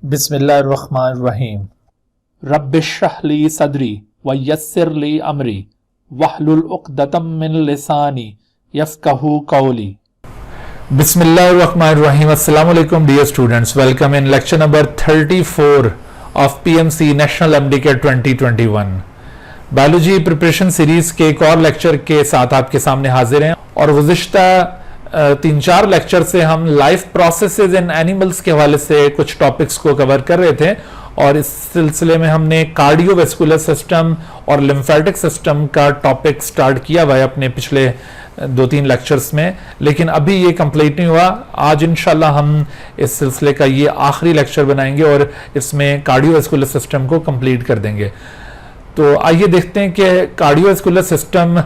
बिस्मिल्लाहिर्रहमानिर्रहीम। रब्बिश्रह ली सदरी व यस्सिर ली अमरी वहलुल उक़दतम मिन लिसानी यफ़क़हू कौली। बिस्मिल्लाहिर्रहमानिर्रहीम। अस्सलामु अलैकुम dear students, welcome in lecture number 34 of PMC national MDK 2021। Biology preparation series के एक और लेक्चर के साथ आपके सामने हाजिर हैं और गुज़िश्ता 3-4 लेक्चर से हम लाइफ प्रोसेसेस इन एनिमल्स के हवाले से कुछ टॉपिक्स को कवर कर रहे थे और इस सिलसिले में हमने कार्डियोवैस्कुलर सिस्टम और लिम्फेटिक सिस्टम का टॉपिक स्टार्ट किया हुआ है अपने पिछले 2-3 लेक्चर्स में, लेकिन अभी ये कंप्लीट नहीं हुआ। आज इंशाल्लाह हम इस सिलसिले का ये आखिरी लेक्चर बनाएंगे और इसमें कार्डियोवैस्कुलर सिस्टम को कंप्लीट कर देंगे। तो आइए देखते हैं कि कार्डियोवैस्कुलर सिस्टम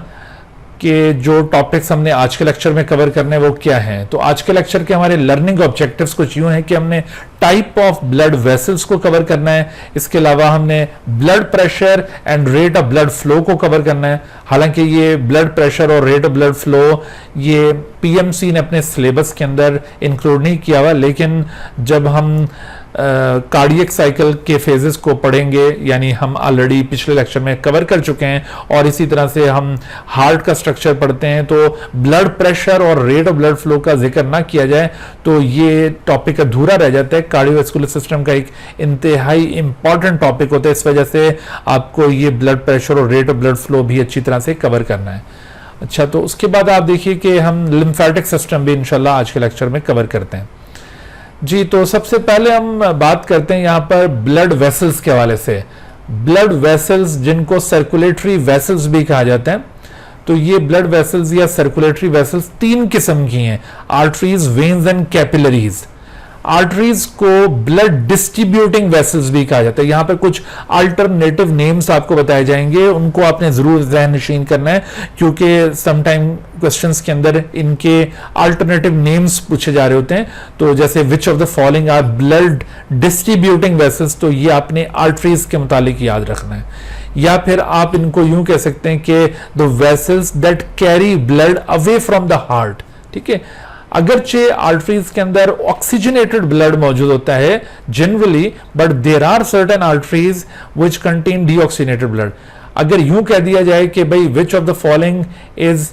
के जो टॉपिक्स हमने आज के लेक्चर में कवर करने वो क्या हैं। तो आज के लेक्चर के हमारे लर्निंग ऑब्जेक्टिव्स कुछ यूं हैं कि हमने टाइप ऑफ ब्लड वेसल्स को कवर करना है, इसके अलावा हमने blood pressure and rate of blood flow को कवर करना है। हालांकि ये ब्लड प्रेशर और रेट ऑफ ब्लड फ्लो ये पीएमसी ने अपने सिलेबस के अंदर इंक्लूड नहीं किया हुआ, लेकिन जब हम कार्डियक साइकिल के फेजेस को पढ़ेंगे, यानी हम ऑलरेडी पिछले लेक्चर में कवर कर चुके हैं, और इसी तरह से हम हार्ट का स्ट्रक्चर पढ़ते हैं, तो ब्लड प्रेशर और रेट ऑफ ब्लड फ्लो का जिक्र ना किया जाए तो ये टॉपिक अधूरा रह जाता है। कार्डियोवैस्कुलर सिस्टम का एक इंतहाई इंपॉर्टेंट टॉपिक होता है, इस वजह से आपको ये ब्लड प्रेशर और रेट ऑफ ब्लड फ्लो भी अच्छी तरह से कवर करना है। अच्छा, तो उसके बाद आप देखिए कि हम लिम्फेटिक सिस्टम भी इंशाल्लाह आज के लेक्चर में कवर करते हैं जी। तो सबसे पहले हम बात करते हैं यहाँ पर ब्लड वेसल्स के हवाले से। ब्लड वेसल्स जिनको सर्कुलेटरी वेसल्स भी कहा जाता है, तो ये ब्लड वेसल्स या सर्कुलेटरी वेसल्स 3 किस्म की हैं: arteries, veins and capillaries. Arteries को ब्लड डिस्ट्रीब्यूटिंग वेसल्स भी कहा जाता है। यहां पर कुछ अल्टरनेटिव नेम्स आपको बताए जाएंगे, उनको आपने जरूर ज़हन नशीन करना है, क्योंकि समटाइम क्वेश्चंस के अंदर इनके अल्टरनेटिव नेम्स पूछे जा रहे होते हैं। तो जैसे which of the following are blood distributing vessels, तो ये आपने आर्टरीज के मुतालिक याद रखना है। या फिर आप इनको यूं कह सकते हैं कि the vessels that carry blood away from the heart. ठीक है, अगरचे आर्टरीज के अंदर ऑक्सीजनेटेड ब्लड मौजूद होता है generally, but there are certain arteries which contain deoxygenated blood. अगर यूं कह दिया जाए कि भाई which of the following is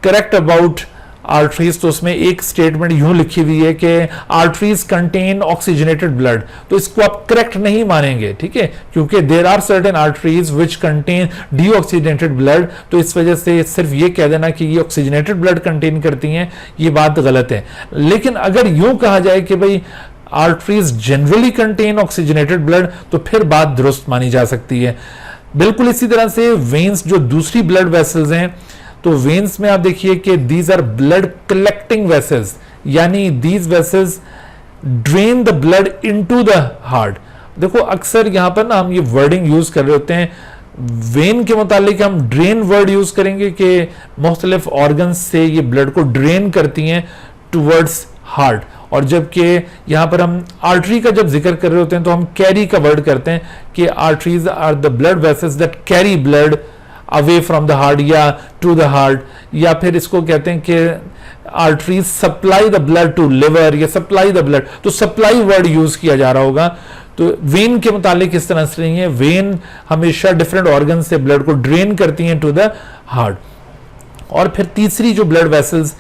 correct about arteries, तो उसमें एक स्टेटमेंट यूं लिखी हुई है कि आर्टरीज कंटेन ऑक्सीजनेटेड ब्लड, तो इसको आप करेक्ट नहीं मानेंगे। ठीक है, क्योंकि there are certain arteries which contain deoxygenated blood, तो इस वजह से सिर्फ ये कह देना कि ये ऑक्सीजनेटेड ब्लड कंटेन करती हैं, ये बात गलत है। लेकिन अगर यूं कहा जाए कि भाई arteries generally contain oxygenated blood, तो फिर बात दुरुस्त मानी जा सकती है। बिल्कुल इसी तरह से वेन्स जो दूसरी ब्लड वेसल्स हैं, तो वेन्स में आप देखिए कि these are blood collecting vessels, यानी these vessels drain the blood into the heart. देखो अक्सर यहां पर ना हम ये वर्डिंग यूज कर रहे होते हैं, वेन के मुतालिक हम ड्रेन वर्ड यूज करेंगे कि मुख्तलिफ ऑर्गन्स से ये ब्लड को ड्रेन करती हैं टुवर्ड्स हार्ट, और जबकि यहां पर हम आर्टरी का जब जिक्र कर रहे होते हैं तो हम कैरी का वर्ड करते हैं कि arteries are the blood vessels that carry blood away from the heart या टू द हार्ट, या फिर इसको कहते हैं कि arteries supply the blood to liver या सप्लाई द ब्लड, तो सप्लाई वर्ड यूज किया जा रहा होगा। तो वेन के मुतालिक इस तरह से नहीं है, वेन हमेशा डिफरेंट ऑर्गन से ब्लड को ड्रेन करती हैं टू द हार्ट। और फिर तीसरी जो ब्लड वेसल्स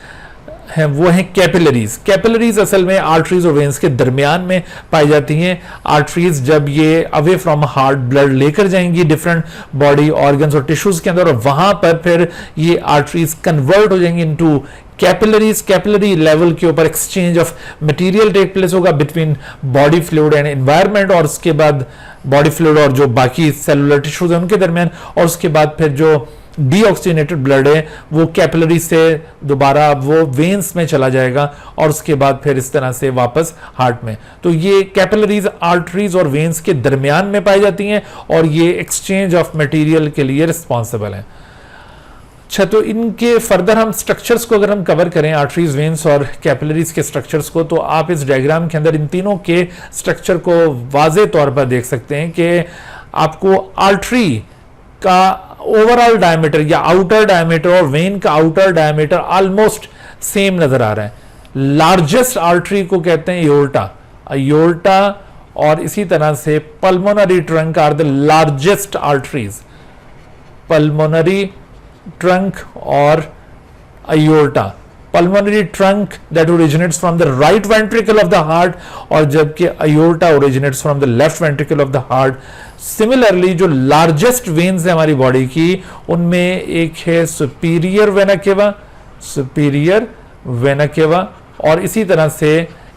हैं वो हैं कैपिलरीज। कैपिलरीज असल में आर्टरीज और वेन्स के दरमियान में पाई जाती हैं। आर्टरीज जब ये अवे फ्रॉम हार्ट ब्लड लेकर जाएंगी डिफरेंट बॉडी ऑर्गन्स और टिश्यूज के अंदर, और वहां पर फिर ये आर्टरीज कन्वर्ट हो जाएंगी इनटू कैपिलरीज। कैपिलरी लेवल के ऊपर exchange of material take place होगा between body fluid and environment, और उसके बाद बॉडी फ्लूइड और जो बाकी सेलुलर टिश्यूज हैं उनके दरमियान, और उसके बाद फिर जो डीऑक्सीजनेटेड ब्लड है वो कैपिलरी से दोबारा वो वेन्स में चला जाएगा, और उसके बाद फिर इस तरह से वापस हार्ट में। तो ये कैपिलरीज आर्टरीज और वेन्स के दरमियान में पाई जाती हैं और ये एक्सचेंज ऑफ मटेरियल के लिए रिस्पॉन्सिबल है। अच्छा, तो इनके फर्दर हम स्ट्रक्चर्स को अगर हम कवर करें, आर्टरीज, वेन्स और कैपिलरीज के स्ट्रक्चर्स को, तो आप इस डायग्राम के अंदर इन तीनों के स्ट्रक्चर को वाज़े तौर पर देख सकते हैं कि आपको आर्टरी का ओवरऑल डायमीटर या आउटर डायमीटर और वेन का आउटर डायमीटर ऑलमोस्ट सेम नजर आ रहा है। लार्जेस्ट आर्टरी को कहते हैं एयोर्टा। एयोर्टा और इसी तरह से pulmonary trunk are the largest arteries, pulmonary trunk और aorta. Pulmonary trunk that originates from the right ventricle of the heart और जबकि aorta originates from the left ventricle of the heart. Similarly जो largest veins है हमारी body की उनमें एक है superior vena cava, superior vena cava और इसी तरह से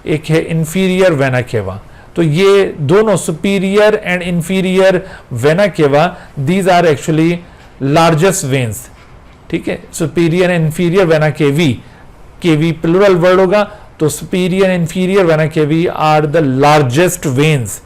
एक है inferior vena cava. तो ये दोनों superior and inferior vena cava these are actually largest veins. ठीक है, superior and inferior vena cavae, cavae plural word होगा तो superior and inferior vena cavae are the largest veins.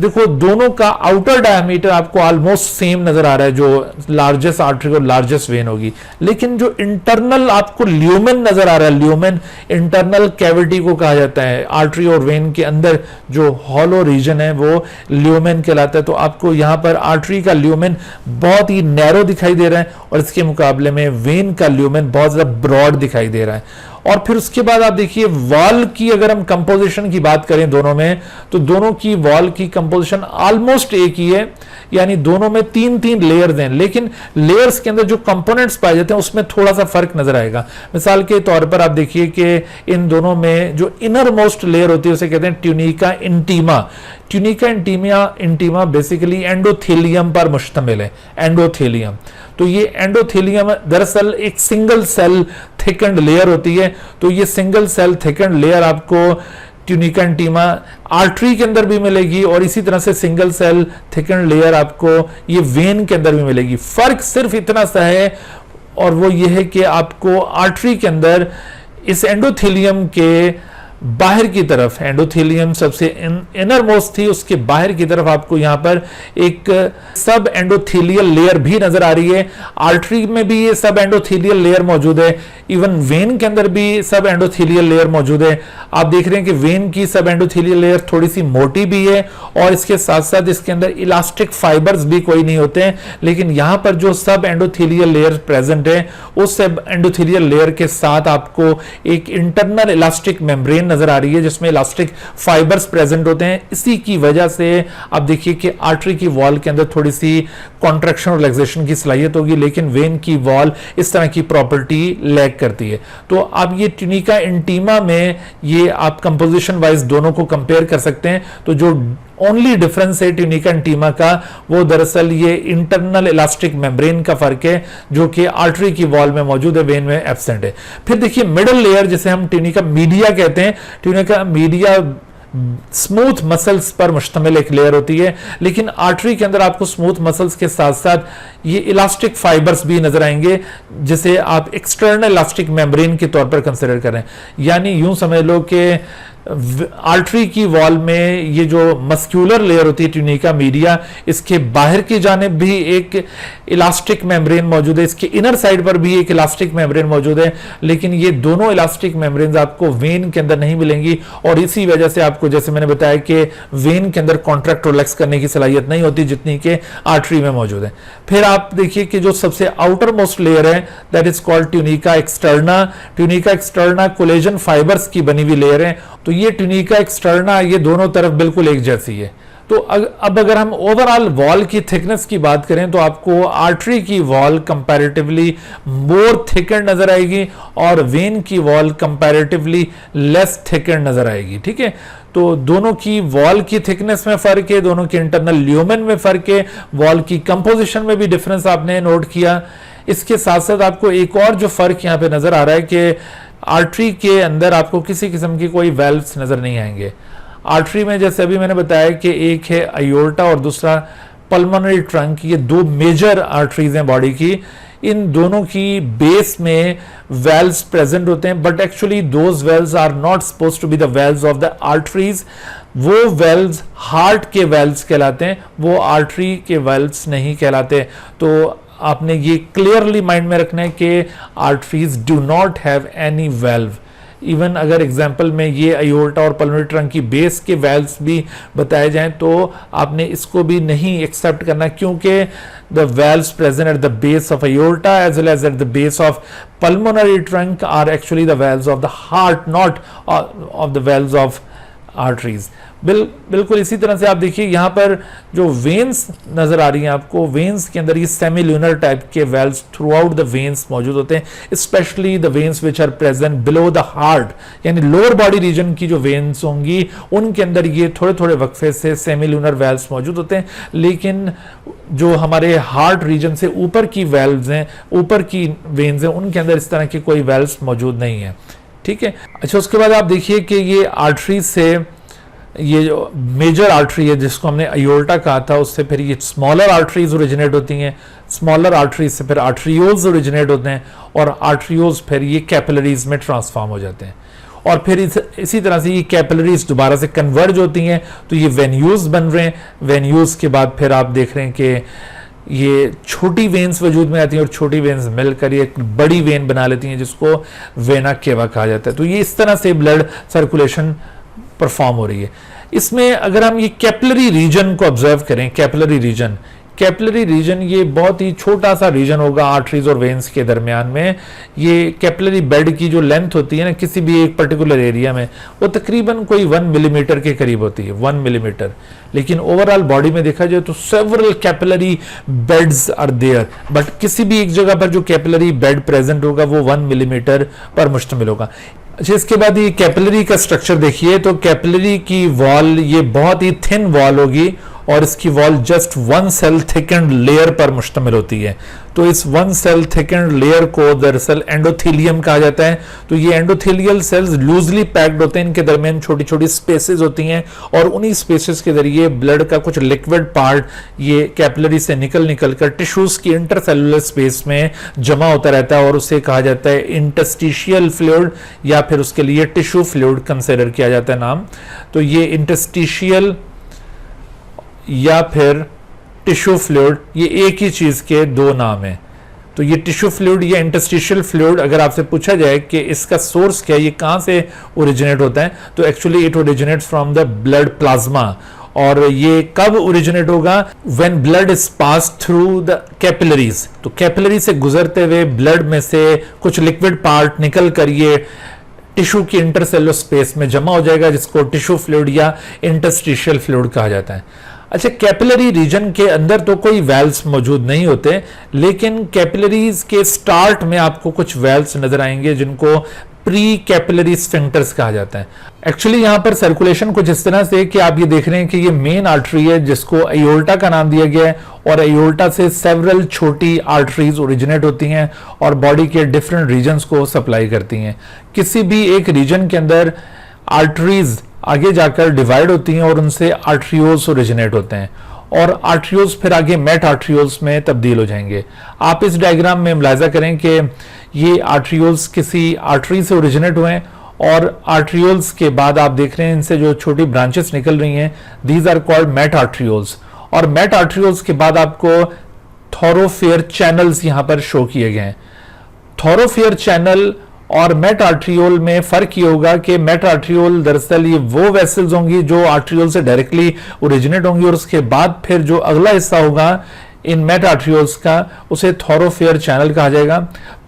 देखो दोनों का आउटर डायमीटर आपको ऑलमोस्ट सेम नजर आ रहा है, जो लार्जेस्ट आर्टरी और लार्जेस्ट वेन होगी, लेकिन जो इंटरनल आपको ल्यूमेन नजर आ रहा है, ल्यूमेन इंटरनल कैविटी को कहा जाता है, आर्टरी और वेन के अंदर जो हॉलो रीजन है वो ल्यूमेन कहलाता है. तो आपको यहां पर आर्टरी का ल्यूमेन बहुत ही नैरो दिखाई दे रहा है और इसके मुकाबले में वेन का ल्यूमेन बहुत ज्यादा ब्रॉड दिखाई दे रहा है. और फिर उसके बाद आप देखिए वॉल की अगर हम कंपोजिशन की बात करें दोनों में, तो दोनों की वॉल की कंपोजिशन ऑलमोस्ट एक ही है, यानी दोनों में तीन तीन लेयर्स हैं, लेकिन लेयर्स के अंदर जो कंपोनेंट्स पाए जाते हैं उसमें थोड़ा सा फर्क नजर आएगा. मिसाल के तौर पर आप देखिए कि इन दोनों में जो इनर मोस्ट लेयर होती है उसे कहते हैं tunica intima. Tunica intima basically endothelium पर मुश्तमिल है, एंडोथेलियम. तो ये एंडोथेलियम दरअसल एक सिंगल सेल थिकन्ड लेयर होती है. तो ये सिंगल सेल थिकन्ड लेयर आपको ट्यूनिका इंटीमा आर्टरी के अंदर भी मिलेगी और इसी तरह से सिंगल सेल थिकन्ड लेयर आपको ये वेन के अंदर भी मिलेगी. फर्क सिर्फ इतना सा है और वो ये है कि आपको आर्टरी के अंदर इस एंडोथेलियम के बाहर की तरफ, एंडोथेलियम सबसे इनर मोस्ट थी, उसके बाहर की तरफ आपको यहां पर एक सब एंडोथेलियल लेयर भी नजर आ रही है. आर्टरी में भी ये सब एंडोथेलियल लेयर मौजूद है, इवन वेन के अंदर भी सब एंडोथेलियल लेयर मौजूद है. आप देख रहे हैं कि वेन की सब एंडोथेलियल लेयर थोड़ी सी मोटी भी है और इसके साथ साथ इसके अंदर इलास्टिक फाइबर्स भी कोई नहीं होते हैं, लेकिन यहां पर जो सब एंडोथेलियल लेयर प्रेजेंट है उस सब एंडोथेलियल लेयर के साथ आपको एक इंटरनल इलास्टिक मेम्ब्रेन नजर आ रही है जिसमें इलास्टिक फाइबर्स प्रेजेंट होते हैं. इसी की वजह से आप देखिए कि आर्टरी की वॉल के अंदर थोड़ी सी कॉन्ट्रैक्शन और रिलैक्सेशन की सलाहियत होगी, लेकिन वेन की वॉल इस तरह की प्रॉपर्टी लैक करती है. तो आप ये ट्यूनिका इंटीमा में ये आप कंपोजिशन वाइज दोनों को कंपेयर कर सकते हैं. तो जो ओनली डिफरेंस है ट्यूनिका इंटीमा का वो दरअसल ये इंटरनल इलास्टिक मेम्ब्रेन का फर्क है जो कि आर्टरी की वॉल में मौजूद है, वेन में एब्सेंट है. फिर देखिए मिडल लेयर जिसे हम ट्यूनिका मीडिया कहते हैं, ट्यूनिका मीडिया स्मूथ मसल्स पर मुश्तमिल एक लेयर होती है, लेकिन आर्टरी के अंदर आपको स्मूथ मसल्स के साथ साथ ये इलास्टिक फाइबर्स भी नजर आएंगे जिसे आप एक्सटर्नल इलास्टिक मेम्ब्रेन के तौर पर कंसिडर करें. यानी यूं समझ लो कि आर्टरी की वॉल में ये जो मस्क्यूलर लेयर होती है ट्यूनिका मीडिया, इसके बाहर की जानिब भी एक इलास्टिक मेम्ब्रेन मौजूद है, इसके इनर साइड पर भी एक इलास्टिक मेम्ब्रेन मौजूद है, लेकिन ये दोनों इलास्टिक मेम्ब्रेन आपको वेन के अंदर नहीं मिलेंगी और इसी वजह से आपको जैसे मैंने बताया कि वेन के अंदर कॉन्ट्रैक्ट और रिलैक्स करने की सलाहियत नहीं होती जितनी कि आर्टरी में मौजूद है. फिर आप देखिए कि जो सबसे आउटर मोस्ट लेयर है that is called tunica externa. Tunica externa collagen fibres की बनी हुई लेयर है. तो ये ट्यूनिका एक्सटर्ना ये दोनों तरफ बिल्कुल एक जैसी है. तो अब अगर हम ओवरऑल वॉल की थिकनेस की बात करें तो आपको आर्टरी की वॉल कंपैरेटिवली मोर थिकन नजर आएगी और वेन की वॉल कंपैरेटिवली लेस थिकन नजर आएगी. ठीक है, तो दोनों की वॉल की थिकनेस में फर्क है, दोनों के इंटरनल ल्यूमेन में फर्क है, वॉल की कंपोजिशन में भी डिफरेंस आपने नोट किया. इसके साथ साथ आपको एक और जो फर्क यहां पे नजर आ रहा है कि आर्टरी के अंदर आपको किसी किस्म की कोई वेल्व्स नजर नहीं आएंगे. आर्टरी में जैसे अभी मैंने बताया कि एक है अयोर्टा और दूसरा पल्मोनरी ट्रंक, ये दो मेजर आर्टरीज हैं बॉडी की. इन दोनों की बेस में वेल्व्स प्रेजेंट होते हैं, but actually those valves are not supposed to be the valves of the arteries. वो वेल्व्स हार्ट के वेल्व्स कहलाते हैं, वो आर्टरी के वेल्व्स नहीं कहलाते. तो आपने ये क्लियरली माइंड में रखना है कि arteries do not have any valve. Even अगर एग्जाम्पल में ये अयोर्टा और पल्मोनरी ट्रंक की बेस के वेल्व्स भी बताए जाएं तो आपने इसको भी नहीं एक्सेप्ट करना, क्योंकि the valves present at the base of aorta as well as at the base of pulmonary trunk are actually the valves of the heart, not of the valves of arteries. बिल्कुल इसी तरह से आप देखिए यहाँ पर जो वेन्स नजर आ रही हैं आपको, वेन्स के अंदर ये सेमील्यूनर टाइप के valves throughout the veins मौजूद होते हैं, specially the veins which are present below the heart, यानी लोअर बॉडी रीजन की जो वेन्स होंगी उनके अंदर ये थोड़े थोड़े वक्फे से सेमील्यूनर वेल्व्स मौजूद होते हैं, लेकिन जो हमारे हार्ट रीजन से ऊपर की वेल्व्स हैं, ऊपर की वेन्स हैं, उनके अंदर इस तरह की कोई वेल्व्स मौजूद नहीं है। ठीक है, अच्छा उसके बाद आप देखिए कि ये आर्टरी से, ये जो मेजर आर्टरी है जिसको हमने अयोल्टा कहा था, उससे फिर ये स्मॉलर आर्टरीज ओरिजिनेट होती हैं, स्मॉलर आर्टरीज से फिर आर्टरियोल्स ओरिजिनेट होते हैं, और आर्टरियोल्स फिर ये कैपिलरीज में ट्रांसफॉर्म हो जाते हैं, और फिर इसी तरह से ये कैपिलरीज दोबारा से कन्वर्ज होती हैं तो ये वेन्यूज बन रहे हैं। वेन्यूज के बाद फिर आप देख रहे हैं कि ये छोटी वेन्स वजूद में आती हैं और छोटी वेन्स मिलकर ये एक बड़ी वेन बना लेती हैं जिसको वेना केवा कहा जाता है। तो ये इस तरह से ब्लड सर्कुलेशन परफॉर्म हो रही है। इसमें अगर हम ये कैपिलरी रीजन को ऑब्जर्व करें, कैपिलरी रीजन ये बहुत ही छोटा सा रीजन होगा आर्टरीज और वेन्स के दरमियान में। ये कैपिलरी बेड की जो लेंथ होती है ना किसी भी एक पर्टिकुलर एरिया में, वो तकरीबन कोई 1 मिलीमीटर के करीब होती है, 1 मिलीमीटर। लेकिन ओवरऑल बॉडी में देखा जाए तो several capillary beds are there, but किसी भी एक जगह पर जो कैपिलरी बेड प्रेजेंट होगा वो 1 मिलीमीटर पर मुश्तमिल होगा। अच्छा, इसके बाद ये कैपिलरी का स्ट्रक्चर देखिए, तो कैपिलरी की वॉल ये बहुत ही थिन वॉल होगी और इसकी वॉल जस्ट 1 सेल थिकन्ड लेयर पर मुश्तमिल होती है। तो इस 1 सेल थिकन्ड लेयर को दरअसल एंडोथेलियम कहा जाता है। तो ये एंडोथेलियल सेल्स लूजली पैक्ड होते हैं, इनके दरमियान छोटी छोटी स्पेसेस होती हैं और उन्हीं स्पेसेस के जरिए ब्लड का कुछ लिक्विड पार्ट ये कैपिलरी से निकल कर टिश्यूज की इंटरसेलुलर स्पेस में जमा होता रहता है और उसे कहा जाता है इंटरस्टिशियल फ्लूइड, या फिर उसके लिए टिश्यू फ्लूइड कंसिडर किया जाता है नाम। तो ये इंटरस्टिशियल या फिर टिश्यू फ्लूइड, ये एक ही चीज के दो नाम हैं। तो ये टिश्यू फ्लूइड या इंटरस्टिशियल फ्लूइड, अगर आपसे पूछा जाए कि इसका सोर्स क्या है, ये कहां से ओरिजिनेट होता है, तो actually it originates from the blood plasma. और ये कब ओरिजिनेट होगा? When blood is pass through the capillaries. तो कैपिलरी से गुजरते हुए ब्लड में से कुछ लिक्विड पार्ट निकल कर ये टिश्यू की इंटरसेलुलर स्पेस में जमा हो जाएगा, जिसको टिश्यू फ्लूइड या इंटरस्टिशियल फ्लूइड कहा जाता है। अच्छा, कैपिलरी रीजन के अंदर तो कोई वेल्व्स मौजूद नहीं होते, लेकिन कैपिलरीज के स्टार्ट में आपको कुछ वेल्व्स नजर आएंगे जिनको प्री कैपिलरी स्फिंक्टर्स कहा जाता है। एक्चुअली यहां पर सर्कुलेशन कुछ इस तरह से कि आप ये देख रहे हैं कि ये मेन आर्टरी है जिसको अयोल्टा का नाम दिया गया है, और अयोल्टा से सेवरल छोटी आर्टरीज ओरिजिनेट होती हैं और बॉडी के डिफरेंट रीजन्स को सप्लाई करती हैं। किसी भी एक रीजन के अंदर आर्टरीज आगे जाकर डिवाइड होती हैं और उनसे आर्टरियोल्स ओरिजिनेट होते हैं, और आर्टरियोल्स फिर आगे मेट आर्टरियोल्स में तब्दील हो जाएंगे। आप इस डायग्राम में मुलाहिजा करें कि ये आर्टरियोल्स किसी आर्टरी से ओरिजिनेट हुए हैं, और आर्टरियोल्स के बाद आप देख रहे हैं इनसे जो छोटी ब्रांचेस निकल रही हैं, these are called met arterioles. और मेट आर्टरियोल्स के बाद आपको थोरोफेयर चैनल्स यहां पर शो किए गए हैं। थोरोफेयर चैनल और मेट आर्टरियोल में फर्क ये होगा कि मेट आर्टरियोल दरअसल ये वो वेसल्स होंगी जो आर्टरियोल से डायरेक्टली ओरिजिनेट होंगी, और उसके बाद फिर जो अगला हिस्सा होगा इन मेट आर्टरियोल्स का उसे थोरोफेयर चैनल कहा जाएगा।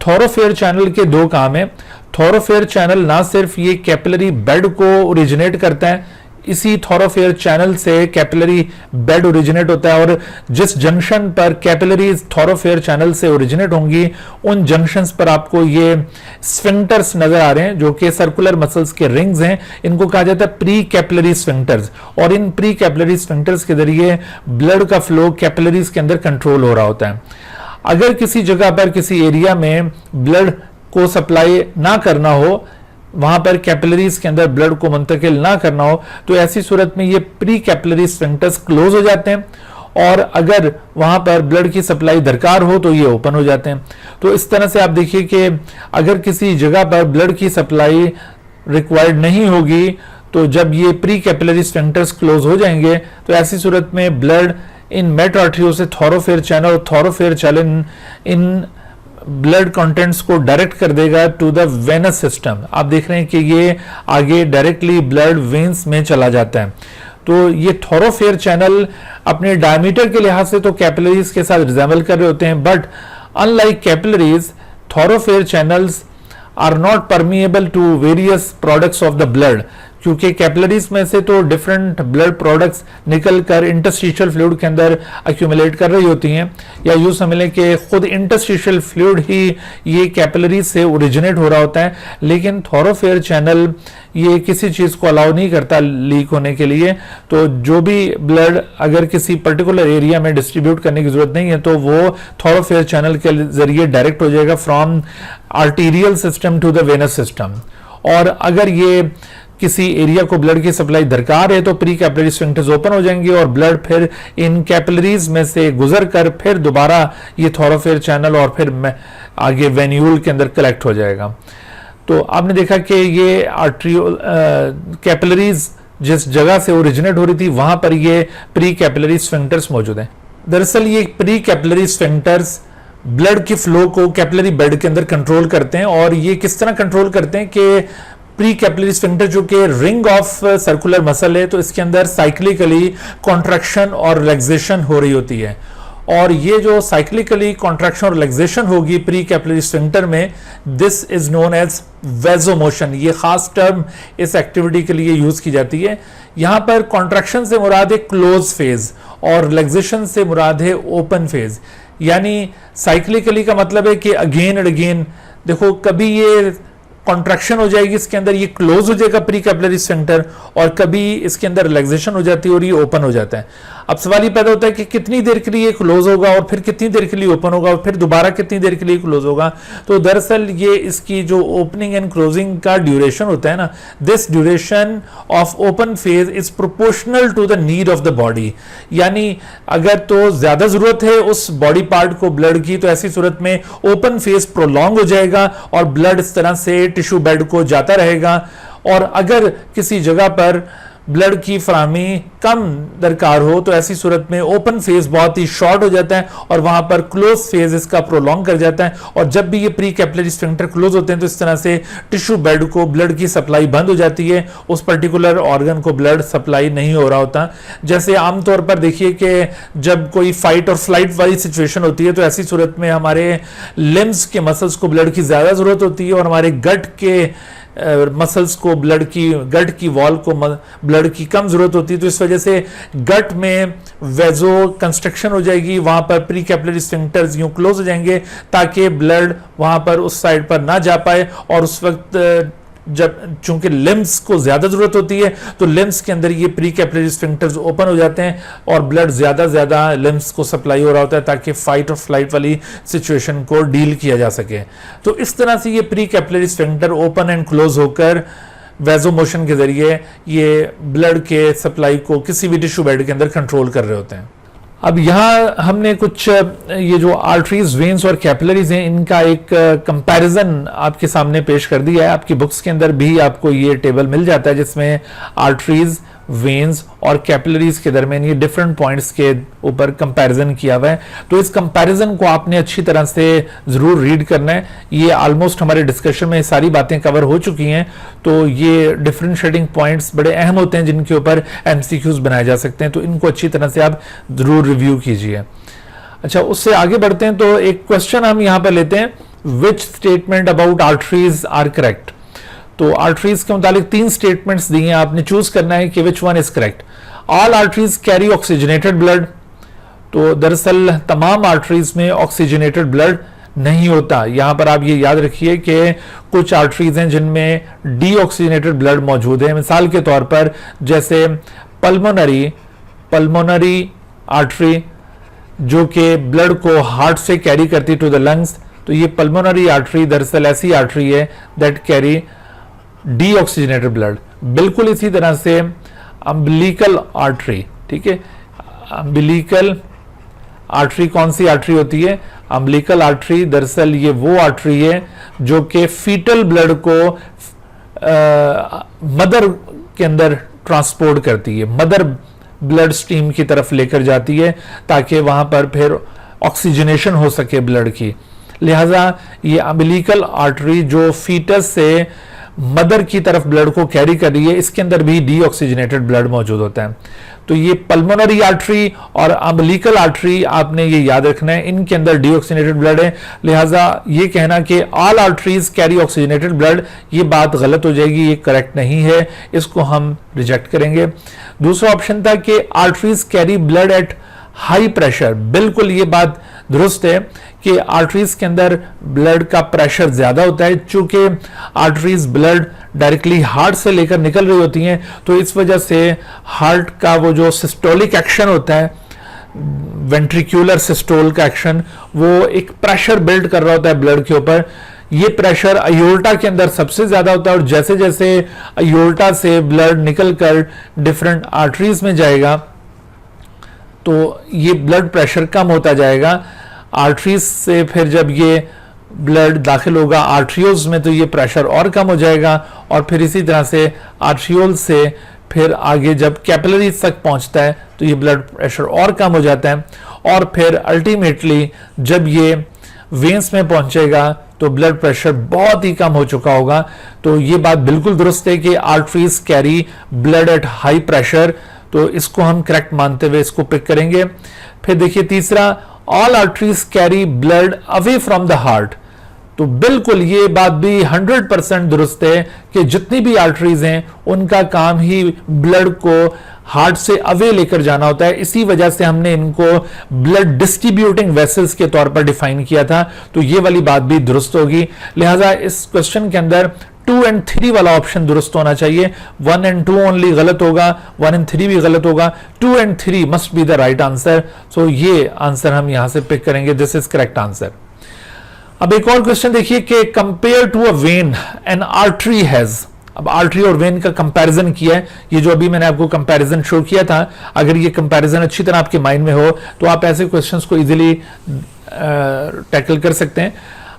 थोरोफेयर चैनल के दो काम है। थोरोफेयर चैनल ना सिर्फ ये कैपिलरी बेड को ओरिजिनेट करता है, इसी थोरोफेयर चैनल से कैपिलरी बेड ओरिजिनेट होता है, और जिस जंक्शन पर कैपिलरीज थोरोफेयर चैनल से ओरिजिनेट होंगी उन जंक्शंस पर आपको ये स्फिंक्टर्स नजर आ रहे हैं जो कि सर्कुलर मसल्स के रिंग्स हैं। इनको कहा जाता है प्री कैपिलरी स्फिंक्टर्स, और इन प्री कैपिलरी स्फिंक्टर्स के जरिए ब्लड का फ्लो कैपिलरीज के अंदर कंट्रोल हो रहा होता है। अगर किसी जगह पर किसी एरिया में ब्लड को सप्लाई ना करना हो, वहां पर कैपिलरीज के अंदर ब्लड को मुंतकिल ना करना हो, तो ऐसी सूरत में ये प्री कैपिलरी स्फिंक्टर्स क्लोज हो जाते हैं, और अगर वहां पर ब्लड की सप्लाई दरकार हो तो ये ओपन हो जाते हैं। तो इस तरह से आप देखिए कि अगर किसी जगह पर ब्लड की सप्लाई रिक्वायर्ड नहीं होगी, तो जब ये प्री कैपिलरी स्फिंक्टर्स क्लोज हो जाएंगे तो ऐसी सूरत में ब्लड इन मेट आर्टरियों से थोरोफेयर चैनल, और थोरोफेयर चैनल इन ब्लड कंटेंट्स को डायरेक्ट कर देगा टू द वेनस सिस्टम। आप देख रहे हैं कि ये आगे डायरेक्टली ब्लड वेन्स में चला जाता है। तो ये थोरोफेयर चैनल अपने डायमीटर के लिहाज से तो कैपिलरीज के साथ रिजेंबल कर रहे होते हैं, but unlike capillaries, thoroughfare channels are not permeable to various products of the blood. क्योंकि कैपिलरीज में से तो डिफरेंट ब्लड प्रोडक्ट्स निकल कर इंटरस्टिशियल फ्लूइड के अंदर एक्यूमुलेट कर रही होती हैं, या यूं समझ कि खुद इंटरस्टिशियल फ्लूइड ही ये कैपिलरीज से ओरिजिनेट हो रहा होता है, लेकिन थॉरोफेयर चैनल ये किसी चीज को अलाउ नहीं करता लीक होने के लिए। तो जो भी ब्लड अगर किसी पर्टिकुलर एरिया में डिस्ट्रीब्यूट करने की जरूरत नहीं है तो वो थॉरोफेयर चैनल के जरिए डायरेक्ट हो जाएगा from arterial system to the venous system. और अगर ये किसी एरिया को ब्लड की सप्लाई दरकार है तो प्री कैपिलरी स्फिंक्टर्स ओपन हो जाएंगे और ब्लड फिर इन कैपिलरीज में से गुजर कर फिर दोबारा ये थॉरोफेयर चैनल और फिर आगे वेन्यूल के अंदर कलेक्ट हो जाएगा। तो आपने देखा कि ये आर्ट्रियोल कैपिलरीज जिस जगह से ओरिजिनेट हो रही थी वहां पर ये प्री कैपिलरी स्फिंक्टर्स मौजूद हैं। दरअसल ये प्री कैपिलरी स्फिंक्टर्स ब्लड की फ्लो को कैपिलरी बेड के अंदर कंट्रोल करते हैं। और ये किस तरह कंट्रोल करते हैं कि प्री कैपिलरी स्फिंक्टर जो कि रिंग ऑफ सर्कुलर मसल है, तो इसके अंदर साइक्लिकली कॉन्ट्रैक्शन और रिलैक्सेशन हो रही होती है। और ये जो साइक्लिकली कॉन्ट्रैक्शन और रिलैक्सेशन होगी प्री कैपिलरी स्फिंक्टर में, दिस इज नोन एज वेजोमोशन। ये खास टर्म इस एक्टिविटी के लिए यूज की जाती है। यहां पर कॉन्ट्रैक्शन से मुराद है क्लोज फेज और रिलैक्सेशन से मुराद है ओपन फेज। यानी साइक्लिकली का मतलब है कि अगेन एंड अगेन देखो, कभी ये कॉन्ट्रैक्शन हो जाएगी, इसके अंदर ये क्लोज हो जाएगा प्री कैपिलरी स्फिंक्टर, और कभी इसके अंदर रिलैक्सेशन हो जाती है और ये ओपन हो जाता है। अब सवाल ये पैदा होता है कि कितनी देर के लिए क्लोज होगा और फिर कितनी देर के लिए ओपन होगा और फिर दोबारा कितनी देर के लिए क्लोज होगा। तो दरअसल ये इसकी जो ओपनिंग एंड क्लोजिंग का ड्यूरेशन होता है ना, this duration of open phase is proportional to the need of the body. यानी अगर तो ज्यादा जरूरत है उस बॉडी पार्ट को ब्लड की, तो ऐसी सूरत में ओपन फेज प्रोलॉन्ग हो जाएगा और ब्लड इस तरह से टिश्यू बेड को जाता रहेगा। और अगर किसी जगह पर ब्लड की फराहमी कम दरकार हो तो ऐसी सूरत में ओपन फेज बहुत ही शॉर्ट हो जाता है और वहां पर क्लोज फेज इसका प्रोलॉन्ग कर जाता है। और जब भी ये प्री कैपिलरी स्फिंक्टर क्लोज होते हैं तो इस तरह से टिश्यू बेड को ब्लड की सप्लाई बंद हो जाती है, उस पर्टिकुलर ऑर्गन को ब्लड सप्लाई नहीं हो रहा होता। जैसे आमतौर पर देखिए कि जब कोई फाइट और फ्लाइट वाली सिचुएशन होती है तो ऐसी सूरत में हमारे लिम्स के मसल्स को ब्लड की ज्यादा जरूरत होती है और हमारे गट के मसल्स को गट की वॉल को ब्लड की कम जरूरत होती है। तो इस वजह से गट में वेजो कंस्ट्रक्शन हो जाएगी, वहां पर प्री कैपिलरी स्फिंक्टर्स यूं क्लोज हो जाएंगे ताकि ब्लड वहां पर उस साइड पर ना जा पाए। और उस वक्त जब चूंकि लिम्स को ज्यादा जरूरत होती है तो लिम्स के अंदर ये प्री कैपिलरी स्फिंक्टर्स ओपन हो जाते हैं और ब्लड ज्यादा लिम्स को सप्लाई हो रहा होता है ताकि फाइट और फ्लाइट वाली सिचुएशन को डील किया जा सके। तो इस तरह से ये pre capillary sphincter open and close होकर वेजोमोशन के जरिए ये ब्लड के सप्लाई को किसी भी टिश्यू बेड के अंदर कंट्रोल कर रहे होते हैं। अब यहाँ हमने कुछ ये जो आर्टरीज, वेन्स और कैपिलरीज हैं इनका एक कंपैरिजन आपके सामने पेश कर दिया है। आपकी बुक्स के अंदर भी आपको ये टेबल मिल जाता है जिसमें आर्टरीज, वेन्स और कैपिलरीज के दरमियान ये डिफरेंट पॉइंट्स के ऊपर कंपैरिजन किया हुआ है। तो इस कंपैरिजन को आपने अच्छी तरह से जरूर रीड करना है। ये ऑलमोस्ट हमारे डिस्कशन में सारी बातें कवर हो चुकी हैं। तो ये डिफरेंशिएटिंग पॉइंट्स बड़े अहम होते हैं जिनके ऊपर एमसीक्यूज बनाए जा सकते हैं, तो इनको अच्छी तरह से आप जरूर रिव्यू कीजिए। अच्छा, उससे आगे बढ़ते हैं तो एक क्वेश्चन हम यहाँ पर लेते हैं, which statement about arteries are correct. तो आर्टरीज के मुतालिक 3 स्टेटमेंट्स दिए हैं, आपने चूज करना है कि which one is correct. All arteries carry oxygenated blood. तो दरअसल तमाम आर्टरीज में ऑक्सीजनेटेड ब्लड नहीं होता। यहां पर आप ये याद रखिए कि कुछ आर्टरीज हैं जिनमें डीऑक्सीजनेटेड ब्लड मौजूद है। मिसाल के तौर पर जैसे पल्मोनरी आर्टरी जो कि ब्लड को हार्ट से कैरी करती टू द लंग्स, तो ये पल्मोनरी आर्टरी दरअसल ऐसी आर्टरी है दैट कैरी डीऑक्सीजनेटेड ब्लड। बिल्कुल इसी तरह से अम्बिलिकल आर्टरी, ठीक है, अम्बिलिकल आर्टरी कौन सी आर्टरी होती है? अम्बिलिकल आर्टरी दरअसल ये वो आर्टरी है जो कि फीटल ब्लड को मदर के अंदर ट्रांसपोर्ट करती है, मदर ब्लड स्ट्रीम की तरफ लेकर जाती है ताकि वहां पर फिर ऑक्सीजनेशन हो सके ब्लड की। लिहाजा ये अम्बिलिकल आर्टरी जो फीटस से मदर की तरफ ब्लड को कैरी कर रही है, इसके अंदर भी डीऑक्सीजनेटेड ब्लड मौजूद होता है। तो ये पल्मोनरी आर्टरी और अम्बिलिकल आर्टरी आपने ये याद रखना है, इनके अंदर डीऑक्सीजनेटेड ब्लड है। लिहाजा ये कहना कि all arteries carry oxygenated blood, ये बात गलत हो जाएगी, ये करेक्ट नहीं है, इसको हम रिजेक्ट करेंगे। दूसरा ऑप्शन था कि arteries carry blood at high pressure, बिल्कुल ये बात दुरुस्त है कि आर्टरीज के अंदर ब्लड का प्रेशर ज्यादा होता है। चूंकि आर्टरीज ब्लड डायरेक्टली हार्ट से लेकर निकल रही होती हैं, तो इस वजह से हार्ट का वो जो सिस्टोलिक एक्शन होता है, वेंट्रिकुलर सिस्टोल का एक्शन, वो एक प्रेशर बिल्ड कर रहा होता है ब्लड के ऊपर। ये प्रेशर अयोल्टा के अंदर सबसे ज्यादा होता है, और जैसे जैसे अयोल्टा से ब्लड निकलकर डिफरेंट आर्टरीज में जाएगा तो ये ब्लड प्रेशर कम होता जाएगा। आर्टरीज से फिर जब ये ब्लड दाखिल होगा आर्ट्रियोल्स में, तो ये प्रेशर और कम हो जाएगा, और फिर इसी तरह से आर्ट्रियोल से फिर आगे जब कैपिलरीज तक पहुंचता है तो ये ब्लड प्रेशर और कम हो जाता है, और फिर अल्टीमेटली जब ये वेन्स में पहुंचेगा तो ब्लड प्रेशर बहुत ही कम हो चुका होगा। तो ये बात बिल्कुल दुरुस्त है कि arteries carry blood at high pressure, तो इसको हम करेक्ट मानते हुए इसको पिक करेंगे। फिर देखिए तीसरा, all arteries carry blood away from the heart, तो बिल्कुल ये बात भी 100% दुरुस्त है कि जितनी भी आर्टरीज हैं उनका काम ही ब्लड को हार्ट से अवे लेकर जाना होता है। इसी वजह से हमने इनको ब्लड डिस्ट्रीब्यूटिंग वेसल्स के तौर पर डिफाइन किया था, तो ये वाली बात भी दुरुस्त होगी। लिहाजा इस क्वेश्चन के अंदर 2 और 3 वाला ऑप्शन दुरुस्त होना चाहिए। 1 और 2 ओनली गलत होगा, 1 और 3 भी गलत होगा। 2 और 3 must be the right answer. So ये आंसर हम यहां से पिक करेंगे, दिस इज करेक्ट आंसर। अब एक और क्वेश्चन देखिए कि compare to a vein an artery has, अब आर्टरी और वेन का कंपैरिजन किया है। ये जो अभी मैंने आपको कंपैरिजन शो किया था, अगर ये कंपैरिजन अच्छी तरह आपके माइंड में हो तो आप ऐसे क्वेश्चंस को इजीली टैकल कर सकते हैं।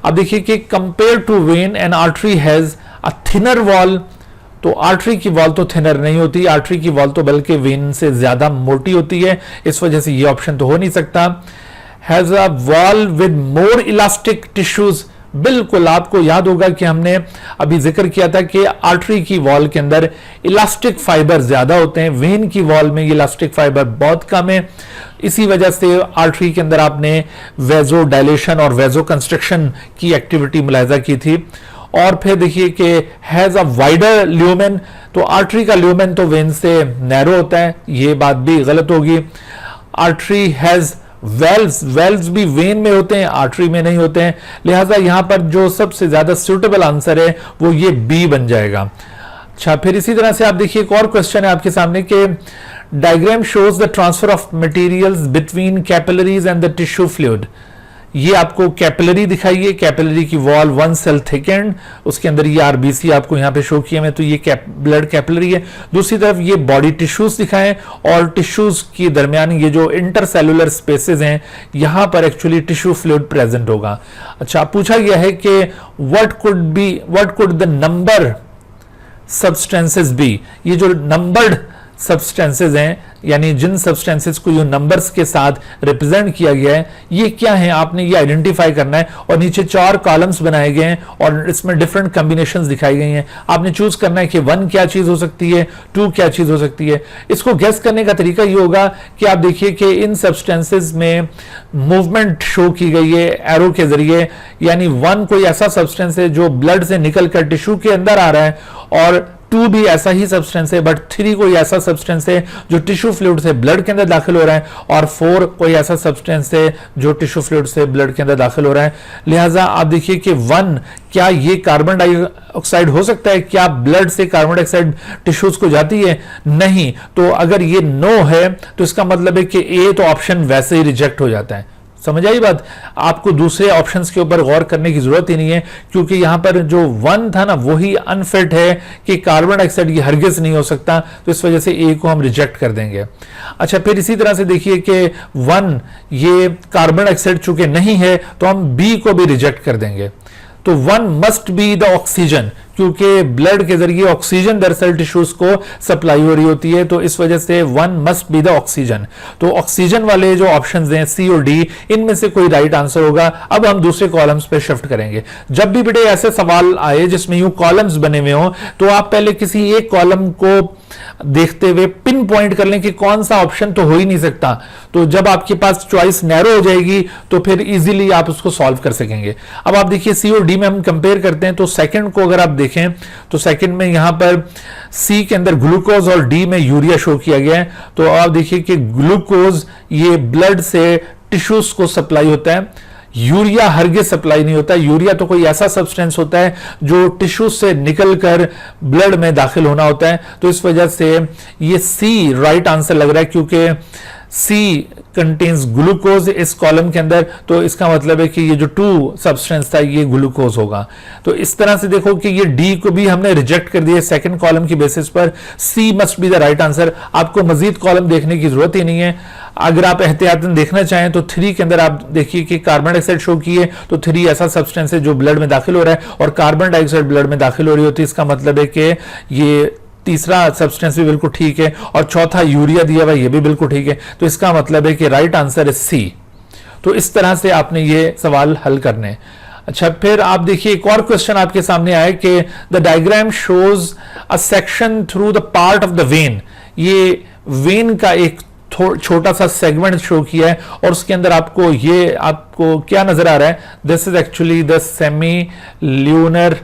अब देखिए कि compare to vein an artery has a thinner wall, तो आर्टरी की वॉल तो थिनर नहीं होती, आर्टरी की वॉल तो बल्कि वेन से ज्यादा मोटी होती है, इस वजह से ये ऑप्शन तो हो नहीं सकता। Has a wall with more elastic tissues, बिल्कुल आपको याद होगा कि हमने अभी जिक्र किया था कि आर्टरी की वॉल के अंदर इलास्टिक फाइबर ज्यादा होते हैं, वेन की वॉल में इलास्टिक फाइबर बहुत कम है। इसी वजह से आर्टरी के अंदर आपने वेजो डायलेशन और वेजो कंस्ट्रक्शन की एक्टिविटी मुलाहिजा की थी। और फिर देखिए कि हैज अ वाइडर ल्यूमेन, तो आर्टरी का ल्यूमेन तो वेन से नैरो होता है, ये बात भी गलत होगी। आर्टरी हैज वेल्व्स, वेल्व्स भी वेन में होते हैं, आर्टरी में नहीं होते हैं। लिहाजा यहां पर जो सबसे ज्यादा सूटेबल आंसर है वो ये बी बन जाएगा। अच्छा, फिर इसी तरह से आप देखिए एक और क्वेश्चन है आपके सामने कि diagram shows the transfer of materials between capillaries and the tissue fluid. ये आपको कैपिलरी दिखाई है, कैपिलरी की वॉल 1 सेल थिकेंड, उसके अंदर ये आरबीसी आपको यहां पे शो किया है, तो ये ब्लड कैपिलरी है। दूसरी तरफ ये बॉडी टिश्यूज दिखाएं, और टिश्यूज के दरमियान ये जो इंटरसेलुलर स्पेसेस हैं, यहां पर एक्चुअली टिश्यू फ्लूइड प्रेजेंट होगा। अच्छा, पूछा गया है कि what could the number substances be, ये जो नंबर्ड सब्सटेंसेस हैं, यानी जिन सब्सटेंसेस को ये नंबर्स के साथ रिप्रेजेंट किया गया है, ये क्या है आपने ये आइडेंटिफाई करना है। और नीचे 4 कॉलम्स बनाए गए हैं और इसमें डिफरेंट कॉम्बिनेशंस दिखाई गई हैं, आपने चूज करना है कि 1 क्या चीज हो सकती है, 2 क्या चीज हो सकती है। इसको गेस करने का तरीका ये होगा कि आप देखिए कि इन सब्सटेंसेस में मूवमेंट शो की गई है एरो के जरिए, यानी 1 कोई ऐसा सब्सटेंस है जो ब्लड से निकलकर टिश्यू के अंदर आ रहा है, और 2 भी ऐसा ही सब्सटेंस है, बट 3 कोई ऐसा सब्सटेंस है जो टिश्यू फ्लूइड से ब्लड के अंदर दाखिल हो रहा है, और 4 कोई ऐसा सब्सटेंस है जो टिश्यू फ्लूइड से ब्लड के अंदर दाखिल हो रहा है। लिहाजा आप देखिए कि 1 क्या ये कार्बन डाइऑक्साइड हो सकता है, क्या ब्लड से कार्बन डाइऑक्साइड टिश्यूज को जाती है? नहीं। तो अगर ये नो है तो इसका मतलब है कि ए तो ऑप्शन वैसे ही रिजेक्ट हो जाता है। समझ आई बात? आपको दूसरे ऑप्शंस के ऊपर गौर करने की जरूरत ही नहीं है, क्योंकि यहां पर जो 1 था ना वही अनफिट है कि कार्बन डाइऑक्साइड ये हरगिज नहीं हो सकता, तो इस वजह से ए को हम रिजेक्ट कर देंगे। अच्छा, फिर इसी तरह से देखिए कि 1 ये कार्बन डाइऑक्साइड चूंकि नहीं है तो हम बी को भी रिजेक्ट कर देंगे। तो 1 मस्ट बी द ऑक्सीजन, क्योंकि ब्लड के जरिए ऑक्सीजन दरअसल टिश्यूज को सप्लाई हो रही होती है, तो इस वजह से one must be the oxygen. तो ऑक्सीजन वाले जो ऑप्शंस हैं सी और डी, इनमें से कोई राइट आंसर होगा। अब हम दूसरे कॉलम्स पे शिफ्ट करेंगे। जब भी बेटे ऐसे सवाल आए जिसमें यूं कॉलम्स बने हुए हो, तो आप पहले किसी एक कॉलम को देखते हुए पिन पॉइंट कर लें कि कौन सा ऑप्शन तो हो ही नहीं सकता। तो जब आपके पास चॉइस नैरो हो जाएगी तो फिर इजीली आप उसको सॉल्व कर सकेंगे। अब आप देखिए सी और डी में हम कंपेयर करते हैं, तो सेकंड को अगर आप देखें तो सेकंड में यहां पर सी के अंदर ग्लूकोज और डी में यूरिया शो किया गया है। तो आप देखिए कि ग्लूकोज ये ब्लड से टिश्यूज को सप्लाई होता है, यूरिया हरगिज सप्लाई नहीं होता। यूरिया तो कोई ऐसा सब्सटेंस होता है जो टिश्यू से निकलकर ब्लड में दाखिल होना होता है। तो इस वजह से ये सी राइट आंसर लग रहा है, क्योंकि सी कंटेन्स ग्लूकोज इस कॉलम के अंदर। तो इसका मतलब है कि ये जो टू सब्सटेंस था ये ग्लूकोज होगा। तो इस तरह से देखो कि ये डी को भी हमने रिजेक्ट कर दिया सेकंड कॉलम की बेसिस पर। C must be the right answer. आपको मजीद कॉलम देखने की जरूरत ही नहीं है। अगर आप एहतियातन देखना चाहें तो 3 के अंदर आप देखिए कि कार्बन डाइऑक्साइड शो की है, तो 3 ऐसा सब्सटेंस है जो ब्लड में दाखिल हो रहा है और कार्बन डाइऑक्साइड ब्लड में दाखिल हो रही होती है। इसका मतलब है कि ये तीसरा सब्सटेंस भी बिल्कुल ठीक है और चौथा यूरिया दिया हुआ ये भी बिल्कुल ठीक है। तो इसका मतलब है कि राइट आंसर है सी। तो इस तरह से आपने ये सवाल हल करने हैं। अच्छा, फिर आप देखिए एक और क्वेश्चन आपके सामने आया कि the diagram shows a section through the part of the when. ये वेन का एक छोटा सा सेगमेंट शो किया है और उसके अंदर आपको क्या नजर आ रहा है? This is actually the semi lunar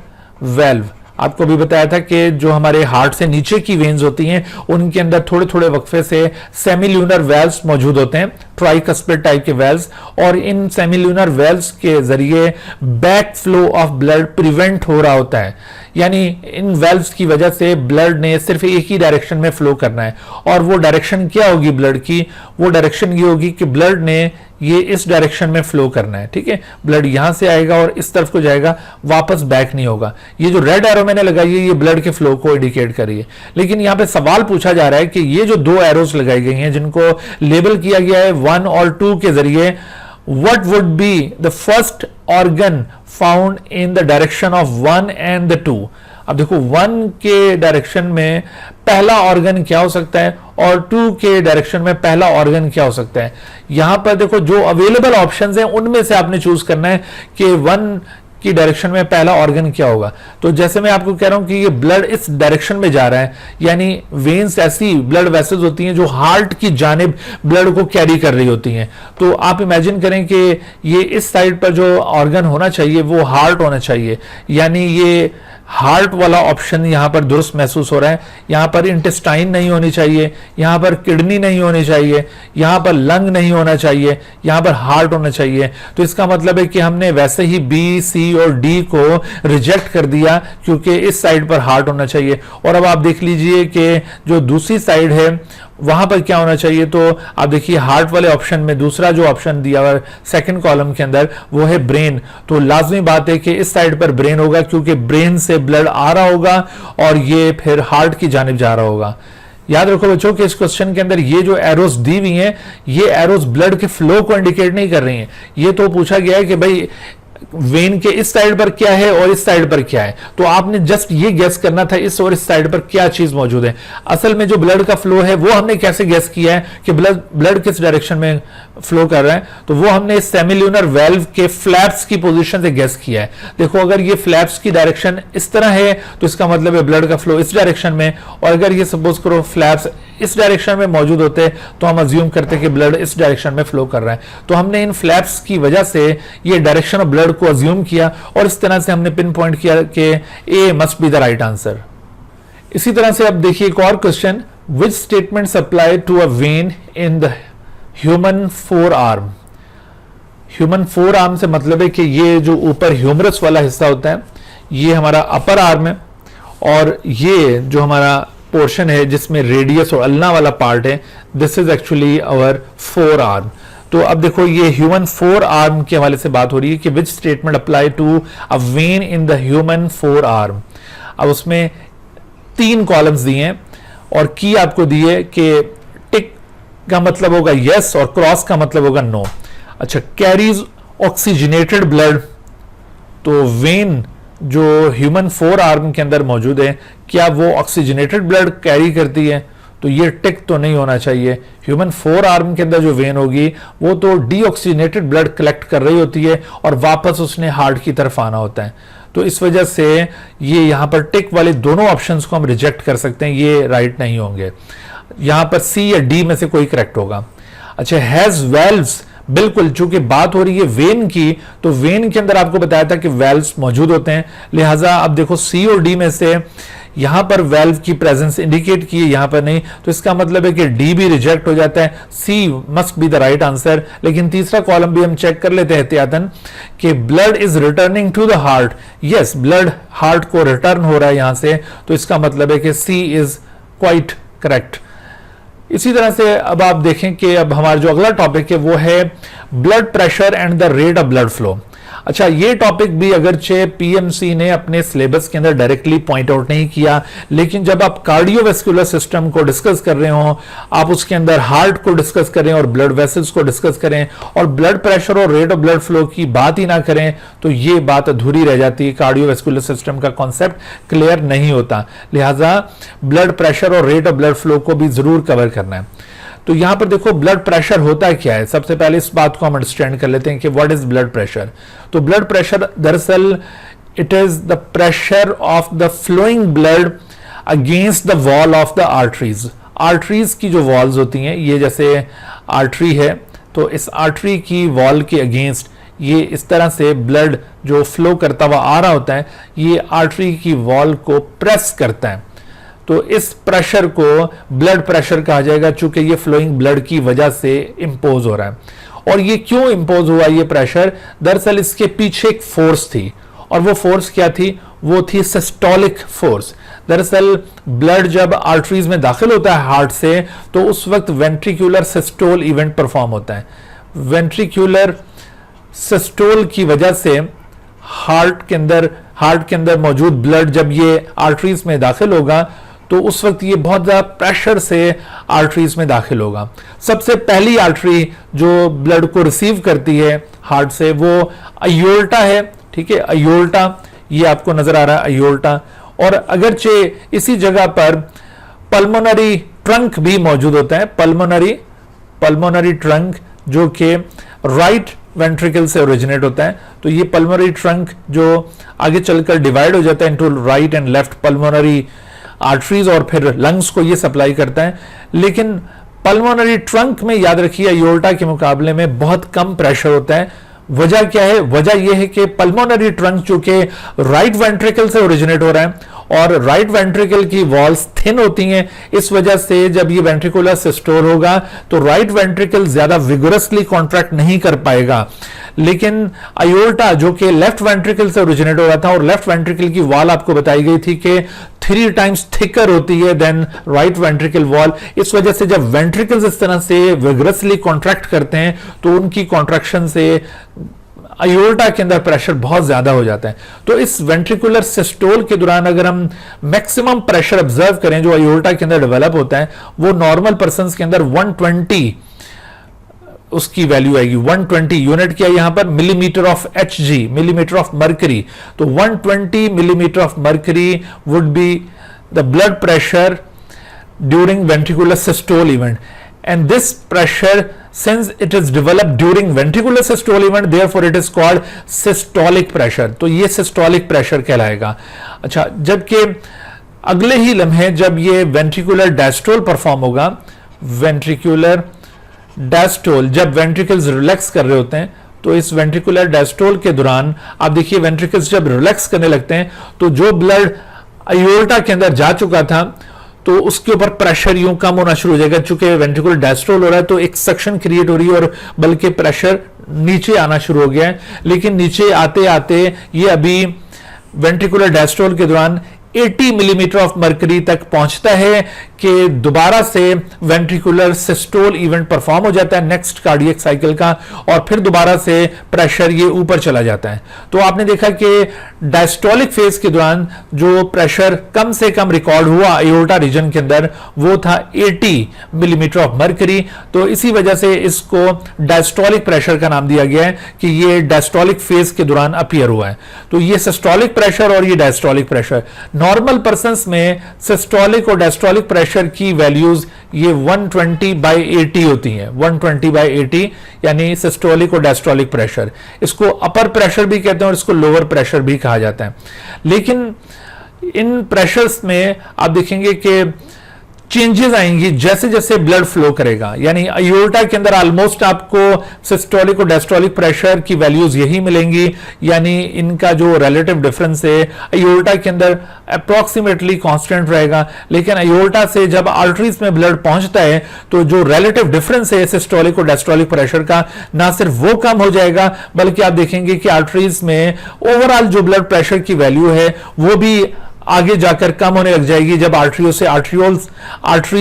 valve. आपको भी बताया था कि जो हमारे हार्ट से नीचे की वेन्स होती हैं उनके अंदर थोड़े थोड़े वक्फे से सेमील्यूनर वेल्व्स मौजूद होते हैं, ट्राइकस्पिड टाइप के वेल्व्स, और इन सेमील्यूनर वेल्व्स के जरिए back flow of blood prevent हो रहा होता है। यानी इन वेल्व्स की वजह से ब्लड ने सिर्फ एक ही डायरेक्शन में फ्लो करना है, और वो डायरेक्शन क्या होगी ब्लड की? वो डायरेक्शन ये होगी कि ब्लड ने ये इस डायरेक्शन में फ्लो करना है। ठीक है, ब्लड यहां से आएगा और इस तरफ को जाएगा, वापस बैक नहीं होगा। ये जो रेड एरो मैंने लगाई है ये ब्लड के फ्लो को इंडिकेट कर रही है। लेकिन यहां पे सवाल पूछा जा रहा है कि ये जो 2 एरोस लगाई गई हैं जिनको लेबल किया गया है 1 और 2 के जरिए, what would be the first organ found in the direction of 1 and the 2? अब देखो 1 के डायरेक्शन में पहला ऑर्गन क्या हो सकता है और 2 के डायरेक्शन में पहला ऑर्गन क्या हो सकता है। यहां पर देखो जो अवेलेबल ऑप्शंस हैं उनमें से आपने चूज करना है कि 1 की डायरेक्शन में पहला ऑर्गन क्या होगा। तो जैसे मैं आपको कह रहा हूं कि ये ब्लड इस डायरेक्शन में जा रहा है, यानी वेन्स ऐसी ब्लड वेसल्स होती हैं जो हार्ट की जानिब ब्लड को कैरी कर रही होती हैं। तो आप इमेजिन करें कि ये इस साइड पर जो ऑर्गन होना चाहिए वो हार्ट होना चाहिए, यानी ये हार्ट वाला ऑप्शन यहां पर दुरुस्त महसूस हो रहा है। यहां पर इंटेस्टाइन नहीं होनी चाहिए, यहां पर किडनी नहीं होनी चाहिए, यहां पर लंग नहीं होना चाहिए, यहां पर हार्ट होना चाहिए। तो इसका मतलब है कि हमने वैसे ही बी, सी और डी को रिजेक्ट कर दिया क्योंकि इस साइड पर हार्ट होना चाहिए। और अब आप देख लीजिए कि जो दूसरी साइड है वहां पर क्या होना चाहिए। तो आप देखिए हार्ट वाले ऑप्शन में दूसरा जो ऑप्शन दिया हुआ सेकंड कॉलम के अंदर वो है ब्रेन। तो लाजमी बात है कि इस साइड पर ब्रेन होगा क्योंकि ब्रेन से ब्लड आ रहा होगा और ये फिर हार्ट की जानिब जा रहा होगा। याद रखो बच्चों कि इस क्वेश्चन के अंदर ये जो एरोस दी हुई हैं ये एरोस ब्लड के फ्लो को इंडिकेट नहीं कर रही हैं। ये तो पूछा गया है कि भाई वेन के इस साइड पर क्या है और इस साइड पर क्या है, तो आपने जस्ट ये गेस करना था इस और इस साइड पर क्या चीज मौजूद है। असल में जो ब्लड का फ्लो है वो हमने कैसे गेस किया है कि ब्लड किस डायरेक्शन में फ्लो कर रहा है, तो वो हमने इस सेमील्यूनर वेल्व के फ्लैप्स की पोजीशन से गेस किया है। देखो अगर ये फ्लैप्स की डायरेक्शन इस तरह है तो इसका मतलब है ब्लड का फ्लो इस डायरेक्शन में, और अगर ये सपोज करो फ्लैप्स इस डायरेक्शन में मौजूद होते तो हम अज्यूम करते कि ब्लड इस डायरेक्शन में फ्लो कर रहा है। तो हमने इन फ्लैप्स की वजह से ये डायरेक्शन ऑफ ब्लड को अज्यूम किया और इस तरह से हमने पिन पॉइंट किया कि A must be the right answer. इसी तरह से अब देखिए एक और question, which statements apply to a vein in the human forearm. Human forearm से मतलब है कि ये जो ऊपर ह्यूमरस वाला हिस्सा होता है ये हमारा अपर आर्म है, और ये जो हमारा पोर्शन है जिसमें रेडियस और अल्ना वाला पार्ट है, this is actually our forearm. तो अब देखो ये ह्यूमन फोर आर्म के हवाले से बात हो रही है कि which statement apply to a vein in the human forearm. अब उसमें 3 कॉलम्स दिए हैं और की आपको दी है कि टिक का मतलब होगा यस और क्रॉस का मतलब होगा नो। अच्छा, कैरीज ऑक्सीजनेटेड ब्लड, तो वेन जो ह्यूमन फोर आर्म के अंदर मौजूद है, क्या वो ऑक्सीजनेटेड ब्लड कैरी करती है? तो ये टिक तो नहीं होना चाहिए। ह्यूमन फोर आर्म के अंदर जो वेन होगी वो तो डीऑक्सीजनेटेड ब्लड कलेक्ट कर रही होती है और वापस उसने हार्ट की तरफ आना होता है। तो इस वजह से ये यहां पर टिक वाले दोनों ऑप्शंस को हम रिजेक्ट कर सकते हैं, ये राइट नहीं होंगे। यहां पर सी या डी में से कोई करेक्ट होगा। अच्छा, हैज वेल्व्स, बिल्कुल, चूंकि बात हो रही है वेन की, तो वेन के अंदर आपको बताया था कि वेल्व्स मौजूद होते हैं, लिहाजा अब देखो सी और डी में से यहां पर वेल्व की प्रेजेंस इंडिकेट की है, यहां पर नहीं, तो इसका मतलब है कि डी भी रिजेक्ट हो जाता है, C must be the right answer. लेकिन तीसरा कॉलम भी हम चेक कर लेते हैं एहतियातन कि blood is returning to the heart. Yes, blood heart को रिटर्न हो रहा है यहां से, तो इसका मतलब है कि सी इज क्वाइट करेक्ट। इसी तरह से अब आप देखें कि अब हमारा जो अगला टॉपिक है वो है blood pressure and the rate of blood flow. अच्छा, ये टॉपिक भी अगरचे पीएमसी ने अपने सिलेबस के अंदर डायरेक्टली पॉइंट आउट नहीं किया, लेकिन जब आप कार्डियोवैस्कुलर सिस्टम को डिस्कस कर रहे हो, आप उसके अंदर हार्ट को डिस्कस करें और ब्लड वेसल्स को डिस्कस करें और ब्लड प्रेशर और रेट ऑफ ब्लड फ्लो की बात ही ना करें, तो ये बात अधूरी रह जाती है, कार्डियोवैस्कुलर सिस्टम का कॉन्सेप्ट क्लियर नहीं होता। लिहाजा ब्लड प्रेशर और रेट ऑफ ब्लड फ्लो को भी जरूर कवर करना है। तो यहां पर देखो ब्लड प्रेशर होता क्या है, सबसे पहले इस बात को हम अंडरस्टैंड कर लेते हैं कि व्हाट इज ब्लड प्रेशर। तो ब्लड प्रेशर दरअसल it is the pressure of the flowing blood against the wall of the arteries. Arteries की जो वॉल्स होती हैं, ये जैसे आर्टरी है, तो इस आर्टरी की वॉल के अगेंस्ट ये इस तरह से ब्लड जो फ्लो करता हुआ आ रहा होता है, ये आर्टरी की वॉल को प्रेस करता है, तो इस प्रेशर को ब्लड प्रेशर कहा जाएगा, चूंकि ये फ्लोइंग ब्लड की वजह से इंपोज हो रहा है। और ये क्यों इंपोज हुआ ये प्रेशर? दरअसल इसके पीछे एक फोर्स थी, और वो फोर्स क्या थी? वो थी सिस्टोलिक फोर्स। दरअसल ब्लड जब आर्टरीज में दाखिल होता है हार्ट से, तो उस वक्त वेंट्रिकुलर सिस्टोल इवेंट परफॉर्म होता है। वेंट्रिकुलर सिस्टोल की वजह से हार्ट के अंदर मौजूद ब्लड जब ये आर्टरीज में दाखिल होगा, तो उस वक्त ये बहुत ज्यादा प्रेशर से आर्टरीज में दाखिल होगा। सबसे पहली आर्टरी जो ब्लड को रिसीव करती है हार्ट से वो अयोल्टा है, ठीक है, अयोल्टा, ये आपको नजर आ रहा है अयोल्टा। और अगरचे इसी जगह पर पल्मोनरी ट्रंक भी मौजूद होता है, पल्मोनरी ट्रंक, जो कि राइट वेंट्रिकल से ओरिजिनेट होता है। तो ये पल्मोनरी ट्रंक जो आगे चलकर डिवाइड हो जाता है into right and left pulmonary arteries, और फिर लंग्स को ये सप्लाई करता है। लेकिन पल्मोनरी ट्रंक में याद रखिए अयोल्टा के मुकाबले में बहुत कम प्रेशर होता है। वजह क्या है? वजह यह है कि पल्मोनरी ट्रंक चूंकि राइट वेंट्रिकल से ओरिजिनेट हो रहा है और राइट वेंट्रिकल की वॉल्स थिन होती हैं, इस वजह से जब ये वेंट्रिकुलर सिस्टोल होगा तो राइट वेंट्रिकल ज्यादा विगोरसली कॉन्ट्रैक्ट नहीं कर पाएगा। लेकिन अयोल्टा जो कि लेफ्ट वेंट्रिकल से ओरिजिनेट हो रहा था, और लेफ्ट वेंट्रिकल की वॉल आपको बताई गई थी कि 3 टाइम्स थिकर होती है देन राइट वेंट्रिकल वॉल। इस वजह से जब वेंट्रिकल्स इस तरह से विगोरसली कॉन्ट्रैक्ट करते हैं तो उनकी कॉन्ट्रैक्शन से अयोल्टा के अंदर प्रेशर बहुत ज्यादा हो जाता है। तो इस वेंट्रिकुलर सिस्टोल के दौरान अगर हम मैक्सिमम प्रेशर ऑब्जर्व करें जो अयोल्टा के अंदर डेवलप होता है, वो नॉर्मल पर्सन के अंदर 120 उसकी वैल्यू आएगी। 120 यूनिट क्या यहां पर? Millimetre of Hg, millimetre of mercury. तो 120 millimetre of mercury would be the blood pressure during ventricular systole event, and this pressure, since it is developed during ventricular systole event, therefore it is called systolic pressure। तो ये systolic pressure कहलाएगा। अच्छा, जबकि अगले ही लम्हे जब ये ventricular diastole perform होगा, ventricular diastole, जब ventricles रिलैक्स कर रहे होते हैं, तो इस वेंट्रिकुलर डायस्टोल के दौरान आप देखिए वेंट्रिकल्स जब रिलैक्स करने लगते हैं तो जो ब्लड अयोल्टा के अंदर जा चुका था तो उसके ऊपर प्रेशर यूं कम होना शुरू हो जाएगा। चूंकि वेंट्रिकुलर डायस्टोल हो रहा है तो एक सक्शन क्रिएट हो रही है और बल्कि प्रेशर नीचे आना शुरू हो गया है। लेकिन नीचे आते आते ये अभी वेंट्रिकुलर डायस्टोल के दौरान 80 मिलीमीटर ऑफ मर्करी तक पहुंचता है कि दोबारा से वेंट्रिकुलर सिस्टोल इवेंट परफॉर्म हो जाता है नेक्स्ट कार्डियक साइकिल का, और फिर दोबारा से प्रेशर ये ऊपर चला जाता है। तो आपने देखा कि डायस्टोलिक फेज के दौरान जो प्रेशर कम से कम रिकॉर्ड हुआ एओर्टा रीजन के अंदर वो था 80 मिलीमीटर ऑफ मर्करी। तो इसी वजह से इसको डायस्टोलिक प्रेशर का नाम दिया गया है कि ये डायस्टोलिक फेज के दौरान अपीयर हुआ है। तो ये सिस्टोलिक प्रेशर और ये डायस्टोलिक प्रेशर, नॉर्मल पर्सन्स में सिस्टोलिक और डायस्टोलिक प्रेशर की वैल्यूज ये 120/80 होती हैं, 120/80 यानी सिस्टोलिक और डायस्टोलिक प्रेशर। इसको अपर प्रेशर भी कहते हैं और इसको लोअर प्रेशर भी कहा जाता है। लेकिन इन प्रेशर्स में आप देखेंगे कि चेंजेस आएंगी जैसे जैसे ब्लड फ्लो करेगा, यानी अयोर्टा के अंदर ऑलमोस्ट आपको सिस्टोलिक और डायस्टोलिक प्रेशर की वैल्यूज यही मिलेंगी, यानी इनका जो रिलेटिव डिफरेंस है अयोर्टा के अंदर अप्रोक्सीमेटली कांस्टेंट रहेगा। लेकिन अयोर्टा से जब आर्टरीज में ब्लड पहुंचता है तो जो रिलेटिव डिफरेंस है सिस्टोलिक और डायस्टोलिक प्रेशर का, ना सिर्फ वो कम हो जाएगा बल्कि आप देखेंगे कि आर्टरीज में ओवरऑल जो ब्लड प्रेशर की वैल्यू है वो भी आगे जाकर कम होने लग जाएगी। जब आर्टरीज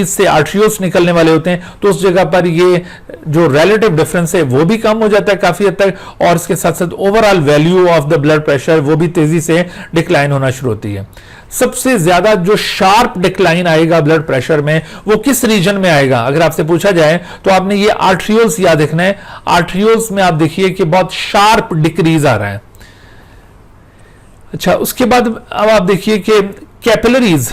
से आर्टरियोल्स निकलने वाले होते हैं तो उस जगह पर ये जो रिलेटिव डिफरेंस है वो भी कम हो जाता है काफी हद तक, और इसके साथ साथ overall value of the blood pressure वो भी तेजी से डिक्लाइन होना शुरू होती है। सबसे ज्यादा जो शार्प डिक्लाइन आएगा ब्लड प्रेशर में वो किस रीजन में आएगा अगर आपसे पूछा जाए तो आपने ये आर्टरियोल्स याद रखना है। आर्टरियोल्स में आप देखिए कि बहुत शार्प डिक्रीज आ रहा है। अच्छा, उसके बाद अब आप देखिए कि कैपिलरीज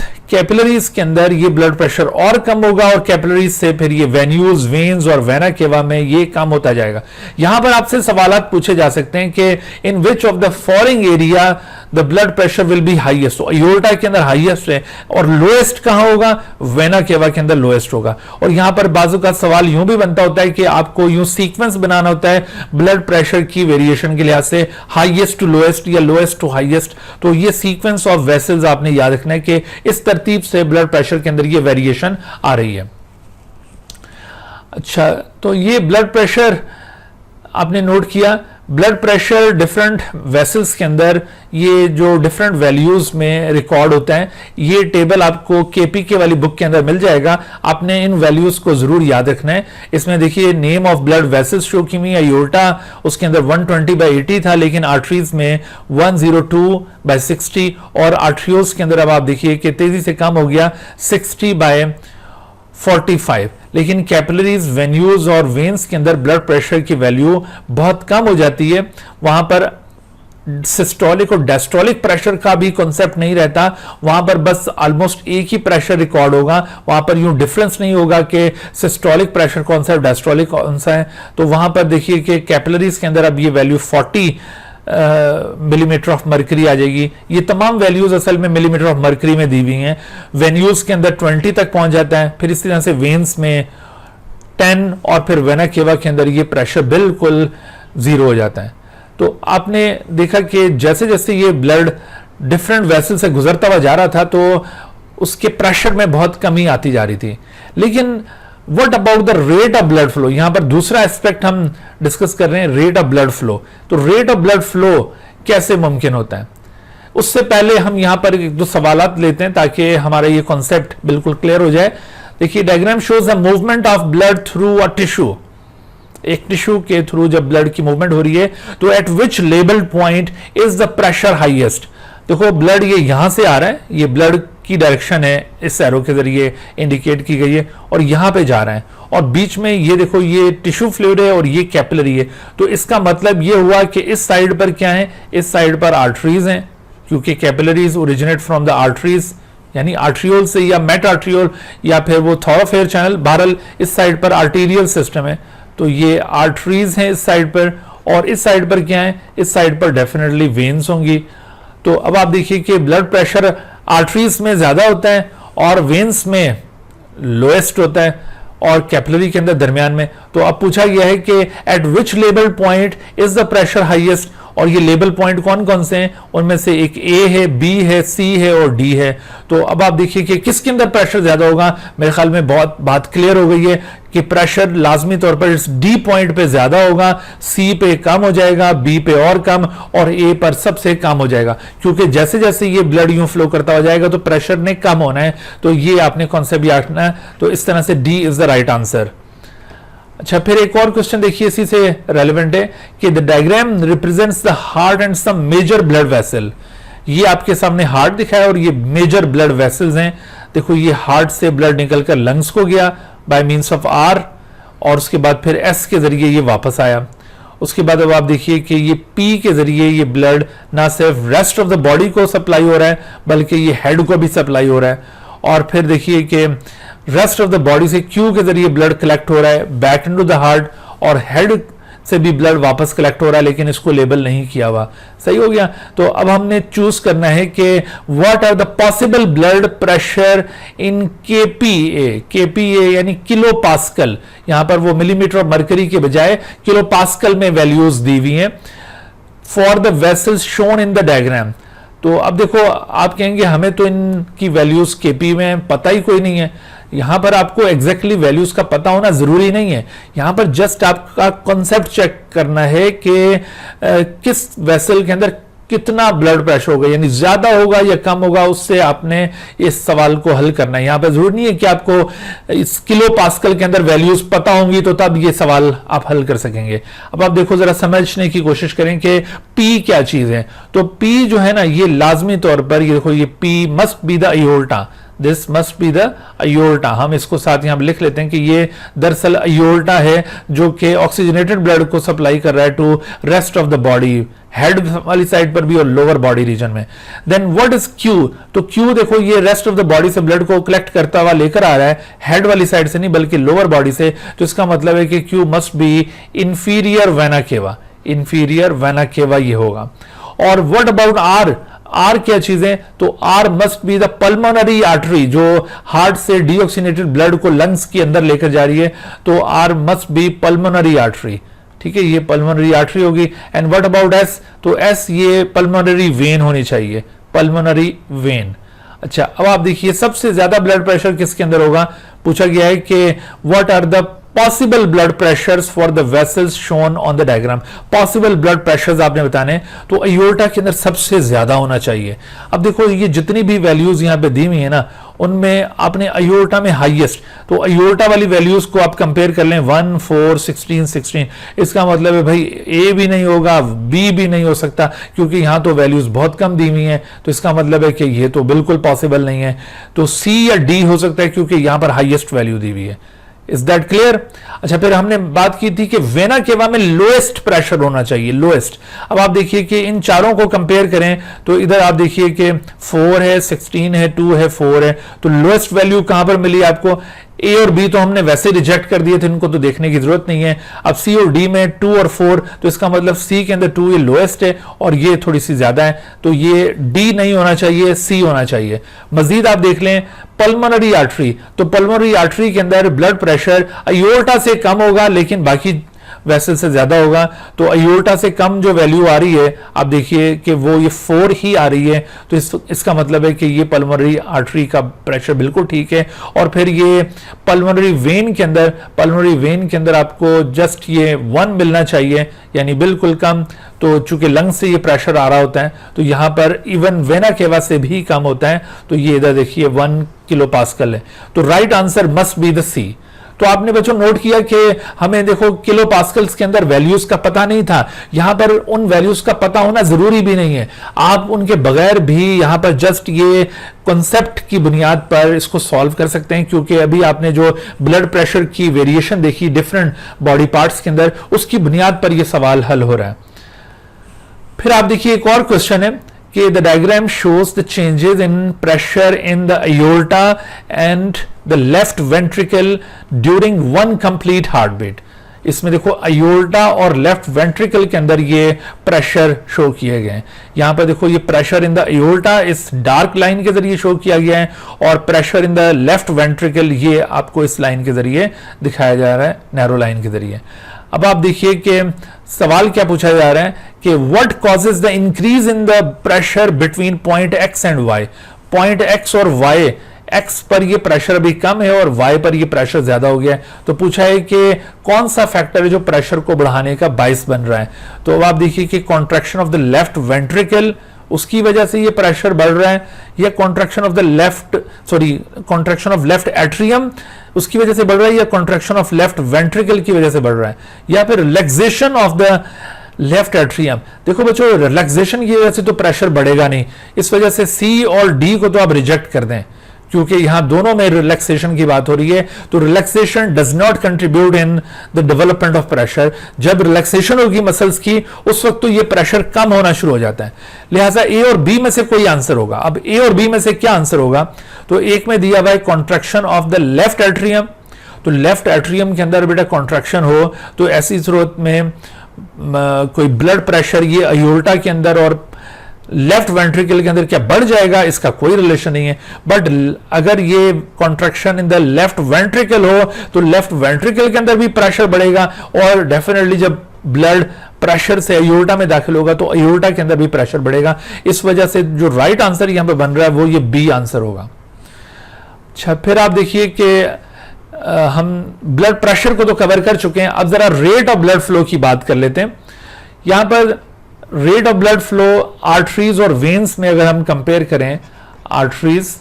के अंदर ये ब्लड प्रेशर और कम होगा और कैपिलरीज से फिर ये वेन्यूज, वेन्स और वेना केवा में ये कम होता जाएगा। यहां पर आपसे सवालात पूछे जा सकते हैं कि in which of the following area the blood pressure will be highest. तो अयोर्टा के अंदर हाईएस्ट है और लोएस्ट कहां होगा, वेना केवा के अंदर लोएस्ट होगा। और यहां पर बाजू का सवाल यूं भी बनता होता है कि आपको यूं सीक्वेंस बनाना होता है ब्लड प्रेशर की वेरिएशन के लिहाज से, हाईएस्ट टू लोएस्ट या लोएस्ट टू हाईएस्ट। तो ये सीक्वेंस ऑफ वेसल्स आपने याद रखना है कि इस तरतीब से ब्लड प्रेशर के अंदर ये वेरिएशन आ रही है। अच्छा, तो ये ब्लड प्रेशर आपने नोट किया। ब्लड प्रेशर डिफरेंट वेसल्स के अंदर ये जो डिफरेंट वैल्यूज में रिकॉर्ड होता है, ये टेबल आपको केपीके वाली बुक के अंदर मिल जाएगा। आपने इन वैल्यूज को जरूर याद रखना है। इसमें देखिए name of blood vessels show की हुई, अयोर्टा उसके अंदर 120/80 था, लेकिन आर्टरीज में 102/60 और आर्टरियोल्स के अंदर अब आप देखिए कि तेजी से कम हो गया 60/45। लेकिन कैपिलरीज, वेन्यूज और वेन्स के अंदर ब्लड प्रेशर की वैल्यू बहुत कम हो जाती है। वहां पर सिस्टोलिक और डायस्टोलिक प्रेशर का भी कॉन्सेप्ट नहीं रहता, वहां पर बस ऑलमोस्ट एक ही प्रेशर रिकॉर्ड होगा। वहां पर यूं डिफरेंस नहीं होगा कि सिस्टोलिक प्रेशर कौन सा है, डायस्टोलिक कौन सा है। तो वहां पर देखिए कि कैपिलरीज के अंदर अब ये वैल्यू 40 मिलीमीटर ऑफ मर्करी आ जाएगी। ये तमाम वैल्यूज असल में मिलीमीटर ऑफ मर्करी में दी हुई हैं। वेन्यूज के अंदर 20 तक पहुंच जाता है, फिर इस तरह से वेन्स में 10 और फिर वेना केवा के अंदर ये प्रेशर बिल्कुल जीरो हो जाता है। तो आपने देखा कि जैसे जैसे ये ब्लड डिफरेंट वेसल से गुजरता हुआ जा रहा था तो उसके प्रेशर में बहुत कमी आती जा रही थी। लेकिन what about the rate of blood flow, यहां पर दूसरा एस्पेक्ट हम डिस्कस कर रहे हैं, रेट ऑफ ब्लड फ्लो। तो रेट ऑफ ब्लड फ्लो कैसे मुमकिन होता है, उससे पहले हम यहां पर एक दो सवालात लेते हैं ताकि हमारा ये कॉन्सेप्ट बिल्कुल क्लियर हो जाए। देखिए, diagram shows the movement of blood through a tissue. एक टिश्यू के थ्रू जब ब्लड की मूवमेंट हो रही है तो eight which label point is the pressure highest. देखो, ब्लड ये यहां से आ रहा है, ये ब्लड की डायरेक्शन है, इस एरो के जरिए इंडिकेट की गई है, और यहां पे जा रहा है, और बीच में ये देखो ये टिश्यू फ्लूइड है और ये कैपिलरी है। तो इसका मतलब ये हुआ कि इस साइड पर क्या है, इस साइड पर आर्टरीज हैं, क्योंकि capillaries originate from the arteries, यानी आर्टरियोल से या मेट आर्टरियोल या फिर वो थॉरोफेयर चैनल। बहरहाल इस साइड पर आर्टीरियल सिस्टम है, तो ये आर्टरीज हैं इस साइड पर, और इस साइड पर क्या है, इस साइड पर डेफिनेटली वेन्स होंगी। तो अब आप देखिए कि ब्लड प्रेशर आर्टरीज में ज्यादा होता है और वेन्स में लोएस्ट होता है और कैपिलरी के अंदर दरमियान में। तो अब पूछा गया है कि eight which label point is the pressure highest, और ये लेबल पॉइंट कौन कौन से हैं, उनमें से एक ए है, बी है, सी है और डी है। तो अब आप देखिए कि किसके अंदर प्रेशर ज्यादा होगा। मेरे ख्याल में बहुत बात क्लियर हो गई है कि प्रेशर लाजमी तौर पर इस डी पॉइंट पे ज्यादा होगा, सी पे कम हो जाएगा, बी पे और कम, और ए पर सबसे कम हो जाएगा, क्योंकि जैसे जैसे ये ब्लड यूं फ्लो करता हो जाएगा तो प्रेशर ने कम होना है। तो ये आपने कॉन्सेप्ट याद रखना है। तो इस तरह से D is the right answer. अच्छा, फिर एक और क्वेश्चन देखिए, इसी से रेलेवेंट है कि the diagram represents the heart and some major blood vessel. ये आपके सामने हार्ट दिखा है और ये मेजर ब्लड वेसल्स हैं। देखो ये हार्ट से ब्लड निकलकर लंग्स को गया बाय मींस ऑफ आर, और उसके बाद फिर एस के जरिए ये वापस आया। उसके बाद अब आप देखिए कि ये पी के जरिए ये ब्लड ना सिर्फ रेस्ट ऑफ द बॉडी को सप्लाई हो रहा है बल्कि ये हेड को भी सप्लाई हो रहा है। और फिर देखिए कि रेस्ट ऑफ द बॉडी से क्यू के जरिए ब्लड कलेक्ट हो रहा है बैक इनटू द हार्ट, और हेड से भी ब्लड वापस कलेक्ट हो रहा है, लेकिन इसको लेबल नहीं किया हुआ। सही हो गया। तो अब हमने चूज करना है कि what are the possible blood pressure in kPa. KPa यानी किलो पास्कल, यहां पर वो मिलीमीटर ऑफ मरकरी के बजाय किलो पास्कल में वैल्यूज दी हुई हैं for the vessels shown in the diagram. तो अब देखो आप कहेंगे हमें तो इनकी वैल्यूज केपी में पता ही कोई नहीं है। यहां पर आपको एग्जैक्टली वैल्यूज का पता होना जरूरी नहीं है, यहां पर जस्ट आपका कॉन्सेप्ट चेक करना है कि किस वेसल के अंदर कितना ब्लड प्रेशर होगा, यानी ज्यादा होगा या कम होगा, उससे आपने इस सवाल को हल करना है। यहां पर जरूरी नहीं है कि आपको इस किलो पास्कल के अंदर वैल्यूज पता होंगी तो तब ये सवाल आप हल कर सकेंगे। अब आप देखो जरा समझने की कोशिश करें कि पी क्या चीज है। तो पी जो है ना, ये लाजमी तौर पर ये देखो, ये P must be the aorta, this must be the aorta. हम इसको साथ यहां लिख लेते हैं कि ये दरअसल अयोर्टा है जो कि ऑक्सीजनेटेड ब्लड को सप्लाई कर रहा है to rest of the body, head वाली साइड पर भी और लोअर बॉडी रीजन में। Then what is Q. तो क्यू देखो ये रेस्ट ऑफ द बॉडी से ब्लड को कलेक्ट करता हुआ लेकर आ रहा है, हेड वाली साइड से नहीं बल्कि लोअर बॉडी से। तो इसका मतलब है कि Q must be inferior vena cava, inferior vena cava ये होगा। और व्हाट अबाउट आर। आर क्या चीज है, तो R must be the pulmonary artery, जो हार्ट से डीऑक्सीनेटेड ब्लड को लंग्स के अंदर लेकर जा रही है। तो R must be pulmonary artery, ठीक है, ये पल्मोनरी आर्टरी होगी। एंड व्हाट अबाउट एस, तो एस ये पल्मोनरी वेन होनी चाहिए, पल्मोनरी वेन। अच्छा, अब आप देखिए सबसे ज्यादा ब्लड प्रेशर किसके अंदर होगा। पूछा गया है कि what are the possible blood pressures for the vessels shown on the diagram. Possible blood pressures आपने बताने, तो अयोर्टा के अंदर सबसे ज्यादा होना चाहिए। अब देखो ये जितनी भी वैल्यूज यहां पे दी हुई है ना, उनमें आपने अयोर्टा में हाईएस्ट, तो अयोर्टा वाली वैल्यूज को आप कंपेयर कर लें 1, 4, 16, 16। इसका मतलब है भाई ए भी नहीं होगा, बी भी नहीं हो सकता, क्योंकि यहां तो वैल्यूज बहुत कम दी हुई हैं। तो इसका मतलब है कि ये तो बिल्कुल पॉसिबल नहीं है। तो सी या डी हो सकता है क्योंकि यहां पर हाईएस्ट वैल्यू दी हुई है। Is that clear. अच्छा, फिर हमने बात की थी कि वेना केवा में लोएस्ट प्रेशर होना चाहिए, लोएस्ट। अब आप देखिए कि इन चारों को कंपेयर करें तो इधर आप देखिए कि 4 है, 16 है, 2 है, 4 है। तो लोएस्ट वैल्यू कहां पर मिली आपको। ए और बी तो हमने वैसे रिजेक्ट कर दिए थे, इनको तो देखने की जरूरत नहीं है। अब सी और डी में 2 और 4, तो इसका मतलब सी के अंदर 2 ये लोएस्ट है और ये थोड़ी सी ज्यादा है, तो ये डी नहीं होना चाहिए, सी होना चाहिए। मजीद आप देख लें पल्मोनरी आर्टरी, तो पल्मोनरी आर्टरी के अंदर ब्लड प्रेशर अयोर्टा से कम होगा लेकिन बाकी वेसल से ज्यादा होगा। तो अयोर्टा से कम जो वैल्यू आ रही है आप देखिए कि वो ये 4 ही आ रही है। तो इसका मतलब है कि ये पल्मोनरी आर्टरी का प्रेशर बिल्कुल ठीक है। और फिर ये पल्मोनरी वेन के अंदर आपको जस्ट ये 1 मिलना चाहिए, यानी बिल्कुल कम। तो चूंकि लंग से ये प्रेशर आ रहा होता है तो यहां पर इवन वेना केवा से भी कम होता है। तो ये इधर देखिए 1 किलो पास्कल है। तो right answer must be the C. तो आपने बच्चों नोट किया कि हमें देखो किलो पास्कल्स के अंदर वैल्यूज का पता नहीं था, यहां पर उन वैल्यूज का पता होना जरूरी भी नहीं है। आप उनके बगैर भी यहां पर जस्ट ये कॉन्सेप्ट की बुनियाद पर इसको सॉल्व कर सकते हैं, क्योंकि अभी आपने जो ब्लड प्रेशर की वेरिएशन देखी डिफरेंट बॉडी पार्ट्स के अंदर, उसकी बुनियाद पर यह सवाल हल हो रहा है। फिर आप देखिए एक और क्वेश्चन है कि the diagram shows the changes in pressure in the aorta and the left ventricle during 1 complete heartbeat. इसमें देखो अयोर्टा और लेफ्ट वेंट्रिकल के अंदर ये प्रेशर शो किए गए हैं। यहां पर देखो ये प्रेशर इन द अयोर्टा इस डार्क लाइन के जरिए शो किया गया है, और pressure in the left ventricle ये आपको इस लाइन के जरिए दिखाया जा रहा है, नैरो लाइन के जरिए। अब आप देखिए कि सवाल क्या पूछा जा रहा है कि what causes the increase in the pressure between point X and Y. Point X और वाई, एक्स पर ये प्रेशर अभी कम है और वाई पर ये प्रेशर ज्यादा हो गया है, तो पूछा है कि कौन सा फैक्टर है जो प्रेशर को बढ़ाने का बाइस बन रहा है। तो अब आप देखिए कि contraction of the left ventricle, उसकी वजह से ये प्रेशर बढ़ रहा है, या contraction of the contraction of left atrium उसकी वजह से बढ़ रहा है, या कॉन्ट्रैक्शन ऑफ लेफ्ट वेंट्रिकल की वजह से बढ़ रहा है, या फिर relaxation of the left atrium. देखो बच्चों, रिलैक्सेशन की वजह से तो प्रेशर बढ़ेगा नहीं, इस वजह से सी और डी को तो आप रिजेक्ट कर दें, क्योंकि यहां दोनों में रिलैक्सेशन की बात हो रही है। तो relaxation does not contribute in the development of pressure. जब रिलैक्सेशन होगी मसल्स की, उस वक्त तो ये प्रेशर कम होना शुरू हो जाता है। लिहाजा ए और बी में से कोई आंसर होगा। अब ए और बी में से क्या आंसर होगा? तो एक में दिया हुआ है contraction of the left atrium. तो लेफ्ट एट्रियम के अंदर बेटा कॉन्ट्रैक्शन हो तो ऐसी सूरत में कोई ब्लड प्रेशर ये अयोर्टा के अंदर और लेफ्ट वेंट्रिकल के अंदर क्या बढ़ जाएगा, इसका कोई रिलेशन नहीं है। बट अगर ये contraction in the left ventricle हो तो लेफ्ट वेंट्रिकल के अंदर भी प्रेशर बढ़ेगा, और डेफिनेटली जब ब्लड प्रेशर से अयोर्टा में दाखिल होगा तो अयोर्टा के अंदर भी प्रेशर बढ़ेगा। इस वजह से जो राइट आंसर यहां पे बन रहा है वो ये बी आंसर होगा। अच्छा, फिर आप देखिए कि हम ब्लड प्रेशर को तो कवर कर चुके हैं, अब जरा रेट ऑफ ब्लड फ्लो की बात कर लेते हैं। यहां पर rate of blood flow arteries और वेन्स में अगर हम कंपेयर करें, आर्टरीज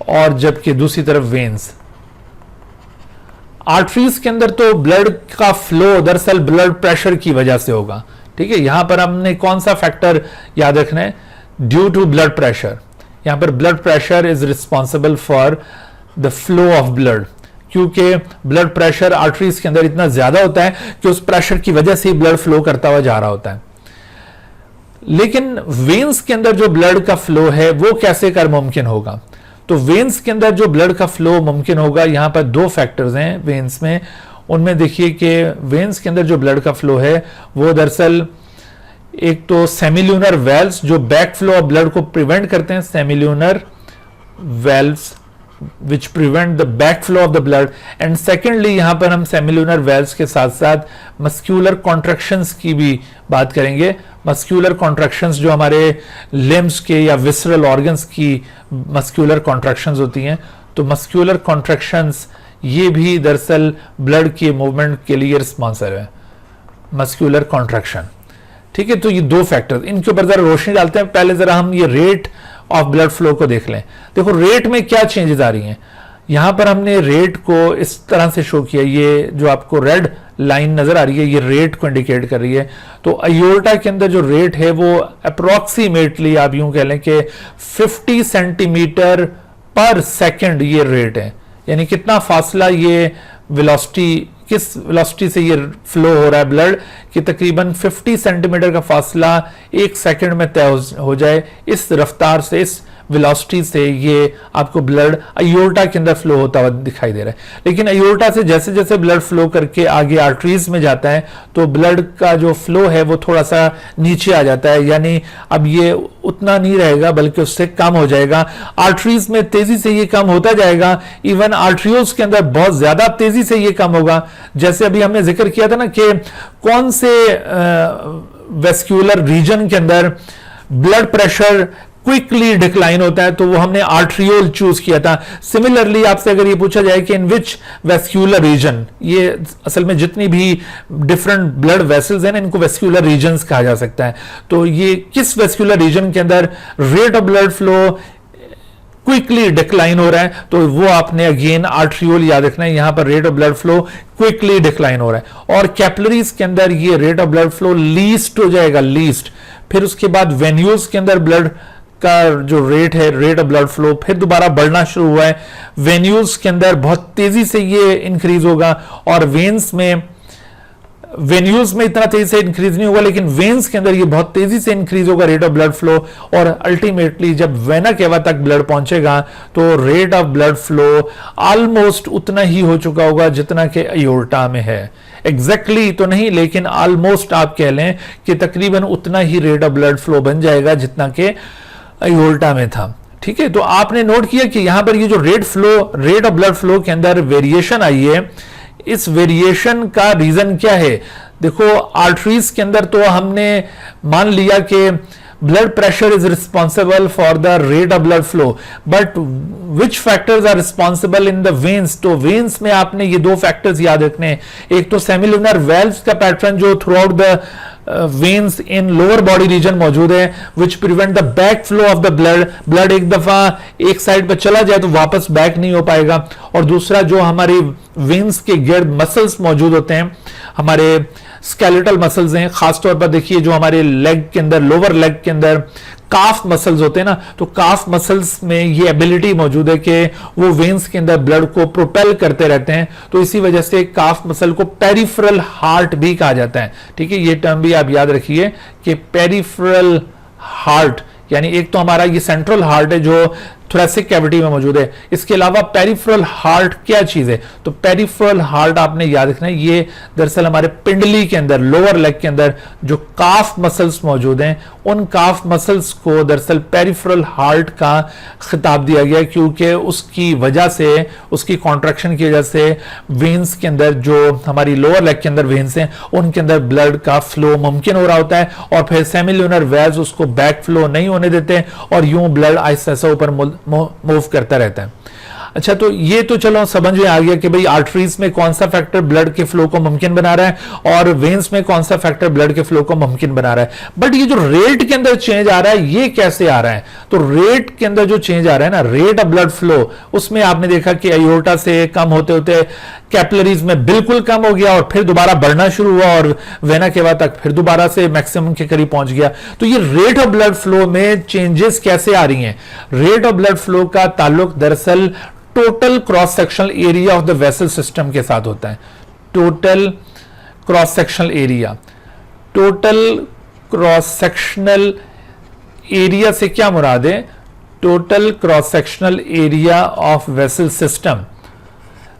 और जबकि दूसरी तरफ वेन्स, आर्टरीज के अंदर तो ब्लड का फ्लो दरअसल ब्लड प्रेशर की वजह से होगा। ठीक है, यहां पर हमने कौन सा फैक्टर याद रखना है? Due to blood pressure. यहां पर blood pressure is responsible for the flow of blood, क्योंकि ब्लड प्रेशर आर्टरीज के अंदर इतना ज्यादा होता है कि उस प्रेशर की वजह से ब्लड फ्लो करता हुआ जा रहा होता है। लेकिन वेन्स के अंदर जो ब्लड का फ्लो है वो कैसे कर मुमकिन होगा? तो वेन्स के अंदर जो ब्लड का फ्लो मुमकिन होगा, यहां पर दो फैक्टर्स हैं वेन्स में। उनमें देखिए कि वेन्स के अंदर जो ब्लड का फ्लो है वो दरअसल एक तो सेमिल्यूनर वेल्व्स जो बैक फ्लो ऑफ ब्लड को प्रिवेंट करते हैं, semilunar valves which prevent the backflow of the blood, and secondly यहां पर हम सेमिल्यूनर वेल्व्स के साथ साथ मस्क्यूलर कॉन्ट्रैक्शंस की भी बात करेंगे। मस्क्यूलर कॉन्ट्रैक्शंस जो हमारे लिम्स के या विसरल ऑर्गन्स की मस्क्यूलर कॉन्ट्रैक्शंस होती हैं, तो मस्क्यूलर कॉन्ट्रैक्शंस ये भी दरअसल ब्लड के मूवमेंट के लिए रिस्पॉन्सिबल है, मस्क्यूलर कॉन्ट्रैक्शन। ठीक है, तो ये दो फैक्टर, इनके ऊपर जरा रोशनी डालते हैं। पहले जरा हम ये रेट ऑफ ब्लड फ्लो को देख लें। देखो रेट में क्या चेंजेस आ रही हैं। यहां पर हमने रेट को इस तरह से शो किया, ये जो आपको रेड लाइन नजर आ रही है ये रेट को इंडिकेट कर रही है। तो अयोर्टा के अंदर जो रेट है वो अप्रोक्सीमेटली आप यूं कह लें कि 50 सेंटीमीटर पर सेकंड ये रेट है, यानी कितना फासला ये वेलोसिटी, किस वेलोसिटी से ये फ्लो हो रहा है ब्लड, कि तकरीबन 50 सेंटीमीटर का फासला एक सेकंड में तय हो जाए। इस रफ्तार से, इस वेलोसिटी से ये आपको ब्लड अयोर्टा के अंदर फ्लो होता हुआ दिखाई दे रहा है। लेकिन अयोर्टा से जैसे जैसे ब्लड फ्लो करके आगे आर्टरीज में जाता है तो ब्लड का जो फ्लो है वो थोड़ा सा नीचे आ जाता है, यानी अब ये उतना नहीं रहेगा बल्कि उससे कम हो जाएगा। आर्टरीज में तेजी से ये कम होता जाएगा, इवन आर्टरियोल्स के अंदर बहुत ज्यादा तेजी से ये कम होगा। जैसे अभी हमने जिक्र किया था ना कि कौन से वेस्क्यूलर रीजन के अंदर ब्लड प्रेशर क्विकली डिक्लाइन होता है, तो वो हमने आर्ट्रियोल चूज किया था। सिमिलरली आपसे अगर ये पूछा जाए कि इन विच वेस्क्यूलर रीजन, ये असल में जितनी भी डिफरेंट ब्लड वेसल्स हैं इनको वेस्क्यूलर रीजन्स कहा जा सकता है, तो ये किस वेस्क्यूलर रीजन के अंदर rate of blood flow quickly decline हो रहा है, तो वो आपने अगेन आर्ट्रियोल याद रखना है। यहां पर rate of blood flow quickly decline हो रहा है, और कैपिलरीज के अंदर ये rate of blood flow least हो जाएगा, लीस्ट। फिर उसके बाद वेन्यूज के अंदर ब्लड का जो रेट है, रेट ऑफ ब्लड फ्लो फिर दोबारा बढ़ना शुरू हुआ है। वेन्यूज के अंदर बहुत तेजी से ये इंक्रीज होगा, और वेन्स में, वेन्यूज में इतना तेजी से इंक्रीज नहीं होगा, लेकिन वेन्स के अंदर ये बहुत तेजी से इंक्रीज होगा रेट ऑफ ब्लड फ्लो, और अल्टीमेटली जब वेना केवा तक ब्लड पहुंचेगा तो rate of blood flow almost उतना ही हो चुका होगा जितना कि अयोर्टा में है। एग्जैक्टली तो नहीं, लेकिन ऑलमोस्ट आप कह लें कि तकरीबन उतना ही रेट ऑफ ब्लड फ्लो बन जाएगा जितना कि अयोर्टा में था। ठीक है, तो आपने नोट किया कि यहां पर ये जो रेट ऑफ ब्लड फ्लो के अंदर वेरिएशन आई है, इस वेरिएशन का रीजन क्या है? देखो, आर्टरीज के अंदर तो हमने मान लिया कि blood pressure is responsible for the rate of blood flow, but which factors are responsible in the veins? तो veins में आपने ये दो factors याद रखने हैं। एक तो semilunar valves का पैटर्न जो throughout the veins in lower body region मौजूद है, which prevent the back flow of the blood एक दफा एक साइड पे चला जाए तो वापस बैक नहीं हो पाएगा। और दूसरा जो हमारी veins के गिर्द मसल्स मौजूद होते हैं, हमारे स्केलेटल मसल्स हैं, खासतौर पर देखिए जो हमारे लेग के अंदर, लोअर लेग के अंदर काफ मसल्स होते हैं ना, तो काफ मसल्स में ये एबिलिटी मौजूद है कि वो वेन्स के अंदर ब्लड को प्रोपेल करते रहते हैं। तो इसी वजह से काफ मसल को पेरिफेरल हार्ट भी कहा जाता है। ठीक है, ये टर्म भी आप याद रखिए कि पेरिफेरल हार्ट, यानी एक तो हमारा ये सेंट्रल हार्ट है जो थोरेसिक कैविटी में मौजूद है, इसके अलावा पेरिफेरल हार्ट क्या चीज है? तो पेरिफेरल हार्ट आपने याद रखना है, ये दरअसल हमारे पिंडली के अंदर, लोअर लेग के अंदर जो काफ मसल्स मौजूद हैं, उन काफ मसल्स को दरअसल पेरिफेरल हार्ट का खिताब दिया गया, क्योंकि उसकी वजह से, उसकी कॉन्ट्रैक्शन की वजह से वेन्स के अंदर, जो हमारी लोअर लेग के अंदर वेन्स हैं, उनके अंदर ब्लड का फ्लो मुमकिन हो रहा होता है, और फिर सेमिल्यूनर वेल्व्स उसको बैक फ्लो नहीं होने देते, और यूं ब्लड आहिस्ता से ऊपर मूव करता रहता है। अच्छा, तो ये तो चलो समझ में आ गया कि भाई आर्टरीज में कौन सा फैक्टर ब्लड के फ्लो को मुमकिन बना रहा है और वेन्स में कौन सा फैक्टर ब्लड के फ्लो को मुमकिन बना रहा है। बट ये जो रेट के अंदर चेंज आ रहा है, ये कैसे आ रहा है? तो रेट के अंदर जो चेंज आ रहा है ना, रेट ऑफ ब्लड फ्लो, उसमें आपने देखा कि अयोर्टा से कम होते होते कैपिलरीज में बिल्कुल कम हो गया, और फिर दोबारा बढ़ना शुरू हुआ, और वेना केवा तक फिर दोबारा से मैक्सिमम के करीब पहुंच गया। तो ये रेट ऑफ ब्लड फ्लो में चेंजेस कैसे आ रही हैं? रेट ऑफ ब्लड फ्लो का ताल्लुक दरअसल total cross sectional area of the vessel system के साथ होता है। Total cross sectional area, total cross sectional area से क्या मुराद है? Total cross sectional area of vessel system.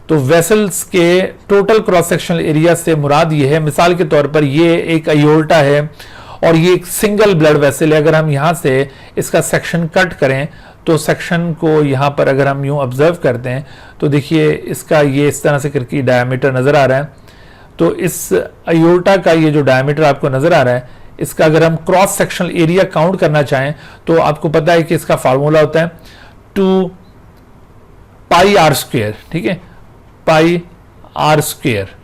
तो वेसल्स के टोटल क्रॉस सेक्शनल एरिया से मुराद ये है, मिसाल के तौर पर ये एक अयोर्टा है और ये एक सिंगल ब्लड वेसल है। अगर हम यहां से इसका सेक्शन कट करें तो सेक्शन को यहां पर अगर हम यूं ऑब्जर्व करते हैं तो देखिए इसका ये इस तरह से करके डायमीटर नजर आ रहा है। तो इस अयोर्टा का ये जो डायमीटर आपको नजर आ रहा है, इसका अगर हम क्रॉस सेक्शनल एरिया काउंट करना चाहें तो आपको पता है कि इसका फार्मूला होता है 2 पाई आर स्क्वायर। ठीक है, पाई आर स्क्वायर।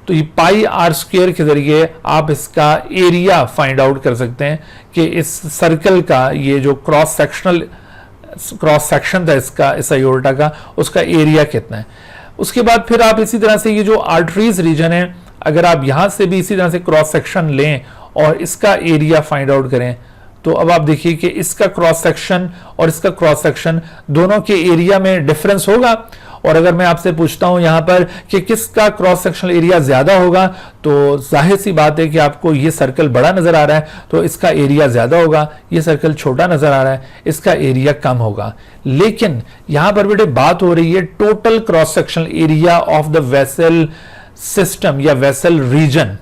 तो ये पाई आर स्क्वायर के जरिए आप इसका एरिया फाइंड आउट कर सकते हैं कि इस सर्कल का ये जो क्रॉस सेक्शन था इसका, इस अयोर्टा का, उसका एरिया कितना है। उसके बाद फिर आप इसी तरह से ये जो आर्टरीज रीजन है, अगर आप यहां से भी इसी तरह से क्रॉस सेक्शन लें और इसका एरिया फाइंड आउट करें तो अब आप देखिए कि इसका क्रॉस सेक्शन और इसका क्रॉस सेक्शन दोनों के एरिया में डिफरेंस होगा। और अगर मैं आपसे पूछता हूं यहां पर कि किसका क्रॉस सेक्शनल एरिया ज्यादा होगा, तो जाहिर सी बात है कि आपको ये सर्कल बड़ा नजर आ रहा है तो इसका एरिया ज्यादा होगा, ये सर्कल छोटा नजर आ रहा है इसका एरिया कम होगा। लेकिन यहां पर बेटे बात हो रही है total cross sectional area of the vessel system या वेसल रीजन।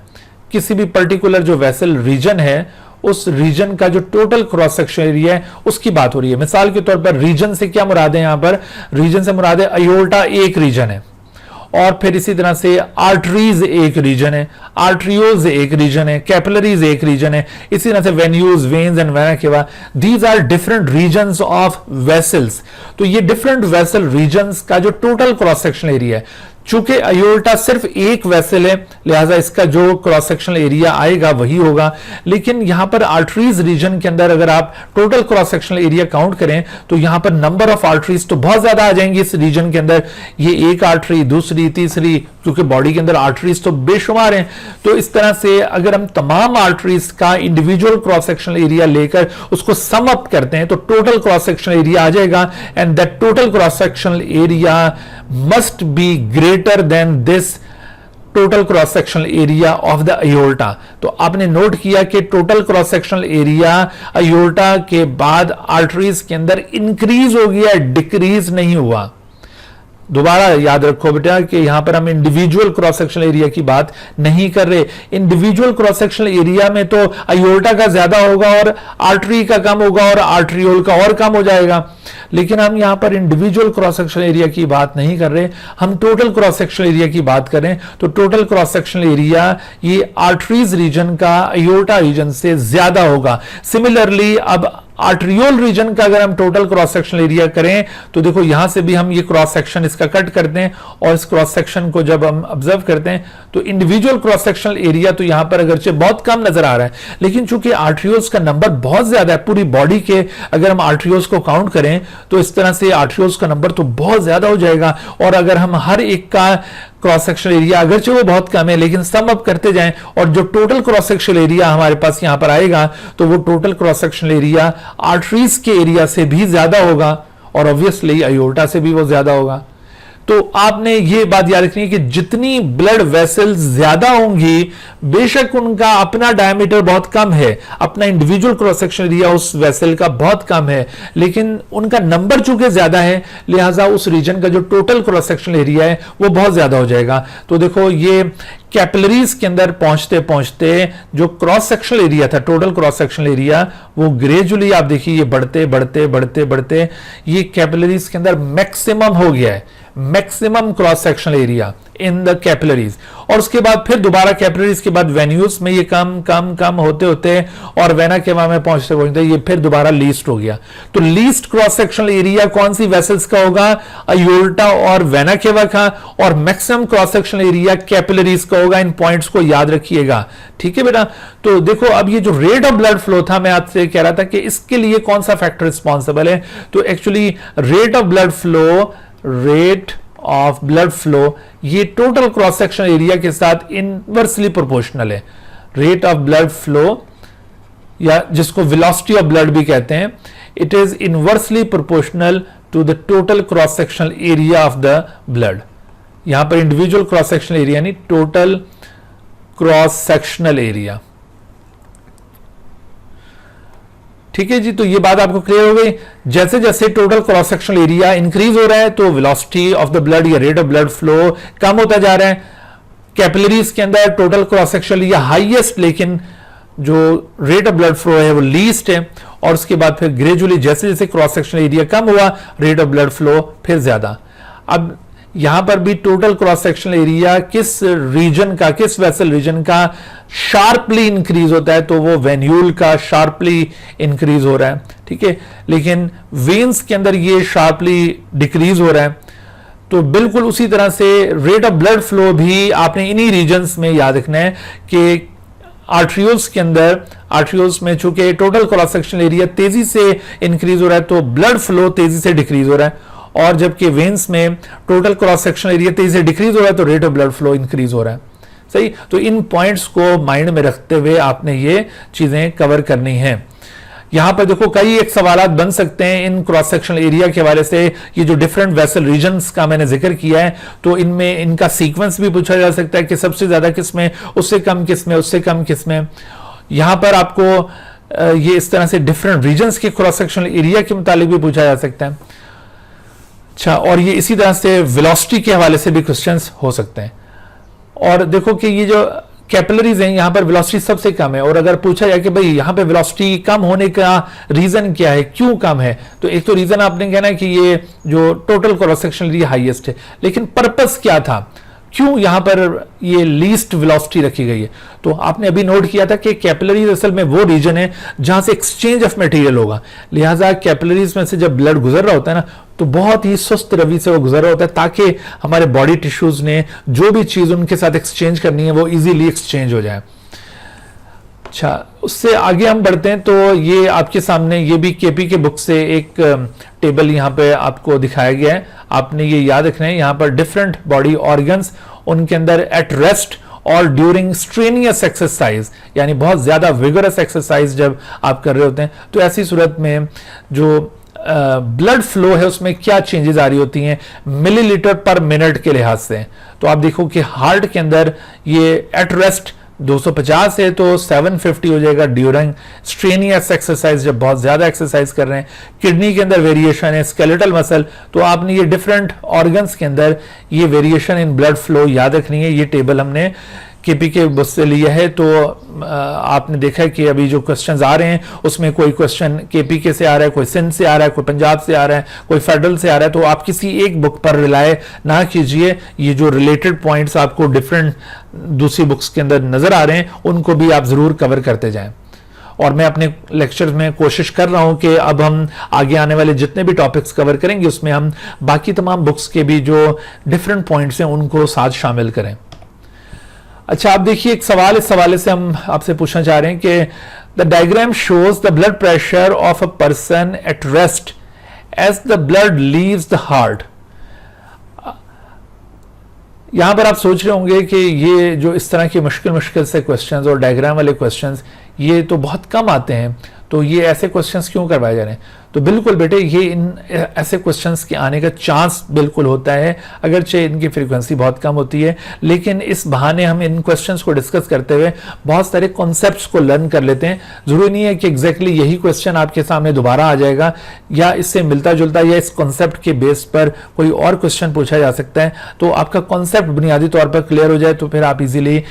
किसी भी पर्टिकुलर जो वेसल रीजन है उस रीजन का जो टोटल क्रॉस सेक्शन एरिया है उसकी बात हो रही है। मिसाल के तौर पर रीजन से क्या मुराद है? यहां पर रीजन से मुराद है अयोर्टा एक रीजन है, और फिर इसी तरह से आर्टरीज एक रीजन है, आर्ट्रियोज एक रीजन है, कैपिलरीज एक रीजन है, इसी तरह से venules, veins and vena cava, these are different regions of vessels. तो ये डिफरेंट वेसल रीजन्स का जो टोटल क्रॉस सेक्शन एरिया है, चूंकि अयोर्टा सिर्फ एक वेसल है लिहाजा इसका जो क्रॉस सेक्शनल एरिया आएगा वही होगा। लेकिन यहां पर आर्टरीज रीजन के अंदर अगर आप total cross sectional area count करें तो यहां पर नंबर ऑफ आर्टरीज तो बहुत ज्यादा आ जाएंगी इस रीजन के अंदर। ये एक आर्टरी, दूसरी, तीसरी, क्योंकि बॉडी के अंदर आर्टरीज तो बेशुमार हैं। तो इस तरह से अगर हम तमाम आर्टरीज का इंडिविजुअल क्रॉस सेक्शनल एरिया लेकर उसको सम अप करते हैं तो टोटल क्रॉस सेक्शनल एरिया आ जाएगा, and that total cross sectional area must be greater than this total cross sectional area of the aorta. तो आपने नोट किया कि total cross sectional area aorta के बाद आर्टरीज के अंदर इंक्रीज हो गया, डिक्रीज नहीं हुआ। दोबारा याद रखो बेटा कि यहां पर हम इंडिविजुअल क्रॉस सेक्शनल एरिया की बात नहीं कर रहे। इंडिविजुअल क्रॉस सेक्शनल एरिया में तो अयोर्टा का ज्यादा होगा और आर्टरी का कम होगा और आर्ट्रियोल का और कम हो जाएगा, लेकिन हम यहां पर इंडिविजुअल क्रॉस सेक्शनल एरिया की बात नहीं कर रहे, हम टोटल क्रॉस सेक्शनल एरिया की बात करें तो टोटल क्रॉस सेक्शनल एरिया ये आर्टरीज रीजन का अयोर्टा रीजन से ज्यादा होगा। सिमिलरली अब आर्ट्रियोल रीजन का अगर हम टोटल क्रॉस सेक्शनल एरिया करें तो देखो यहां से भी हम ये क्रॉस सेक्शन इसका कट करते हैं और इस क्रॉस सेक्शन को जब हम ऑब्जर्व करते हैं तो इंडिविजुअल क्रॉस सेक्शनल एरिया तो यहां पर अगरचे बहुत कम नजर आ रहा है, लेकिन चूंकि आर्ट्रियोल्स का नंबर बहुत ज्यादा है पूरी बॉडी के, अगर हम आर्ट्रियोल्स को काउंट करें तो इस तरह से आर्ट्रियोल्स का नंबर तो बहुत ज्यादा हो जाएगा। और अगर हम हर एक का क्रॉस सेक्शनल एरिया अगरचे वो बहुत कम है लेकिन सम अप करते जाएं और जो टोटल क्रॉस सेक्शनल एरिया हमारे पास यहां पर आएगा तो वो total cross sectional area arteries के एरिया से भी ज्यादा होगा और ऑब्वियसली अयोर्टा से भी वो ज्यादा होगा। तो आपने ये बात याद रखनी है कि जितनी ब्लड वेसल्स ज्यादा होंगी बेशक उनका अपना डायमीटर बहुत कम है, अपना इंडिविजुअल क्रॉस सेक्शनल एरिया उस वेसल का बहुत कम है, लेकिन उनका नंबर चूंकि ज्यादा है लिहाजा उस रीजन का जो टोटल क्रॉस सेक्शनल एरिया है वो बहुत ज्यादा हो जाएगा। तो देखो ये कैपिलरीज के अंदर पहुंचते पहुंचते जो क्रॉस सेक्शनल एरिया था टोटल क्रॉस सेक्शनल एरिया वो ग्रेजुअली आप देखिए ये बढ़ते बढ़ते बढ़ते बढ़ते ये कैपिलरीज के अंदर मैक्सिमम हो गया है, maximum cross sectional area in the capillaries. और उसके बाद फिर दोबारा कैपिलरीज के बाद वेन्यूज में ये कम कम कम होते होते और वेना केवा में पहुंचते पहुंचते ये फिर दोबारा लीस्ट हो गया। तो लीस्ट क्रॉस सेक्शनल एरिया कौन सी वेसल्स का होगा? अयोर्टा और वेना केवा का, और maximum cross sectional area capillaries का होगा। इन पॉइंट्स को याद रखिएगा, ठीक है बेटा। तो देखो अब ये जो रेट ऑफ ब्लड फ्लो था मैं आपसे कह रहा था कि इसके लिए कौन सा फैक्टर रिस्पॉन्सिबल है, तो actually rate of blood flow, rate of blood flow ये टोटल क्रॉस सेक्शनल एरिया के साथ इनवर्सली प्रोपोर्शनल है। रेट ऑफ ब्लड फ्लो या जिसको वेलोसिटी ऑफ ब्लड भी कहते हैं, it is inversely proportional to the total cross sectional area of the blood. यहां पर इंडिविजुअल क्रॉस सेक्शनल एरिया नहीं, टोटल क्रॉस सेक्शनल एरिया, ठीक है जी। तो ये बात आपको क्लियर हो गई। जैसे जैसे total cross sectional area increase हो रहा है तो वेलोसिटी ऑफ द ब्लड या रेट ऑफ ब्लड फ्लो कम होता जा रहा है। कैपिलरीज के अंदर total cross sectional area highest, लेकिन जो रेट ऑफ ब्लड फ्लो है वो लीस्ट है। और उसके बाद फिर ग्रेजुअली जैसे जैसे क्रॉस सेक्शनल एरिया कम हुआ रेट ऑफ ब्लड फ्लो फिर ज्यादा। अब यहां पर भी टोटल क्रॉस सेक्शनल एरिया किस रीजन का, किस वेसल रीजन का शार्पली इंक्रीज होता है, तो वो वेन्यूल का शार्पली इंक्रीज हो रहा है, ठीक है। लेकिन वेन्स के अंदर ये शार्पली डिक्रीज हो रहा है। तो बिल्कुल उसी तरह से रेट ऑफ ब्लड फ्लो भी आपने इन्हीं रीजन्स में याद रखना है कि आर्ट्रियोल्स के अंदर, आर्ट्रियोल्स में चूंकि टोटल क्रॉस सेक्शनल एरिया तेजी से इंक्रीज हो रहा है तो ब्लड फ्लो तेजी से डिक्रीज हो रहा है, और जबकि वेन्स में टोटल क्रॉस सेक्शनल एरिया तेजी से डिक्रीज हो रहा है तो rate of blood flow increase हो रहा है। सही, तो इन पॉइंट्स को माइंड में रखते हुए आपने ये चीजें कवर करनी है। यहां पर देखो कई एक सवाल बन सकते हैं इन क्रॉस सेक्शनल एरिया के हवाले से। ये जो डिफरेंट वेसल रीजन्स का मैंने जिक्र किया है तो इनमें इनका सीक्वेंस भी पूछा जा सकता है कि सबसे ज्यादा किसमें, उससे कम किसमें, उससे कम किसमें। यहां पर आपको ये इस तरह से डिफरेंट रीजन्स के क्रॉस सेक्शनल एरिया के मुतालिक भी पूछा जा सकता है। अच्छा, और ये इसी तरह से वेलोसिटी के हवाले से भी क्वेश्चंस हो सकते हैं। और देखो कि ये जो कैपिलरीज हैं यहां पर वेलोसिटी सबसे कम है, और अगर पूछा जाए कि भाई यहां पे वेलोसिटी कम होने का रीजन क्या है, क्यों कम है, तो एक तो रीजन आपने कहना है कि ये जो total cross sectional area highest है, लेकिन पर्पस क्या था, क्यों यहां पर ये लीस्ट वेलोसिटी रखी गई है। तो आपने अभी नोट किया था कि कैपिलरीज असल में वो रीजन है जहां से एक्सचेंज ऑफ मटेरियल होगा, लिहाजा कैपिलरीज में से जब ब्लड गुजर रहा होता है ना तो बहुत ही सुस्त रवि से वो गुजर रहा होता है ताकि हमारे बॉडी टिश्यूज ने जो भी चीज उनके साथ एक्सचेंज करनी है वो इजीली एक्सचेंज हो जाए। अच्छा, उससे आगे हम बढ़ते हैं तो ये आपके सामने ये भी केपी के बुक से एक टेबल यहाँ पे आपको दिखाया गया है। आपने ये याद रखना है, यहाँ पर डिफरेंट बॉडी ऑर्गन्स, उनके अंदर एट रेस्ट और ड्यूरिंग स्ट्रेनियस एक्सरसाइज, यानी बहुत ज्यादा विगरस एक्सरसाइज जब आप कर रहे होते हैं तो ऐसी सूरत में जो ब्लड फ्लो है उसमें क्या चेंजेस आ रही होती हैं मिलीलीटर पर मिनट के लिहाज से। तो आप देखो कि हार्ट के अंदर ये एट रेस्ट 250 है तो 750 हो जाएगा ड्यूरिंग स्ट्रेनियस एक्सरसाइज, जब बहुत ज्यादा एक्सरसाइज कर रहे हैं। किडनी के अंदर वेरिएशन है, स्केलेटल मसल, तो आपने ये डिफरेंट ऑर्गन्स के अंदर ये वेरिएशन इन ब्लड फ्लो याद रखनी है। ये टेबल हमने केपी के बुक से लिया है, तो आपने देखा है कि अभी जो क्वेश्चंस आ रहे हैं उसमें कोई क्वेश्चन केपी के से आ रहा है, कोई सिंध से आ रहा है, कोई पंजाब से आ रहा है, कोई फेडरल से आ रहा है। तो आप किसी एक बुक पर रिलाय ना कीजिए, ये जो रिलेटेड पॉइंट्स आपको डिफरेंट दूसरी बुक्स के अंदर नजर आ रहे हैं उनको भी आप जरूर कवर करते जाएं। और मैं अपने लेक्चर्स में कोशिश कर रहा हूं कि अब हम आगे आने वाले जितने भी टॉपिक्स कवर करेंगे उसमें हम बाकी तमाम बुक्स के भी जो डिफरेंट पॉइंट्स हैं उनको साथ शामिल करें। अच्छा, आप देखिए एक सवाल, इस हवाले से हम आपसे पूछना चाह रहे हैं कि the diagram shows the blood pressure of a person at rest as the blood leaves the heart. यहां पर आप सोच रहे होंगे कि ये जो इस तरह के मुश्किल से क्वेश्चंस और डायग्राम वाले क्वेश्चंस ये तो बहुत कम आते हैं, तो ये ऐसे क्वेश्चंस क्यों करवाए जा रहे हैं? तो बिल्कुल बेटे, ये इन ऐसे क्वेश्चंस के आने का चांस बिल्कुल होता है, अगरचे इनकी फ्रीक्वेंसी बहुत कम होती है, लेकिन इस बहाने हम इन क्वेश्चंस को डिस्कस करते हुए बहुत सारे कॉन्सेप्ट्स को लर्न कर लेते हैं। जरूरी नहीं है कि एग्जैक्टली यही क्वेश्चन आपके सामने दोबारा आ जाएगा, या इससे मिलता जुलता या इस कॉन्सेप्ट के बेस पर कोई और क्वेश्चन पूछा जा सकता है। तो आपका कॉन्सेप्ट बुनियादी तौर पर क्लियर हो जाए तो फिर आप इजीली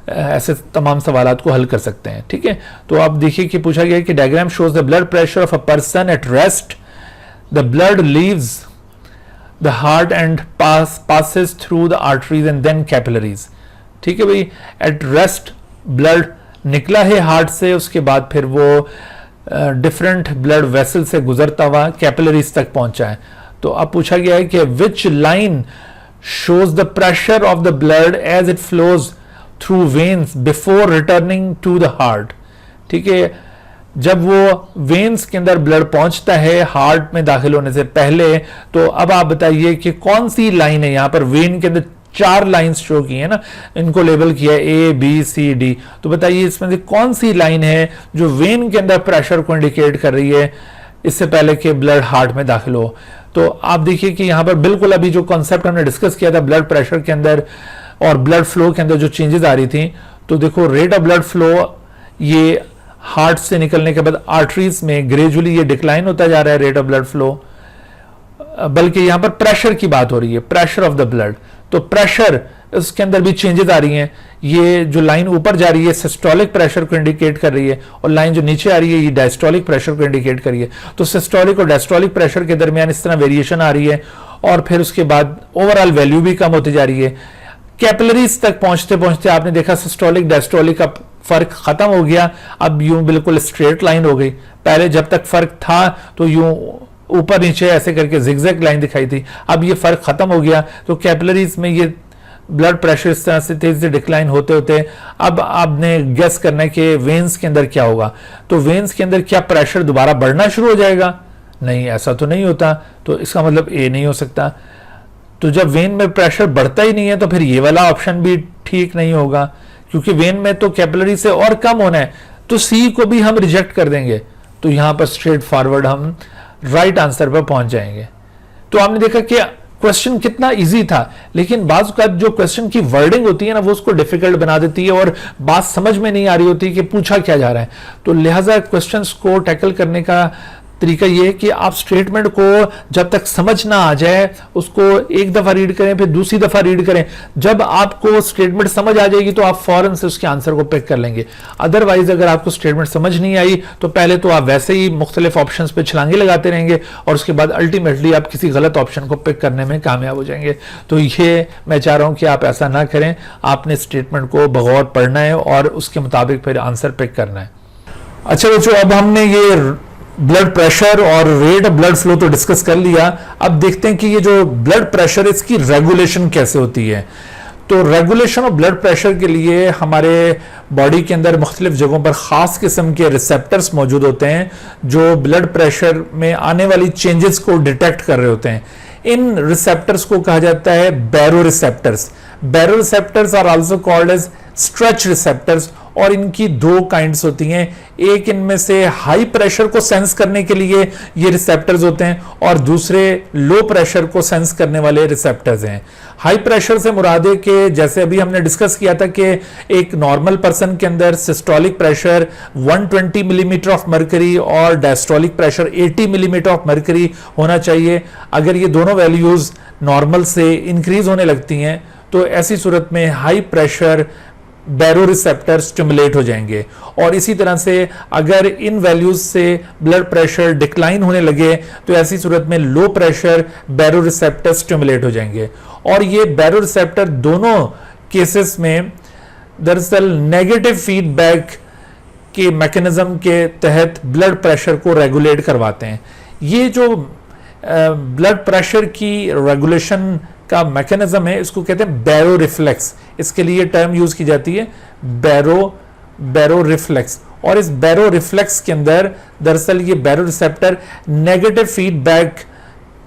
ऐसे तमाम सवालात को हल कर सकते हैं। ठीक है, तो आप देखिए कि पूछा गया कि diagram shows the blood pressure of a person at rest, the blood leaves the heart and passes through the arteries and then capillaries. ठीक है भाई, एट रेस्ट ब्लड निकला है हार्ट से, उसके बाद फिर वो डिफरेंट ब्लड वेसल से गुजरता हुआ कैपिलरीज तक पहुंचा है। तो अब पूछा गया है कि which line shows the pressure of the blood as it flows through veins before returning to the heart. ठीक है, जब वो वेन्स के अंदर ब्लड पहुंचता है हार्ट में दाखिल होने से पहले, तो अब आप बताइए कि कौन सी लाइन है। यहां पर वेन के अंदर 4 लाइंस शो की है ना, इनको लेबल किया है A B C D। तो बताइए इसमें से कौन सी लाइन है जो वेन के अंदर प्रेशर को इंडिकेट कर रही है इससे पहले कि ब्लड हार्ट में दाखिल हो। तो आप देखिए कि यहां पर बिल्कुल अभी जो कॉन्सेप्ट हमने डिस्कस किया था ब्लड प्रेशर के अंदर और ब्लड फ्लो के अंदर जो चेंजेस आ रही थी, तो देखो रेट ऑफ ब्लड फ्लो ये हार्ट से निकलने के बाद आर्टरीज में ग्रेजुअली ये डिक्लाइन होता जा रहा है रेट ऑफ ब्लड फ्लो, बल्कि यहां पर प्रेशर की बात हो रही है, प्रेशर ऑफ द ब्लड। तो प्रेशर उसके अंदर भी चेंजेस आ रही हैं। ये जो लाइन ऊपर जा रही है सिस्टोलिक प्रेशर को इंडिकेट कर रही है, और लाइन जो नीचे आ रही है ये डायस्टोलिक प्रेशर को इंडिकेट कर रही है। तो सिस्टोलिक और डायस्टोलिक प्रेशर के दरमियान इस तरह वेरिएशन आ रही है, और फिर उसके बाद ओवरऑल वैल्यू भी कम होती जा रही है। कैपिलरीज तक पहुंचते पहुंचते आपने देखा सिस्टोलिक डायस्टोलिक का फर्क खत्म हो गया, अब यूं बिल्कुल स्ट्रेट लाइन हो गई। पहले जब तक फर्क था तो यूं ऊपर नीचे ऐसे करके जिगजैग लाइन दिखाई थी, अब ये फर्क खत्म हो गया। तो कैपिलरीज में ये ब्लड प्रेशर इस तरह से तेजी से डिक्लाइन होते होते अब आपने गेस करना है कि वेन्स के अंदर क्या होगा। तो वेन्स के अंदर क्या प्रेशर दोबारा बढ़ना शुरू हो जाएगा? नहीं, ऐसा तो नहीं होता, तो इसका मतलब ए नहीं हो सकता। तो जब वेन में प्रेशर बढ़ता ही नहीं है तो फिर ये वाला ऑप्शन भी ठीक नहीं होगा, क्योंकि वेन में तो कैपिलरी से और कम होना है, तो सी को भी हम रिजेक्ट कर देंगे। तो यहां पर स्ट्रेट फॉरवर्ड हम राइट आंसर पर पहुंच जाएंगे। तो आपने देखा कि क्वेश्चन कितना इजी था, लेकिन बाज़ का जो क्वेश्चन की वर्डिंग होती है ना वो उसको डिफिकल्ट बना देती है और बात समझ में नहीं आ रही होती कि पूछा क्या जा रहा है। तो लिहाजा क्वेश्चंस को टैकल करने का तरीका यह है कि आप स्टेटमेंट को जब तक समझ ना आ जाए उसको एक दफा रीड करें, फिर दूसरी दफा रीड करें। जब आपको स्टेटमेंट समझ आ जाएगी तो आप फौरन से उसके आंसर को पिक कर लेंगे। अदरवाइज अगर आपको स्टेटमेंट समझ नहीं आई तो पहले तो आप वैसे ही मुख्तलिफ ऑप्शंस पे छलांगे लगाते रहेंगे और उसके बाद अल्टीमेटली आप किसी गलत ऑप्शन को पिक करने में कामयाब हो जाएंगे। तो ये मैं चाह रहा हूं कि आप ऐसा ना करें, आपने स्टेटमेंट को बगौर पढ़ना है और उसके मुताबिक फिर आंसर पिक करना है। अच्छा बच्चों, अब हमने ये ब्लड प्रेशर और रेट ऑफ ब्लड फ्लो तो डिस्कस कर लिया। अब देखते हैं कि ये जो ब्लड प्रेशर है इसकी रेगुलेशन कैसे होती है। तो रेगुलेशन ऑफ ब्लड प्रेशर के लिए हमारे बॉडी के अंदर मुख्तलिफ जगहों पर खास किस्म के रिसेप्टर्स मौजूद होते हैं जो ब्लड प्रेशर में आने वाली चेंजेस को डिटेक्ट कर रहे होते हैं। इन रिसेप्टर्स को कहा जाता है baroreceptors. Baroreceptors are also called as stretch receptors और इनकी दो काइंड्स होती हैं। एक इनमें से हाई प्रेशर को सेंस करने के लिए ये रिसेप्टर्स होते हैं और दूसरे लो प्रेशर को सेंस करने वाले रिसेप्टर्स हैं। हाई प्रेशर से मुराद है कि जैसे अभी हमने डिस्कस किया था कि एक नॉर्मल पर्सन के अंदर systolic pressure 120 millimetre of mercury और diastolic pressure 80 millimetre of mercury होना चाहिए। अगर ये दोनों वैल्यूज नॉर्मल से इंक्रीज होने लगती हैं तो ऐसी सूरत में हाई प्रेशर बैरोरिसेप्टर स्टिमुलेट हो जाएंगे, और इसी तरह से अगर इन वैल्यूज से ब्लड प्रेशर डिक्लाइन होने लगे तो ऐसी सूरत में लो प्रेशर बैरोरिसेप्टर स्टिमुलेट हो जाएंगे। और ये बैरोरिसेप्टर दोनों केसेस में दरअसल नेगेटिव फीडबैक के मैकेनिज्म के तहत ब्लड प्रेशर को रेगुलेट करवाते हैं। ये जो ब्लड प्रेशर की रेगुलेशन का मैकेनिज्म है इसको कहते हैं बैरो रिफ्लेक्स। इसके लिए टर्म यूज की जाती है बैरो रिफ्लेक्स। और इस बैरो रिफ्लेक्स के अंदर दरअसल ये बैरो रिसेप्टर नेगेटिव फीडबैक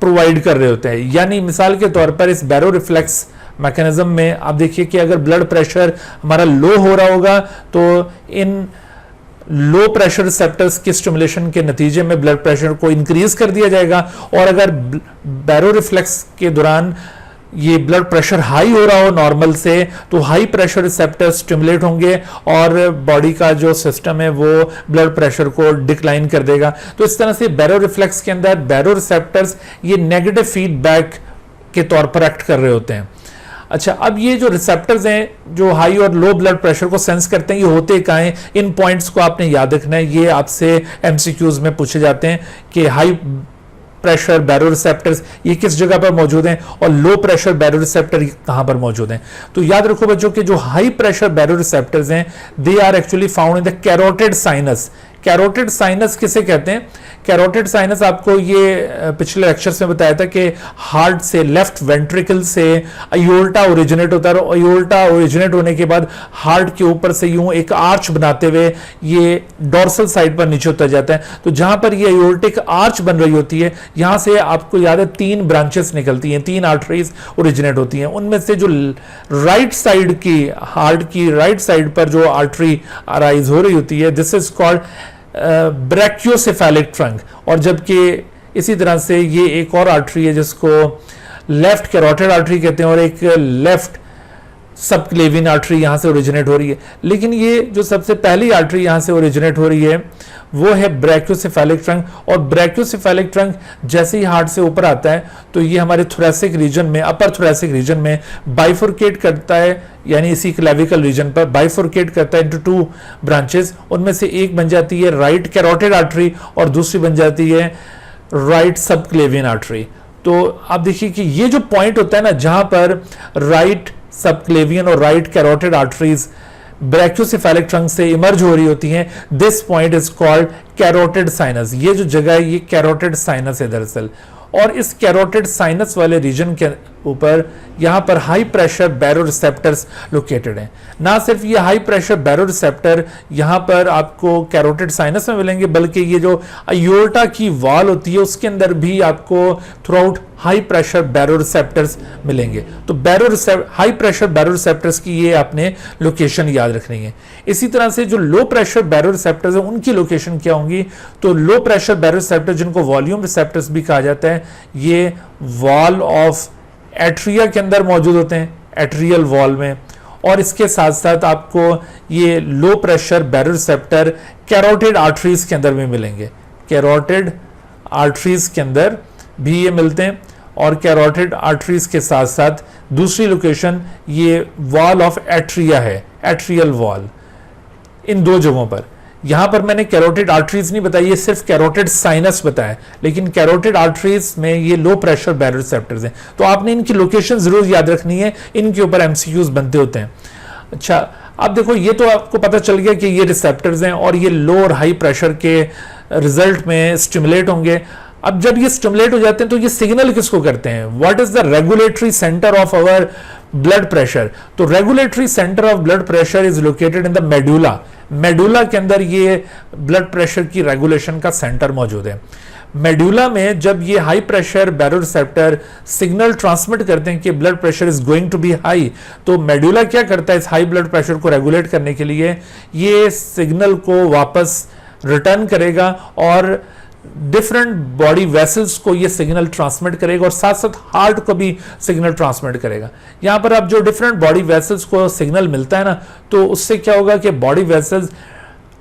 प्रोवाइड कर रहे होते हैं। यानी मिसाल के तौर पर इस बैरो रिफ्लेक्स मैकेनिज्म में आप देखिए कि अगर ब्लड प्रेशर हमारा लो हो रहा होगा तो इन लो प्रेशर रिसेप्टर्स के स्टिमुलेशन के नतीजे में ब्लड प्रेशर को इंक्रीज कर दिया जाएगा, और अगर बैरो रिफ्लेक्स के दौरान ये ब्लड प्रेशर हाई हो रहा हो नॉर्मल से तो हाई प्रेशर रिसेप्टर स्टिमुलेट होंगे और बॉडी का जो सिस्टम है वो ब्लड प्रेशर को डिक्लाइन कर देगा। तो इस तरह से बैरो रिफ्लेक्स के अंदर बैरो रिसेप्टर्स ये नेगेटिव फीडबैक के तौर पर एक्ट कर रहे होते हैं। अच्छा, अब ये जो रिसेप्टर्स हैं जो हाई और लो ब्लड प्रेशर को सेंस करते हैं ये होते कहाँ हैं? इन पॉइंट्स को आपने याद रखना है, ये आपसे एमसीक्यूज में पूछे जाते हैं कि हाई प्रेशर बैरोरिसेप्टर्स ये किस जगह पर मौजूद हैं और लो प्रेशर बैरोरिसेप्टर कहां पर मौजूद हैं। तो याद रखो बच्चों कि जो हाई प्रेशर बैरोरिसेप्टर्स हैं they are actually found in the carotid sinus. Carotid sinus किसे कहते हैं? कैरोटिड साइनस आपको ये पिछले लेक्चर्स में बताया था कि हार्ट से, लेफ्ट वेंट्रिकल से अयोल्टा ओरिजिनेट होता है, और अयोल्टा ओरिजिनेट होने के बाद हार्ट के ऊपर से यूं एक आर्च बनाते हुए ये डोर्सल साइड पर नीचे उतर जाता है। तो जहां पर ये अयोल्टिक आर्च बन रही होती है यहां से आपको याद है 3 ब्रांचेस निकलती हैं, 3 आर्टरीज ओरिजिनेट होती हैं। उनमें से जो राइट साइड की, हार्ट की राइट साइड पर जो आर्टरी अराइज हो रही होती है this is called brachiocephalic trunk, और जबकि इसी तरह से ये एक और आर्टरी है जिसको लेफ्ट कैरोटिड आर्टरी कहते हैं, और एक लेफ्ट सबक्लेवियन आर्टरी यहां से ओरिजिनेट हो रही है। लेकिन ये जो सबसे पहली आर्टरी यहां से ओरिजिनेट हो रही है वो है ब्रैकियोसेफेलिक ट्रंक, और ब्रैकियोसेफेलिक ट्रंक जैसे ही हार्ट से ऊपर आता है तो ये हमारे थोरैसिक रीजन में, अपर थोरैसिक रीजन में बाइफोर्केट करता है, यानी इसी क्लेविकल रीजन पर बाइफोर्केट करता है इनटू 2 ब्रांचेस। उनमें से एक बन जाती है राइट कैरोटिड आर्टरी और दूसरी बन जाती है राइट सबक्लेवियन आर्टरी। तो आप देखिए कि ये जो पॉइंट होता है ना जहां पर राइट सबक्लेवियन और right carotid arteries brachiocephalic trunk से इमर्ज हो रही होती हैं, this point is called carotid sinus. ये जो जगह है ये कैरोटिड साइनस है दरअसल, और इस कैरोटिड साइनस वाले रीजन के ऊपर यहां पर हाई प्रेशर बैरोरिसेप्टर्स लोकेटेड हैं। ना सिर्फ ये हाई प्रेशर बैरोरिसेप्टर यहां पर आपको कैरोटिड साइनस में मिलेंगे, बल्कि ये जो अयोर्टा की वॉल होती है उसके अंदर भी आपको through out high pressure baroreceptors मिलेंगे। तो हाई प्रेशर बैरोरिसेप्टर्स की ये आपने लोकेशन याद रखनी है। इसी तरह से जो लो प्रेशर बैरोरिसेप्टर्स हैं उनकी लोकेशन क्या होंगी? तो लो प्रेशर बैरोरिसेप्टर जिनको वॉल्यूम रिसेप्टर्स भी कहा जाता है ये वॉल ऑफ एट्रिया के अंदर मौजूद होते हैं, एट्रियल वॉल में, और इसके साथ साथ आपको ये low pressure baroreceptor carotid arteries के अंदर भी मिलेंगे। कैरोटिड आर्टरीज के अंदर भी ये मिलते हैं, और कैरोटिड आर्टरीज के साथ साथ दूसरी लोकेशन ये वॉल ऑफ एट्रिया है, एट्रियल वॉल, इन 2 जगहों पर। यहां पर मैंने कैरोटिड आर्टरीज नहीं बताई, ये सिर्फ कैरोटिड साइनस बताया, लेकिन कैरोटिड आर्टरीज में ये लो प्रेशर बैरोरिसेप्टर्स हैं। तो आपने इनकी लोकेशन जरूर याद रखनी है, इनके ऊपर एमसीक्यूज बनते होते हैं। अच्छा, अब देखो ये तो आपको पता चल गया कि ये रिसेप्टर्स हैं और ये लो और हाई प्रेशर के रिजल्ट में स्टिमुलेट होंगे। अब जब ये स्टिमुलेट हो जाते हैं तो ये सिग्नल किसको करते हैं? What is the regulatory centre of our blood pressure? तो regulatory centre of blood pressure is located in the medulla. Medulla के अंदर ये ब्लड प्रेशर की रेगुलेशन का सेंटर मौजूद है। मेडुला में जब ये high pressure baroreceptor signal transmit करते हैं कि blood pressure is going to be high, तो मेडुला क्या करता है इस हाई ब्लड प्रेशर को रेगुलेट करने के लिए ये सिग्नल को वापस रिटर्न करेगा और डिफरेंट बॉडी वेसल्स को ये सिग्नल ट्रांसमिट करेगा और साथ साथ हार्ट को भी सिग्नल ट्रांसमिट करेगा। यहां पर अब जो डिफरेंट बॉडी वेसल्स को सिग्नल मिलता है ना, तो उससे क्या होगा कि बॉडी वेसल्स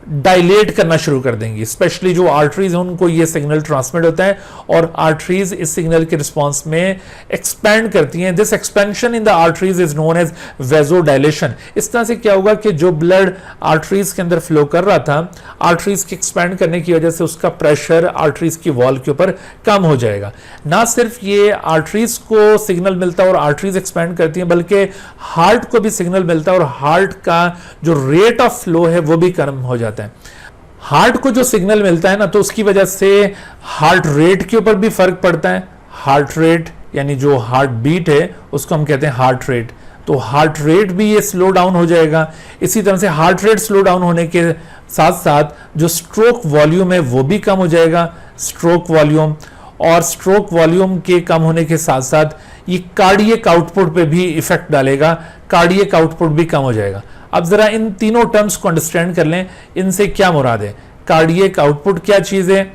डायलेट करना शुरू कर देंगी, स्पेशली जो आर्टरीज हैं उनको ये सिग्नल ट्रांसमिट होता है और आर्टरीज इस सिग्नल के रिस्पांस में एक्सपैंड करती हैं। This expansion in the arteries is known as vasodilation. इस तरह से क्या होगा कि जो ब्लड आर्टरीज के अंदर फ्लो कर रहा था, आर्टरीज के एक्सपैंड करने की वजह से उसका प्रेशर आर्टरीज की वॉल के ऊपर कम हो जाएगा। ना सिर्फ ये आर्टरीज को सिग्नल मिलता है और आर्टरीज एक्सपैंड करती हैं, बल्कि हार्ट को भी सिग्नल मिलता है और हार्ट का जो रेट ऑफ फ्लो है वो भी कम हो जाता है। हार्ट को जो सिग्नल मिलता है ना, तो उसकी वजह से हार्ट रेट के ऊपर भी फर्क पड़ता है। हार्ट रेट यानी जो हार्ट बीट है उसको हम कहते हैं हार्ट रेट, तो हार्ट रेट भी ये स्लो डाउन हो जाएगा। इसी तरह से हार्ट रेट स्लो डाउन होने के साथ साथ जो स्ट्रोक वॉल्यूम है वो भी कम हो जाएगा, स्ट्रोक वॉल्यूम। और स्ट्रोक वॉल्यूम के कम होने के साथ साथ ये कार्डियक आउटपुट पे भी इफेक्ट डालेगा, कार्डियक आउटपुट भी कम हो जाएगा। अब जरा इन तीनों टर्म्स को अंडरस्टैंड कर लें, इनसे क्या मुराद है, कार्डियक आउटपुट क्या चीज है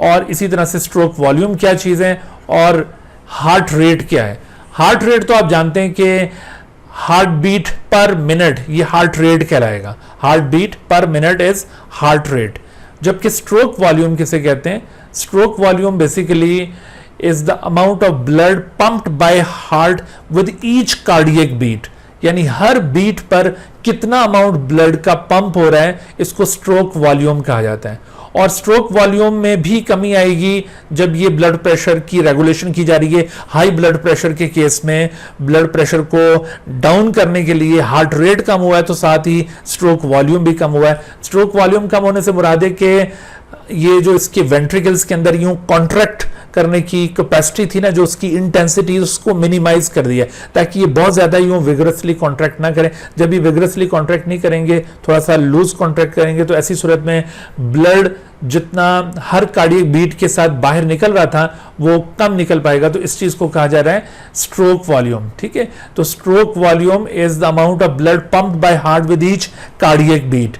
और इसी तरह से स्ट्रोक वॉल्यूम क्या चीज है और हार्ट रेट क्या है। हार्ट रेट तो आप जानते हैं कि हार्ट बीट पर मिनट, ये हार्ट रेट कहलाएगा। Heart beat per minute is heart rate. जबकि स्ट्रोक वॉल्यूम किसे कहते हैं, stroke volume basically is the amount of blood pumped by heart with each cardiac beat, यानी हर बीट पर कितना amount blood का पंप हो रहा है, इसको स्ट्रोक वॉल्यूम कहा जाता है। और स्ट्रोक वॉल्यूम में भी कमी आएगी जब ये ब्लड प्रेशर की रेगुलेशन की जा रही है। हाई ब्लड प्रेशर के केस में ब्लड प्रेशर को डाउन करने के लिए हार्ट रेट कम हुआ है, तो साथ ही स्ट्रोक वॉल्यूम भी कम हुआ है। स्ट्रोक वॉल्यूम कम होने से मुराद है कि ये जो इसके वेंट्रिकल्स के अंदर यूं कॉन्ट्रैक्ट करने की कैपेसिटी थी ना, जो उसकी इंटेंसिटी, उसको मिनिमाइज कर दिया ताकि ये बहुत ज्यादा यूं विगरसली कॉन्ट्रैक्ट ना करें। जब ये विगरसली कॉन्ट्रैक्ट नहीं करेंगे, थोड़ा सा लूज कॉन्ट्रैक्ट करेंगे, तो ऐसी सूरत में ब्लड जितना हर कार्डियक बीट के साथ बाहर निकल रहा था वो कम निकल पाएगा। तो इस चीज को कहा जा रहा है स्ट्रोक वॉल्यूम। ठीक है, तो stroke volume is the amount of blood pumped by heart with each cardiac beat.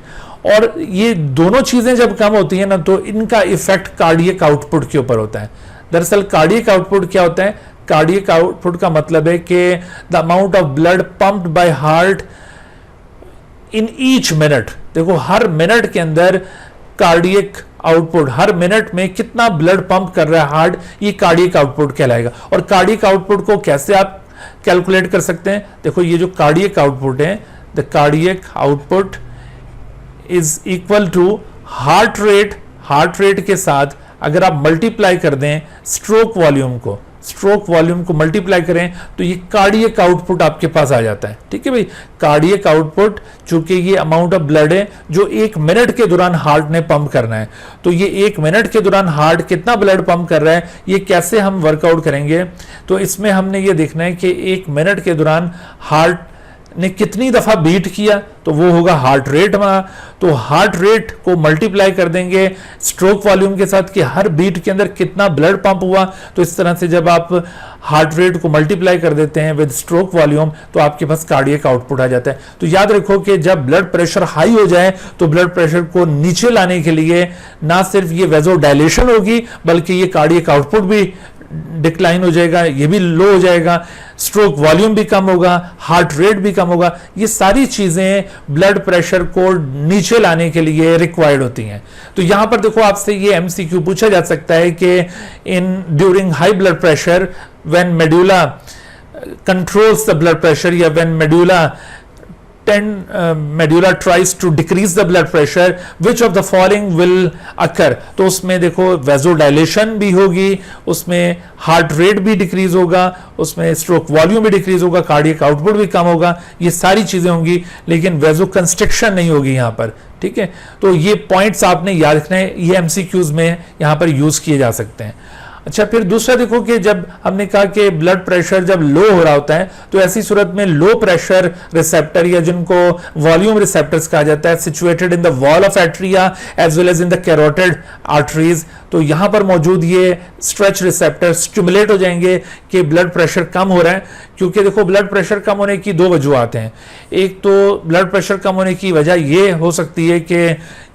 और ये दोनों चीजें जब कम होती है ना, तो इनका इफेक्ट कार्डियक आउटपुट के ऊपर होता है। दरअसल कार्डियक आउटपुट क्या होता है, कार्डियक आउटपुट का मतलब है कि the amount of blood pumped by heart in each minute. देखो हर मिनट के अंदर कार्डियक आउटपुट, हर मिनट में कितना ब्लड पंप कर रहा है हार्ट, ये कार्डियक आउटपुट कहलाएगा। और कार्डियक आउटपुट को कैसे आप कैलकुलेट कर सकते हैं, देखो ये जो कार्डियक आउटपुट है, the cardiac output is equal to heart rate. Heart rate के साथ अगर आप मल्टीप्लाई कर दें स्ट्रोक वॉल्यूम को मल्टीप्लाई करें, तो ये कार्डियक आउटपुट आपके पास आ जाता है। ठीक है भाई, कार्डियक आउटपुट, चूंकि ये अमाउंट ऑफ ब्लड है जो एक मिनट के दौरान हार्ट ने पंप करना है, तो ये एक मिनट के दौरान हार्ट कितना ब्लड पंप कर रहा है, ये कैसे हम वर्कआउट करेंगे। तो इसमें हमने ये देखना है कि एक मिनट के दौरान हार्ट ने कितनी दफा बीट किया, तो वो होगा हार्ट रेट में। तो हार्ट रेट को मल्टीप्लाई कर देंगे स्ट्रोक वॉल्यूम के साथ कि हर बीट के अंदर कितना ब्लड पंप हुआ। तो इस तरह से जब आप हार्ट रेट को मल्टीप्लाई कर देते हैं विद स्ट्रोक वॉल्यूम, तो आपके पास कार्डियक आउटपुट आ जाता है। तो याद रखो कि जब ब्लड प्रेशर हाई हो जाए, तो ब्लड प्रेशर को नीचे लाने के लिए ना सिर्फ ये वेजोडाइलेशन होगी, बल्कि ये कार्डियक आउटपुट भी डिक्लाइन हो जाएगा, ये भी लो हो जाएगा, स्ट्रोक वॉल्यूम भी कम होगा, हार्ट रेट भी कम होगा। ये सारी चीजें ब्लड प्रेशर को नीचे लाने के लिए रिक्वायर्ड होती हैं। तो यहां पर देखो आपसे ये एमसीक्यू पूछा जा सकता है कि in during high blood pressure when medulla controls the blood pressure या when medulla tries to decrease the blood pressure, which of the following will occur। तो उसमें देखो वेजोडाइलेशन भी होगी, उसमें हार्ट रेट भी डिक्रीज होगा, उसमें स्ट्रोक वॉल्यूम भी डिक्रीज होगा, कार्डियक आउटपुट भी कम होगा, ये सारी चीजें होंगी, लेकिन वेजो कंस्ट्रिक्शन नहीं होगी यहाँ पर। ठीक है, तो ये पॉइंट्स आपने याद रखना है, ये एमसीक्यूज में यहाँ पर यूज किए जा सकते हैं। अच्छा, फिर दूसरा देखो कि जब हमने कहा कि ब्लड प्रेशर जब लो हो रहा होता है तो ऐसी सूरत में लो प्रेशर रिसेप्टर या जिनको वॉल्यूम रिसेप्टर्स कहा जाता है, situated in the wall of atria as well as in the carotid arteries, तो यहां पर मौजूद ये स्ट्रेच रिसेप्टर स्टिमुलेट हो जाएंगे कि ब्लड प्रेशर कम हो रहा है। क्योंकि देखो ब्लड प्रेशर कम होने की दो वजूहत हैं। एक तो ब्लड प्रेशर कम होने की वजह ये हो सकती है कि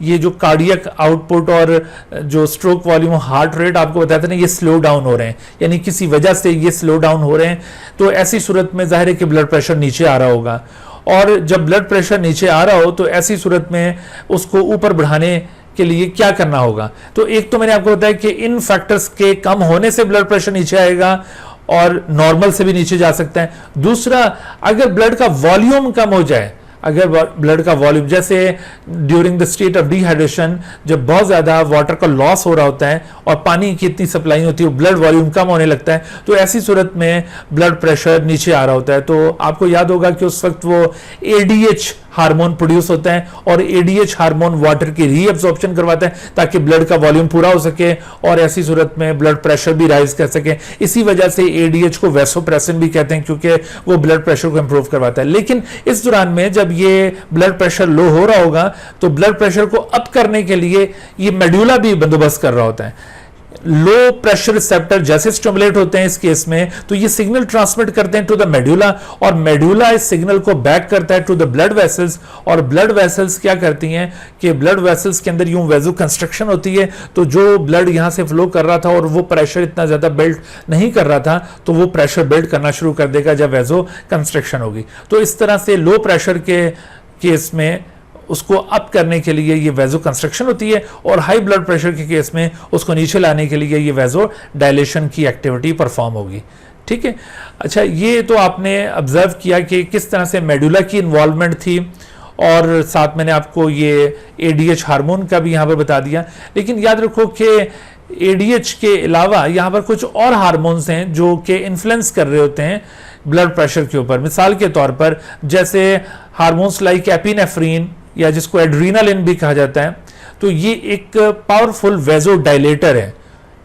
ये जो कार्डियक आउटपुट और जो स्ट्रोक वॉल्यूम हार्ट रेट आपको बताते हैं ये स्लो डाउन हो रहे हैं, यानी किसी वजह से ये स्लो डाउन हो रहे हैं, तो ऐसी सूरत में जाहिर है कि ब्लड प्रेशर नीचे आ रहा होगा। और जब ब्लड प्रेशर नीचे आ रहा हो तो ऐसी सूरत में उसको ऊपर बढ़ाने के लिए क्या करना होगा। तो एक तो मैंने आपको बताया कि इन फैक्टर्स के कम होने से ब्लड प्रेशर नीचे आएगा और नॉर्मल से भी नीचे जा सकता है। दूसरा, अगर ब्लड का वॉल्यूम कम हो जाए, अगर ब्लड का वॉल्यूम, जैसे during the state of dehydration जब बहुत ज्यादा वाटर का लॉस हो रहा होता है और पानी की इतनी सप्लाई होती है, ब्लड वॉल्यूम कम होने लगता है, तो ऐसी सूरत में ब्लड प्रेशर नीचे आ रहा होता है। तो आपको याद होगा कि उस वक्त वो एडीएच हार्मोन प्रोड्यूस होता है और एडीएच हार्मोन वाटर की रीअब्सॉर्प्शन करवाता है ताकि ब्लड का वॉल्यूम पूरा हो सके और ऐसी सूरत में ब्लड प्रेशर भी राइज कर सके। इसी वजह से एडीएच को वैसोप्रेसिन भी कहते हैं क्योंकि वो ब्लड प्रेशर को इंप्रूव करवाता है। लेकिन इस दौरान में जब ये ब्लड प्रेशर लो हो रहा होगा तो ब्लड प्रेशर को अप करने के लिए ये मेडुला भी बंदोबस्त कर रहा होता है। लो प्रेशर रिसेप्टर जैसे स्टिमुलेट होते हैं इस केस में तो ये सिग्नल ट्रांसमिट करते हैं टू द मेडुला और मेडुला इस सिग्नल को बैक करता है टू द ब्लड वेसल्स और ब्लड वेसल्स क्या करती हैं कि ब्लड वेसल्स के अंदर यूं वेजो कंस्ट्रक्शन होती है, तो जो ब्लड यहां से फ्लो कर रहा था और वो प्रेशर इतना ज्यादा बिल्ड नहीं कर रहा था तो वो प्रेशर बिल्ड करना शुरू कर देगा जब वेजो कंस्ट्रक्शन होगी। तो इस तरह से लो प्रेशर के केस में उसको अप करने के लिए ये वेजो कंस्ट्रक्शन होती है और हाई ब्लड प्रेशर के केस में उसको नीचे लाने के लिए ये वेजो डायलेशन की एक्टिविटी परफॉर्म होगी। ठीक है, अच्छा, ये तो आपने ऑब्जर्व किया कि किस तरह से मेडुला की इन्वॉल्वमेंट थी और साथ मैंने आपको ये एडीएच हार्मोन का भी यहां पर बता दिया। लेकिन याद रखो कि एडीएच के अलावा यहां पर कुछ और हार्मोन्स हैं जो कि इन्फ्लुएंस कर रहे होते हैं ब्लड प्रेशर के ऊपर। मिसाल के तौर पर जैसे हार्मोन्स लाइक एपिनेफ्रीन या जिसको एड्रीनालिन भी कहा जाता है, तो ये एक पावरफुल वेजो डायलेटर है।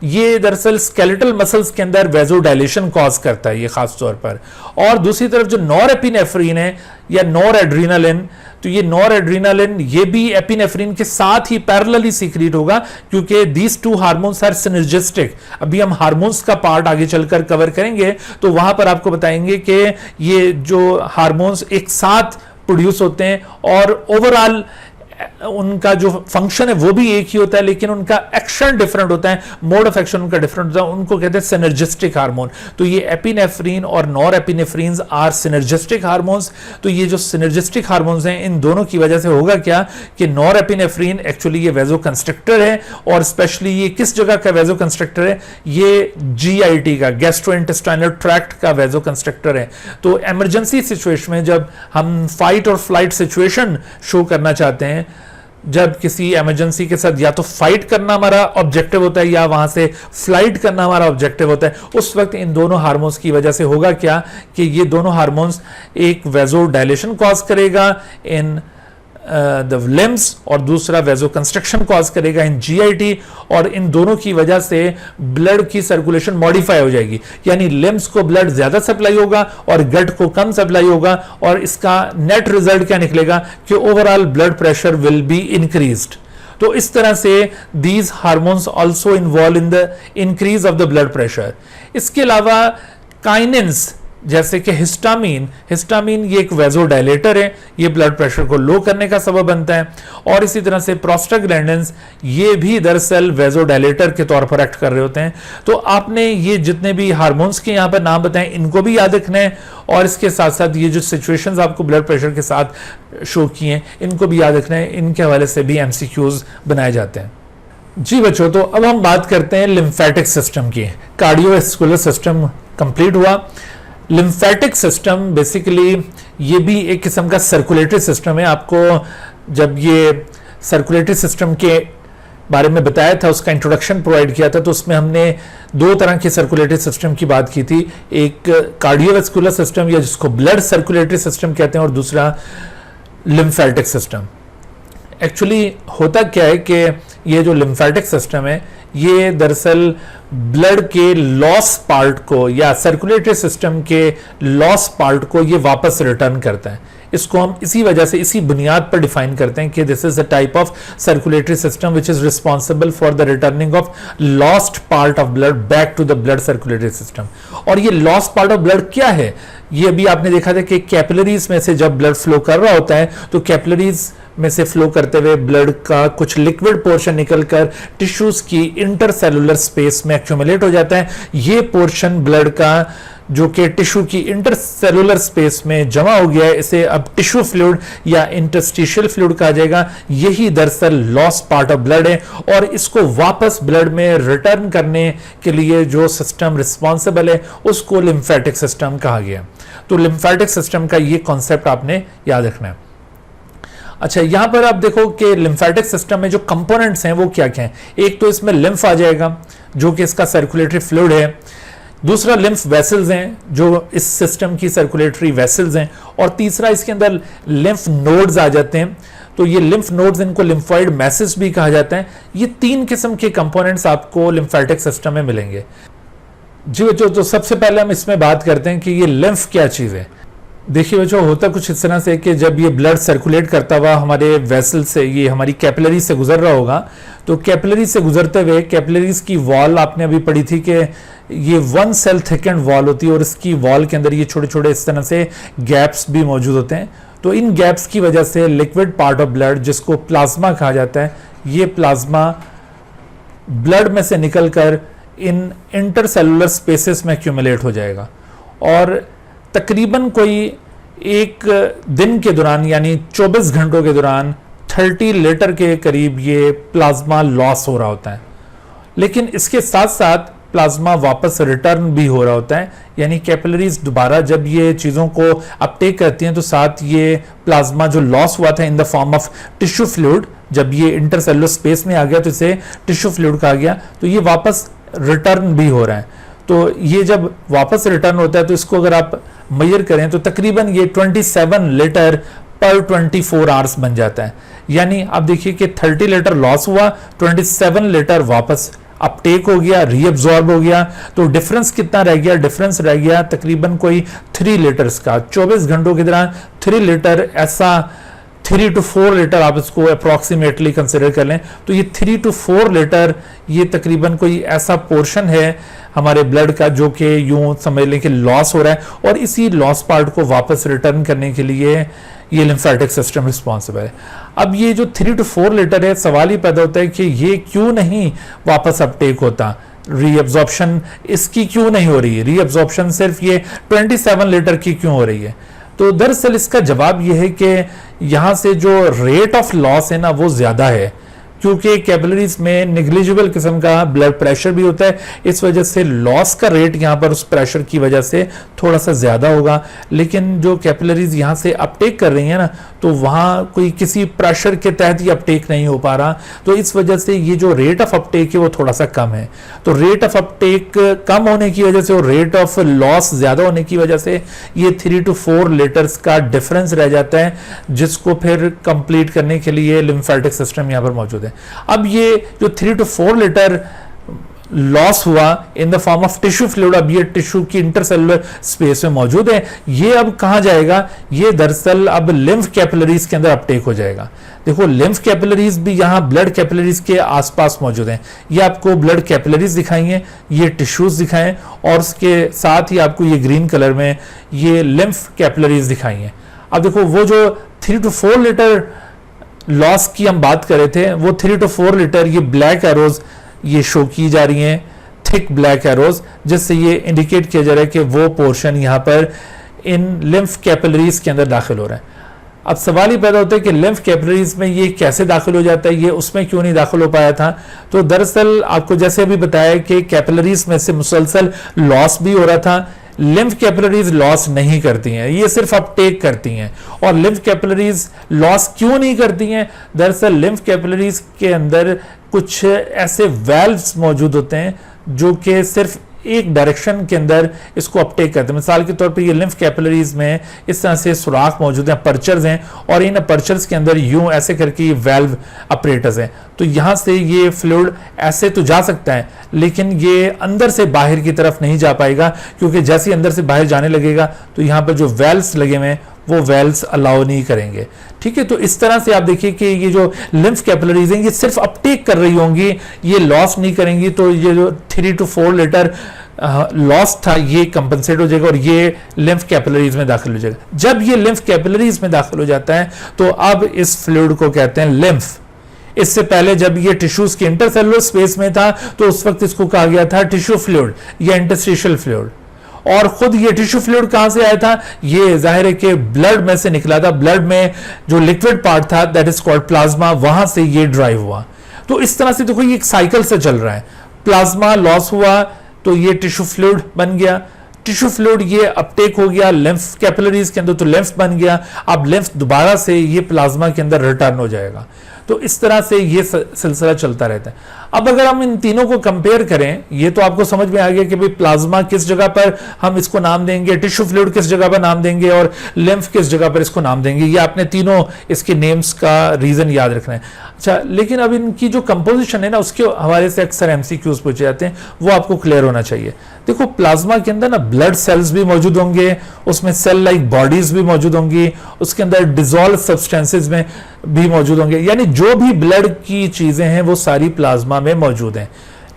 ये दरअसल स्केलेटल मसल्स के अंदर वेजो डायलेशन कॉज करता है ये खास तौर पर। और दूसरी तरफ जो नॉर एपिनेफ्रीन है या नॉर एड्रीनालिन, तो ये नॉर एड्रीनालिन ये भी एपिनेफ्रीन के साथ ही पैरेलली सीक्रेट होगा क्योंकि these two hormones are synergistic. अभी हम हार्मोन्स का पार्ट आगे चलकर कवर करेंगे तो वहां पर आपको बताएंगे कि ये जो हार्मोन्स एक साथ प्रोड्यूस होते हैं और ओवरऑल उनका जो फंक्शन है वो भी एक ही होता है लेकिन उनका एक्शन डिफरेंट होता है, मोड ऑफ एक्शन उनका डिफरेंट होता है, उनको कहते हैं सिनर्जिस्टिक हार्मोन। तो ये एपिनेफ्रीन और norepinephrine are synergistic hormones. तो ये जो सिनर्जिस्टिक हार्मोन्स हैं इन दोनों की वजह से होगा क्या कि नॉर एपिनेफ्रीन एक्चुअली ये वेजो कंस्ट्रक्टर है और स्पेशली ये किस जगह का वेजो कंस्ट्रक्टर है, ये जीआईटी का गैस्ट्रोइंटेस्टाइनल ट्रैक्ट का वेजो कंस्ट्रक्टर है। तो इमरजेंसी सिचुएशन में जब हम फाइट और फ्लाइट सिचुएशन शो करना चाहते हैं, जब किसी इमरजेंसी के साथ या तो फाइट करना हमारा ऑब्जेक्टिव होता है या वहां से फ्लाइट करना हमारा ऑब्जेक्टिव होता है, उस वक्त इन दोनों हार्मोन्स की वजह से होगा क्या कि ये दोनों हार्मोन्स एक वेजो डायलेशन कॉज करेगा इन द लिम्स और दूसरा वेजो कंस्ट्रक्शन कॉज करेगा इन जीआईटी और इन दोनों की वजह से ब्लड की सर्कुलेशन मॉडिफाई हो जाएगी, यानी लिम्स को ब्लड ज्यादा सप्लाई होगा और गट को कम सप्लाई होगा और इसका नेट रिजल्ट क्या निकलेगा कि overall blood pressure will be increased. तो इस तरह से these hormones also involve in the increase of the blood pressure. इसके अलावा काइनेंस जैसे कि हिस्टामीन ये एक वेजोडायलेटर है, ये ब्लड प्रेशर को लो करने का सबब बनता है और इसी तरह से प्रोस्टाग्लैंडिन्स ये भी दरअसल वेजोडायलेटर के तौर पर एक्ट कर रहे होते हैं। तो आपने ये जितने भी हार्मोन्स के यहाँ पर नाम बताएं इनको भी याद रखना है और इसके साथ साथ ये जो सिचुएशंस आपको ब्लड प्रेशर के साथ शो किए हैं इनको भी याद रखना है, इनके हवाले से भी एमसीक्यूज बनाए जाते हैं। जी बच्चों, तो अब हम बात करते हैं लिम्फेटिक सिस्टम की। कार्डियोवैस्कुलर सिस्टम कंप्लीट हुआ। लिम्फेटिक सिस्टम बेसिकली ये भी एक किस्म का सर्कुलेटरी सिस्टम है। आपको जब ये सर्कुलेटरी सिस्टम के बारे में बताया था, उसका इंट्रोडक्शन प्रोवाइड किया था, तो उसमें हमने दो तरह के सर्कुलेटरी सिस्टम की बात की थी, एक कार्डियोवैस्कुलर सिस्टम या जिसको ब्लड सर्कुलेटरी सिस्टम कहते हैं और दूसरा लिम्फेटिक सिस्टम। एक्चुअली होता क्या है कि ये जो लिम्फेटिक सिस्टम है ये दरअसल ब्लड के लॉस पार्ट को या सर्कुलेटरी सिस्टम के लॉस पार्ट को ये वापस रिटर्न करता है। इसको हम इसी वजह से इसी बुनियाद पर डिफाइन करते हैं कि this is a type of circulatory system which is responsible for the returning of lost part of blood back to the blood circulatory system. और ये लॉस्ट पार्ट ऑफ ब्लड क्या है? ये भी आपने देखा था कि कैपिलरीज में से जब ब्लड फ्लो कर रहा होता है तो कैपिलरीज में से फ्लो करते हुए ब्लड का कुछ लिक्विड पोर्शन निकलकर टिश्यूज की इंटरसेलुलर स्पेस में एक्यूमुलेट हो जाता है। ये पोर्शन ब्लड का जो कि टिश्यू की इंटरसेलुलर स्पेस में जमा हो गया है, इसे अब टिश्यू फ्लूइड या इंटरस्टिशियल फ्लूइड कहा जाएगा। यही दरअसल लॉस्ट पार्ट ऑफ ब्लड है और इसको वापस ब्लड में रिटर्न करने के लिए जो सिस्टम रिस्पॉन्सिबल है उसको लिम्फेटिक सिस्टम कहा गया। तो लिम्फेटिक सिस्टम का ये कॉन्सेप्ट आपने याद रखना है। अच्छा, यहां पर आप देखो कि लिम्फेटिक सिस्टम में जो कंपोनेंट्स हैं वो क्या क्या हैं। एक तो इसमें लिम्फ आ जाएगा जो कि इसका सर्कुलेटरी फ्लूइड है। दूसरा लिम्फ वेसल्स हैं जो इस सिस्टम की सर्कुलेटरी वेसल्स हैं। और तीसरा इसके अंदर लिम्फ नोड्स आ जाते हैं। तो ये लिम्फ नोड्स, इनको लिम्फॉइड मैसेज भी कहा जाता है। ये 3 किस्म के कंपोनेंट्स आपको लिम्फेटिक सिस्टम में मिलेंगे। जी बच्चों, तो सबसे पहले हम इसमें बात करते हैं कि ये लिम्फ क्या चीज है। देखिए बच्चों, होता कुछ इस तरह से कि जब ये ब्लड सर्कुलेट करता हुआ हमारे वेसल से, ये हमारी कैपिलरी से गुजर रहा होगा, तो कैपिलरी से गुजरते हुए कैपिलरीज की वॉल आपने अभी पढ़ी थी कि ये 1 सेल थिकेंड वॉल होती है और इसकी वॉल के अंदर ये छोटे छोटे इस तरह से गैप्स भी मौजूद होते हैं। तो इन गैप्स की वजह से लिक्विड पार्ट ऑफ ब्लड, जिसको प्लाज्मा कहा जाता है, ये प्लाज्मा ब्लड में से निकलकर इन इंटरसेलुलर स्पेसेस में एक्यूमुलेट हो जाएगा और तकरीबन कोई एक दिन के दौरान यानी 24 घंटों के दौरान 30 लीटर के करीब ये प्लाज्मा लॉस हो रहा होता है। लेकिन इसके साथ साथ प्लाज्मा वापस रिटर्न भी हो रहा होता है, यानी कैपिलरीज दोबारा जब ये चीज़ों को अपटेक करती हैं तो साथ ये प्लाज्मा जो लॉस हुआ था in the form of tissue fluid, जब ये इंटरसेलुलर स्पेस में आ गया तो इसे टिश्यू फ्लूइड कहा गया, तो ये वापस रिटर्न भी हो रहा है। तो ये जब वापस रिटर्न होता है तो इसको अगर आप मेजर करें तो तकरीबन ये 27 लीटर पर 24 आवर्स बन जाता है। यानी आप देखिए कि 30 लीटर लॉस हुआ, 27 लीटर वापस अपटेक हो गया, रीअब्सॉर्ब हो गया। तो डिफरेंस कितना रह गया? डिफरेंस रह गया तकरीबन कोई 3 लीटर्स का। 24 घंटों के दौरान 3 लीटर, ऐसा 3 to 4 लीटर आप इसको अप्रॉक्सीमेटली कंसिडर कर लें। तो ये 3 to 4 लीटर ये तकरीबन कोई ऐसा पोर्शन है हमारे ब्लड का जो कि यूं समझ लें कि लॉस हो रहा है और इसी लॉस पार्ट को वापस रिटर्न करने के लिए ये लिम्फेटिक सिस्टम रिस्पॉन्सिबल है। अब ये जो 3 to 4 लीटर है, सवाल ही पैदा होता है कि ये क्यों नहीं वापस अपटेक होता, रीअब्जॉर्प्शन इसकी क्यों नहीं हो रही है, रीअब्जॉर्प्शन सिर्फ ये 27 लीटर की क्यों हो रही है? तो दरअसल इसका जवाब यह है कि यहां से जो रेट ऑफ लॉस है ना वो ज्यादा है, क्योंकि कैपिलरीज में निग्लिजिबल किस्म का ब्लड प्रेशर भी होता है। इस वजह से लॉस का रेट यहाँ पर उस प्रेशर की वजह से थोड़ा सा ज़्यादा होगा। लेकिन जो कैपिलरीज यहाँ से अपटेक कर रही हैं ना, तो वहाँ कोई किसी प्रेशर के तहत ही अपटेक नहीं हो पा रहा, तो इस वजह से ये जो रेट ऑफ अपटेक है वो थोड़ा सा कम है। तो रेट ऑफ अपटेक कम होने की वजह से और रेट ऑफ लॉस ज़्यादा होने की वजह से ये 3 to 4 लीटर्स का डिफरेंस रह जाता है, जिसको फिर कंप्लीट करने के लिए लिम्फेटिक सिस्टम यहाँ पर मौजूद है। अब ये जो 3 to 4 लीटर लॉस हुआ in the form of tissue fluid, अब ये टिश्यू की इंटरसेलुलर स्पेस में मौजूद है। ये अब कहां जाएगा? ये दरअसल अब लिम्फ कैपिलरीज के अंदर अपटेक हो जाएगा। देखो, लिम्फ कैपिलरीज भी यहां ब्लड कैपिलरीज के आसपास मौजूद हैं। ये आपको ब्लड कैपिलरीज दिखाई हैं, ये टिश्यूज दिखाएं और उसके साथ ही आपको ये ग्रीन कलर में ये लिम्फ कैपिलरीज दिखाई हैं। अब देखो, वो जो 3 to 4 लीटर लॉस की हम बात कर रहे थे, वो 3 to 4 लीटर ये ब्लैक एरोज ये शो की जा रही हैं, थिक ब्लैक एरोज, जिससे ये इंडिकेट किया जा रहा है कि वो पोर्शन यहाँ पर इन लिम्फ कैपिलरीज के अंदर दाखिल हो रहा है। अब सवाल ही पैदा होता है कि लिम्फ कैपिलरीज में ये कैसे दाखिल हो जाता है, ये उसमें क्यों नहीं दाखिल हो पाया था? तो दरअसल आपको जैसे अभी बताया कि कैपिलरीज में से मुसलसल लॉस भी हो रहा था। लिम्फ कैपिलरीज लॉस नहीं करती हैं, ये सिर्फ अपटेक करती हैं। और लिम्फ कैपिलरीज लॉस क्यों नहीं करती हैं? दरअसल लिम्फ कैपिलरीज के अंदर कुछ ऐसे वेल्व्स मौजूद होते हैं जो कि सिर्फ एक डायरेक्शन के अंदर इसको अपटेक करते हैं। मिसाल के तौर पे ये लिम्फ कैपिलरीज में इस तरह से सुराख मौजूद हैं, अपर्चर्स हैं, और इन अपर्चर्स के अंदर यूं ऐसे करके ये वाल्व अपरेटर्स हैं। तो यहां से ये फ्लूइड ऐसे तो जा सकता है, लेकिन ये अंदर से बाहर की तरफ नहीं जा पाएगा, क्योंकि जैसे ही अंदर से बाहर जाने लगेगा तो यहां पर जो वेल्व्स लगे हुए हैं वो वेल्व्स अलाउ नहीं करेंगे। ठीक है, तो इस तरह से आप देखिए कि ये जो लिम्फ कैपिलरीज हैं ये सिर्फ अपटेक कर रही होंगी, ये लॉस नहीं करेंगी। तो ये जो 3 to 4 लीटर लॉस था ये कंपनसेट हो जाएगा और ये लिम्फ कैपिलरीज में दाखिल हो जाएगा। जब ये लिम्फ कैपिलरीज में दाखिल हो जाता है तो अब इस फ्लूइड को कहते हैं लिम्फ। इससे पहले जब ये टिश्यूज के इंटरसेलुलर स्पेस में था तो उस वक्त इसको कहा गया था टिश्यू फ्लूइड या इंटरस्टिशियल फ्लूइड। और खुद ये टिश्यू फ्लूइड कहां से आया था? ये जाहिर है कि ब्लड में से निकला था। ब्लड में जो लिक्विड पार्ट था दैट इज कॉल्ड प्लाज्मा, वहां से ये ड्राइव हुआ। तो इस तरह से देखो ये एक साइकिल से चल रहा है। प्लाज्मा लॉस हुआ तो ये टिश्यू फ्लूइड बन गया, टिश्यू फ्लूइड ये अपटेक हो गया लिम्फ कैपिलरीज के अंदर तो लिम्फ बन गया। अब लिम्फ दोबारा से ये प्लाज्मा के अंदर रिटर्न हो जाएगा। तो इस तरह से ये सिलसिला चलता रहता है। अब अगर हम इन तीनों को कंपेयर करें, ये तो आपको समझ में आ गया कि भाई प्लाज्मा किस जगह पर हम इसको नाम देंगे, टिश्यू फ्लूइड किस जगह पर नाम देंगे और लिम्फ किस जगह पर इसको नाम देंगे। ये आपने तीनों इसके नेम्स का रीजन याद रखना है। अच्छा, लेकिन अब इनकी जो कंपोजिशन है ना उसके हवाले से अक्सर एमसीक्यूज पूछे जाते हैं, वो आपको क्लियर होना चाहिए। देखो प्लाज्मा के अंदर ना ब्लड सेल्स भी मौजूद होंगे, उसमें सेल लाइक बॉडीज भी मौजूद होंगी, उसके अंदर डिजोल्व सब्सटेंसेस में भी मौजूद होंगे, यानी जो भी ब्लड की चीजें हैं वो सारी प्लाज्मा में मौजूद हैं।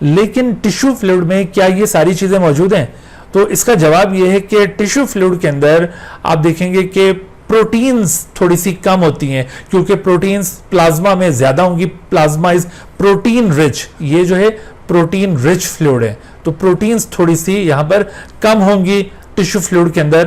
लेकिन टिश्यू फ्लूइड में क्या ये सारी चीजें मौजूद हैं? तो इसका जवाब ये है कि टिश्यू फ्लूइड के अंदर आप देखेंगे कि प्रोटीन्स थोड़ी सी कम होती हैं, क्योंकि प्रोटीन्स प्लाज्मा में ज्यादा होंगी। प्लाज्मा इज प्रोटीन रिच, ये जो है प्रोटीन रिच फ्लूइड है, तो प्रोटीन्स थोड़ी सी यहां पर कम होंगी टिश्यू फ्लूइड के अंदर,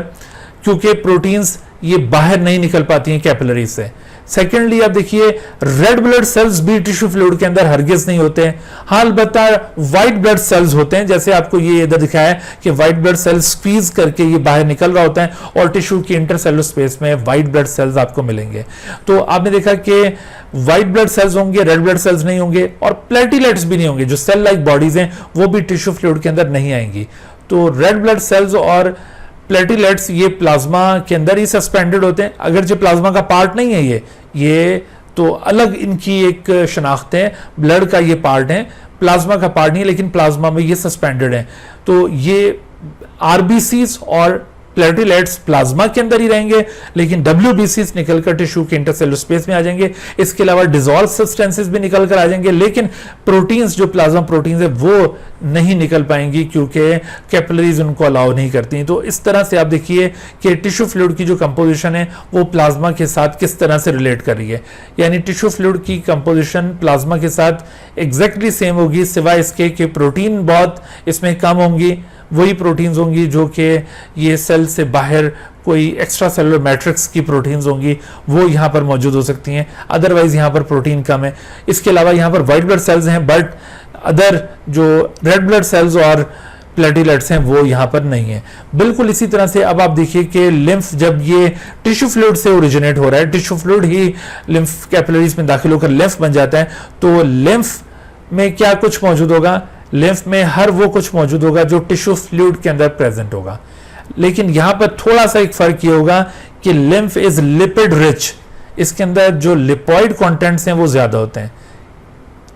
क्योंकि प्रोटीन्स ये बाहर नहीं निकल पाती हैं कैपिलरी से। सेकेंडली आप देखिए रेड ब्लड सेल्स भी टिश्यू फ्लूइड के अंदर हरगिज नहीं होते हैं। हाँ, अलबत्ता व्हाइट ब्लड सेल्स होते हैं, जैसे आपको ये इधर दिखाया है कि व्हाइट ब्लड सेल्स स्क्वीज करके ये बाहर निकल रहा होता है और टिश्यू की इंटरसेलुलर स्पेस में व्हाइट ब्लड सेल्स आपको मिलेंगे। तो आपने देखा कि व्हाइट ब्लड सेल्स होंगे, रेड ब्लड सेल्स नहीं होंगे, और प्लेटिलेट्स भी नहीं होंगे। जो सेल लाइक बॉडीज हैं वो भी टिश्यू फ्लूइड के अंदर नहीं आएंगी। तो रेड ब्लड सेल्स और प्लेटिलेट्स ये प्लाज्मा के अंदर ही सस्पेंडेड होते हैं, अगर जो प्लाज्मा का पार्ट नहीं है ये तो अलग इनकी एक शनाख्त है। ब्लड का ये पार्ट है, प्लाज्मा का पार्ट नहीं, लेकिन प्लाज्मा में ये सस्पेंडेड है। तो ये आरबीसीज और प्लेटिलेट्स प्लाज्मा के अंदर ही रहेंगे, लेकिन डब्ल्यूबीसीज निकलकर टिश्यू के इंटरसेलुलर स्पेस में आ जाएंगे। इसके अलावा डिजोल्व सब्सटेंसेस भी निकल कर आ जाएंगे, लेकिन प्रोटीन्स जो प्लाज्मा प्रोटीन्स है वो नहीं निकल पाएंगी, क्योंकि कैपिलरीज उनको अलाउ नहीं करती। तो इस तरह से आप देखिए कि टिश्यू फ्लूइड की जो कंपोजिशन है वो प्लाज्मा के साथ किस तरह से रिलेट कर रही है। यानी टिश्यू फ्लूइड की कंपोजिशन प्लाज्मा के साथ एग्जैक्टली सेम होगी, सिवाय इसके कि प्रोटीन बहुत इसमें कम होंगी। वही प्रोटीन्स होंगी जो कि ये सेल से बाहर कोई एक्स्ट्रा सेलुलर मैट्रिक्स की प्रोटीन्स होंगी, वो यहाँ पर मौजूद हो सकती हैं। अदरवाइज यहाँ पर प्रोटीन कम है। इसके अलावा यहाँ पर वाइट ब्लड सेल्स हैं, बट अदर जो रेड ब्लड सेल्स और प्लेटिलेट्स हैं वो यहाँ पर नहीं है। बिल्कुल इसी तरह से अब आप देखिए कि लिम्फ जब ये टिश्यू फ्लूइड से ओरिजिनेट हो रहा है, टिश्यू फ्लूइड ही लिम्फ कैपिलरीज में दाखिल होकर लिम्फ बन जाता है, तो लिम्फ में क्या कुछ मौजूद होगा? लिम्फ में हर वो कुछ मौजूद होगा जो टिश्यू फ्लूइड के अंदर प्रेजेंट होगा। लेकिन यहां पर थोड़ा सा एक फर्क ये होगा कि लिम्फ इज लिपिड रिच, इसके अंदर जो लिपॉइड कंटेंट्स हैं वो ज्यादा होते हैं,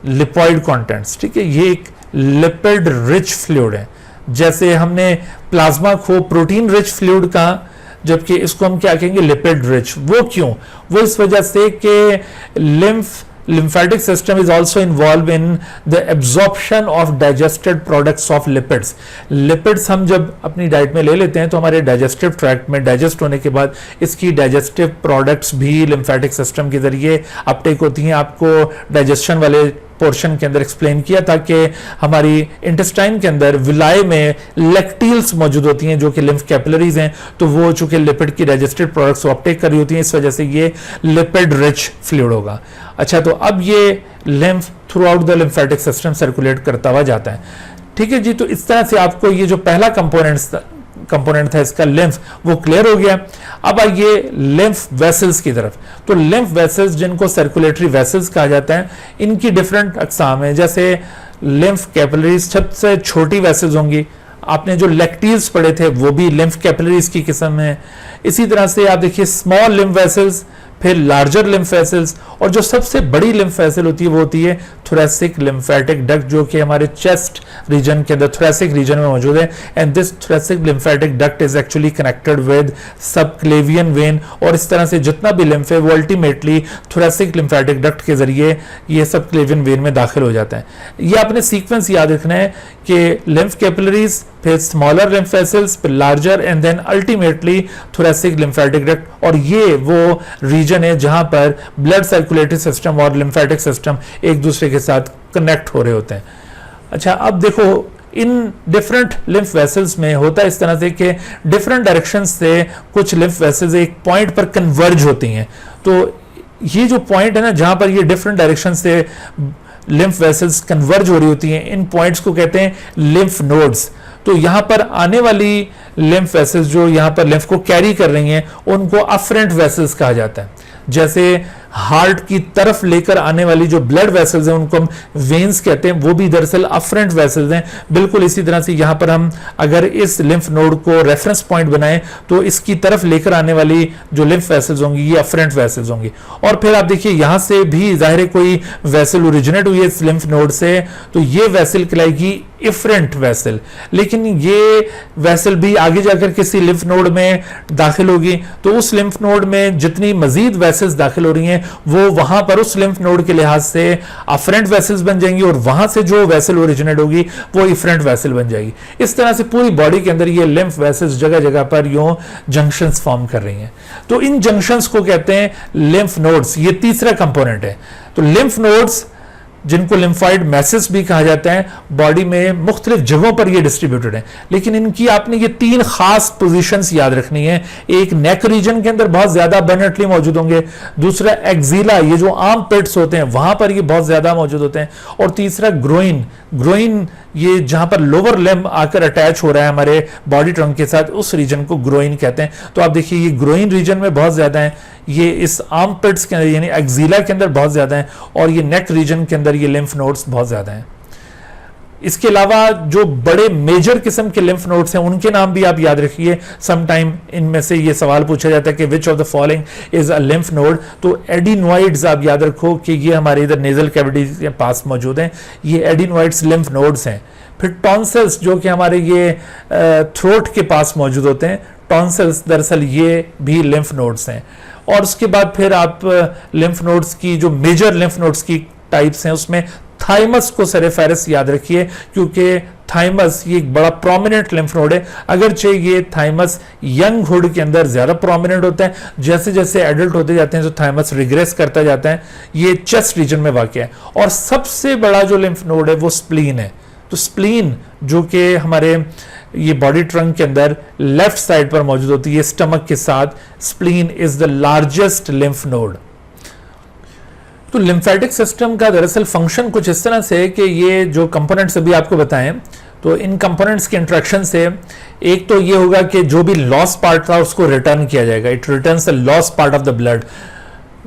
लिपॉइड कंटेंट्स। ठीक है, ये एक लिपिड रिच फ्लूइड है। जैसे हमने प्लाज्मा को प्रोटीन रिच फ्लूइड कहा, जबकि इसको हम क्या कहेंगे? Lipid rich. वो क्यों? वो इस वजह से कि lymphatic system is also involved in the absorption of digested products of lipids. Lipids हम जब अपनी डाइट में ले लेते हैं तो हमारे डाइजेस्टिव ट्रैक्ट में डाइजेस्ट होने के बाद इसकी डाइजेस्टिव प्रोडक्ट्स भी लिम्फेटिक सिस्टम के जरिए अपटेक होती हैं। आपको डाइजेशन वाले पोर्शन के अंदर एक्सप्लेन किया था कि हमारी इंटेस्टाइन के अंदर विलाय में लेक्टिल्स मौजूद होती हैं जो कि लिम्फ कैपिलरीज हैं, तो वो चूंकि लिपिड की डाइजेस्टेड प्रोडक्ट्स को अपटेक कर रही होती हैं, इस वजह से ये लिपिड रिच फ्लूइड होगा। अच्छा, तो अब ये lymph through out the lymphatic system circulate करता हुआ जाता है। ठीक है जी, तो इस तरह से आपको ये जो पहला कंपोनेंट था इसका लिम्फ, वो क्लियर हो गया। अब आइए लिम्फ वेसल्स की तरफ। तो लिम्फ वेसल्स जिनको सर्कुलेटरी वेसल्स कहा जाता है, इनकी डिफरेंट अकसाम है। जैसे लिम्फ कैपिलरीज सबसे छोटी वेसल्स होंगी, आपने जो लेक्टीज पढ़े थे वो भी लिम्फ कैपिलरीज की किस्म है। इसी तरह से आप देखिए स्मॉल लिम्फ वेसल्स, फिर लार्जर लिम्फ वेसल्स, और जो सबसे बड़ी लिम्फ वेसल होती है वो होती है थोरेसिक लिम्फेटिक डक्ट, जो कि हमारे चेस्ट रीजन के अंदर थोरेसिक रीजन में मौजूद है। And this thoracic lymphatic duct is actually connected with subclavian vein, और इस तरह से जितना भी लिम्फ है वो अल्टीमेटली थोरेसिक लिम्फेटिक डक्ट के जरिए ये सबक्लेवियन वेन में दाखिल हो जाता है। ये आपने सीक्वेंस याद रखना है कि लिम्फ कैपिलरीज, फिर स्मॉलर लिम्फ वेसल्स, फिर larger, and then ultimately thoracic lymphatic duct. और ये वो रीजन है जहां पर ब्लड सर्कुलेटरी सिस्टम और लिम्फेटिक सिस्टम एक दूसरे के साथ कनेक्ट हो रहे होते हैं। अच्छा, अब देखो इन डिफरेंट लिम्फ वेसल्स में होता है इस तरह से कि डिफरेंट डायरेक्शन से कुछ लिम्फ वेसल्स एक पॉइंट पर कन्वर्ज होती हैं। तो ये जो पॉइंट है ना जहां पर ये डिफरेंट डायरेक्शन से लिम्फ वेसल्स कन्वर्ज हो रही होती हैं, इन पॉइंट्स को कहते हैं लिम्फ नोड्स। तो यहां पर आने वाली लिम्फ वेसल्स जो यहां पर लिम्फ को कैरी कर रही हैं उनको अफरेंट वेसल्स कहा जाता है। जैसे हार्ट की तरफ लेकर आने वाली जो ब्लड वेसल्स हैं उनको हम वेन्स कहते हैं, वो भी दरअसल अफरेंट वेसल्स हैं। बिल्कुल इसी तरह से यहां पर हम अगर इस लिम्फ नोड को रेफरेंस पॉइंट बनाएं तो इसकी तरफ लेकर आने वाली जो लिम्फ वेसल्स होंगी ये अफरेंट वेसल्स होंगी। और फिर आप देखिए यहां से भी जाहिर है कोई वेसल ओरिजिनेट हुई है इस लिम्फ नोड से, तो ये वेसल कहलाएगी इफरेंट वेसल। लेकिन ये वेसल भी आगे जाकर किसी लिम्फ नोड में दाखिल होगी, तो उस लिम्फ नोड में जितनी मजीद वेसल्स दाखिल हो रही हैं वो वहां पर उस लिम्फ नोड के लिहाज से अफरेंट वेसल्स बन जाएंगी, और वहां से जो वेसल ओरिजिनेट होगी वो इफरेंट वेसल बन जाएगी। इस तरह से पूरी बॉडी के अंदर ये लिम्फ वेसल्स जगह जगह पर यूं जंक्शंस फॉर्म कर रही हैं। तो इन जंक्शंस को कहते हैं लिम्फ नोड्स। ये तीसरा कंपोनेंट है। तो लिम्फ नोड्स जिनको लिम्फाइड मैसेज भी कहा जाता है, बॉडी में मुख्तलिफ जगहों पर ये डिस्ट्रीब्यूटेड है। लेकिन इनकी आपने ये तीन खास पोजीशंस याद रखनी है। एक नेक रीजन के अंदर बहुत ज्यादा अबंडेंटली मौजूद होंगे, दूसरा एक्जिला, ये जो आर्म पिट्स होते हैं वहां पर ये बहुत ज्यादा मौजूद होते हैं, और तीसरा ग्रोइन। ग्रोइन ये जहां पर लोअर लिम्ब आकर अटैच हो रहा है हमारे बॉडी ट्रंक के साथ, उस रीजन को ग्रोइन कहते हैं। तो आप देखिए ये ग्रोइन रीजन में बहुत ज्यादा है, ये इस आर्म पिट्स के अंदर यानी एक्जिला के अंदर बहुत ज्यादा है, और ये नेक रीजन के अंदर ये लिम्फ नोड्स बहुत ज्यादा हैं। इसके अलावा जो बड़े मेजर किस्म के लिम्फ नोड्स हैं उनके नाम भी आप याद रखिए। समटाइम इनमें से ये सवाल पूछा जाता है कि which of the following is a lymph node. तो एडिनोइड्स आप याद रखो कि ये हमारे इधर नेजल कैविटी के पास मौजूद हैं, ये एडिनोइड्स लिम्फ नोड्स हैं। फिर टॉन्सिल्स जो कि हमारे ये थ्रोट के पास मौजूद होते हैं, टॉन्सिल्स दरअसल ये भी लिम्फ नोड्स हैं। और उसके बाद फिर आप लिम्फ नोड्स की जो मेजर लिम्फ नोड्स की टाइप्स हैं उसमें थाइमस को सरेफेरस याद रखिए, क्योंकि थाइमस ये एक बड़ा प्रोमिनेंट लिम्फ नोड है। अगरचे ये थाइमस यंग हुड के अंदर ज्यादा प्रोमिनेंट होता है, जैसे जैसे एडल्ट होते जाते हैं तो थाइमस रिग्रेस करता जाता है। ये चेस्ट रीजन में वाक़ है। और सबसे बड़ा जो लिम्फ नोड है वो स्प्लीन है। तो स्प्लीन जो कि हमारे ये बॉडी ट्रंक के अंदर लेफ्ट साइड पर मौजूद होती है स्टमक के साथ, spleen is the largest lymph node. तो लिम्फेटिक सिस्टम का दरअसल फंक्शन कुछ इस तरह से कि ये जो कंपोनेंट्स अभी आपको बताएं, तो इन कंपोनेंट्स के इंट्रैक्शन से एक तो ये होगा कि जो भी लॉस पार्ट था उसको रिटर्न किया जाएगा। It returns the loss part of the blood,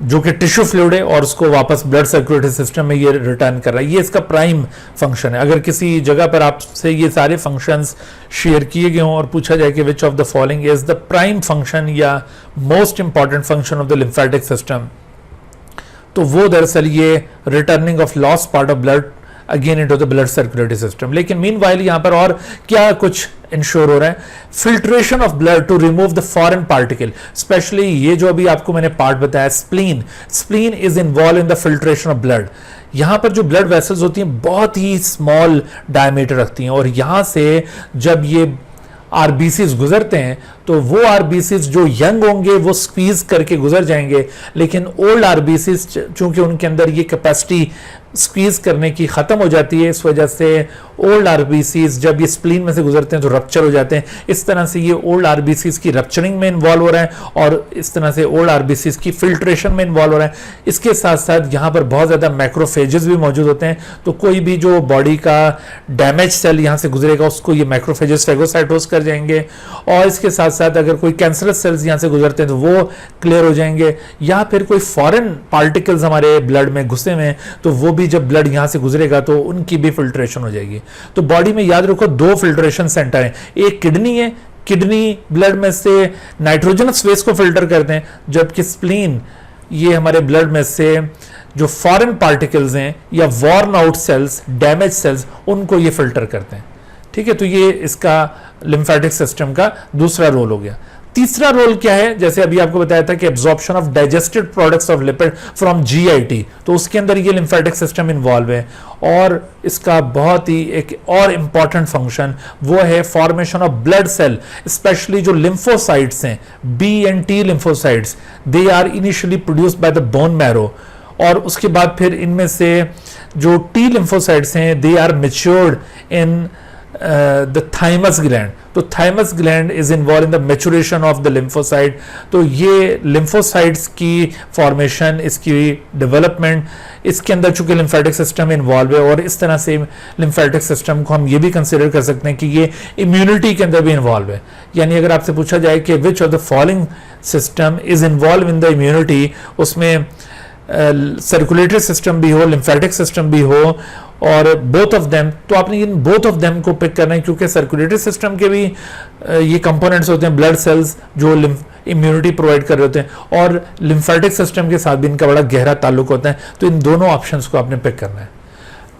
जो कि टिश्यू फ्लूइड है, और उसको वापस ब्लड सर्कुलेटरी सिस्टम में ये रिटर्न कर रहा है। ये इसका प्राइम फंक्शन है। अगर किसी जगह पर आपसे ये सारे फंक्शंस शेयर किए गए हों और पूछा जाए कि which of the following is the prime function या most important function of the lymphatic system, तो वो दरअसल ये returning of lost part of blood again into the blood circulatory system. लेकिन मीनवाइल यहां पर और क्या कुछ इंश्योर हो रहा है, filtration of blood to remove the foreign particle. Specially ये जो अभी आपको मैंने पार्ट बताया spleen, spleen is involve in the filtration of blood. यहां पर जो ब्लड वेसल्स होती हैं बहुत ही स्मॉल डायमीटर रखती हैं, और यहां से जब ये आरबीसीज गुजरते हैं तो वो आरबीसीज जो यंग होंगे वो स्क्वीज करके गुजर जाएंगे, लेकिन ओल्ड आरबीसीज चूंकि उनके अंदर ये कैपेसिटी स्क्वीज करने की खत्म हो जाती है, इस वजह से ओल्ड आरबीसीज जब ये स्प्लीन में से गुजरते हैं तो रप्चर हो जाते हैं। इस तरह से ये ओल्ड आरबीसीज की रप्चरिंग में इन्वॉल्व हो रहा है, और इस तरह से ओल्ड आरबीसीज की फिल्ट्रेशन में इन्वॉल्व हो रहा है। इसके साथ साथ यहाँ पर बहुत ज्यादा मैक्रोफेजेस भी मौजूद होते हैं, तो कोई भी जो बॉडी का डैमेज सेल यहाँ से गुजरेगा उसको ये मैक्रोफेजेस फेगोसाइटोस कर जाएंगे। और इसके साथ साथ अगर कोई कैंसरस सेल्स यहाँ से गुजरते हैं तो वो क्लियर हो जाएंगे, या फिर कोई फॉरेन पार्टिकल्स हमारे ब्लड में घुसे हुए हैं तो वो भी जब ब्लड यहाँ से गुजरेगा तो उनकी भी फिल्ट्रेशन हो जाएगी। तो बॉडी में याद रखो 2 फिल्ट्रेशन सेंटर हैं, एक किडनी है, किडनी ब्लड में से नाइट्रोजनस वेस्ट को फिल्टर करते हैं, जबकि स्प्लीन ये हमारे ब्लड में से जो फॉरेन पार्टिकल्स हैं या worn out sales, damage cells, उनको ये फिल्टर करते हैं। ठीक है, तो ये इसका लिम्फेटिक सिस्टम का दूसरा रोल हो गया। तीसरा रोल क्या है, जैसे अभी आपको बताया था कि absorption of digested products of lipid from GIT, तो उसके अंदर ये लिम्फेटिक सिस्टम इन्वॉल्व है। और इसका बहुत ही एक और इंपॉर्टेंट फंक्शन वो है formation of blood cell, specially जो लिम्फोसाइट्स हैं, B and T lymphocytes, they are initially produced by the bone marrow, और उसके बाद फिर इनमें से जो टी लिम्फोसाइट्स हैं they are matured in the thymus gland, तो thymus gland is involve in the maturation of the lymphocyte. तो ये लिम्फोसाइट्स की फॉर्मेशन, इसकी डेवलपमेंट, इसके अंदर चूंकि लिम्फेटिक सिस्टम इन्वॉल्व है, और इस तरह से लिम्फेटिक सिस्टम को हम ये भी कंसिडर कर सकते हैं कि ये इम्यूनिटी के अंदर भी इन्वॉल्व है। यानी अगर आपसे पूछा जाए कि which of the following system is involve in the immunity, उसमें सर्कुलेटरी सिस्टम भी हो, लिम्फेटिक सिस्टम भी हो, और बोथ ऑफ देम, तो आपने इन बोथ ऑफ देम को पिक करना है, क्योंकि सर्कुलेटरी सिस्टम के भी ये कंपोनेंट्स होते हैं, ब्लड सेल्स जो इम्यूनिटी प्रोवाइड कर रहे होते हैं, और लिम्फेटिक सिस्टम के साथ भी इनका बड़ा गहरा ताल्लुक होता है। तो इन दोनों ऑप्शंस को आपने पिक करना है।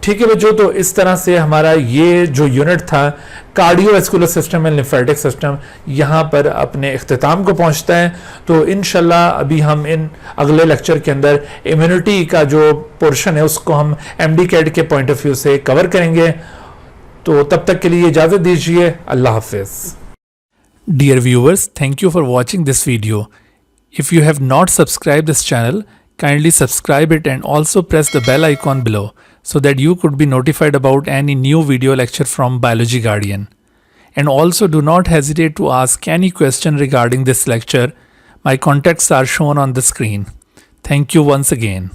ठीक है बच्चों, तो इस तरह से हमारा ये जो यूनिट था cardiovascular system and lymphatic system यहाँ पर अपने इख्तिताम को पहुँचता है। तो इंशाल्लाह अभी हम इन अगले लेक्चर के अंदर इम्यूनिटी का जो पोर्शन है उसको हम एमडी कैट के पॉइंट ऑफ व्यू से कवर करेंगे। तो तब तक के लिए इजाज़त दीजिए, अल्लाह हाफिज़। Dear viewers, thank you for watching this video. If you have not subscribed this channel, kindly subscribe it and also press the bell icon below so that you could be notified about any new video lecture from Biology Guardian. And also do not hesitate to ask any question regarding this lecture. My contacts are shown on the screen. Thank you once again.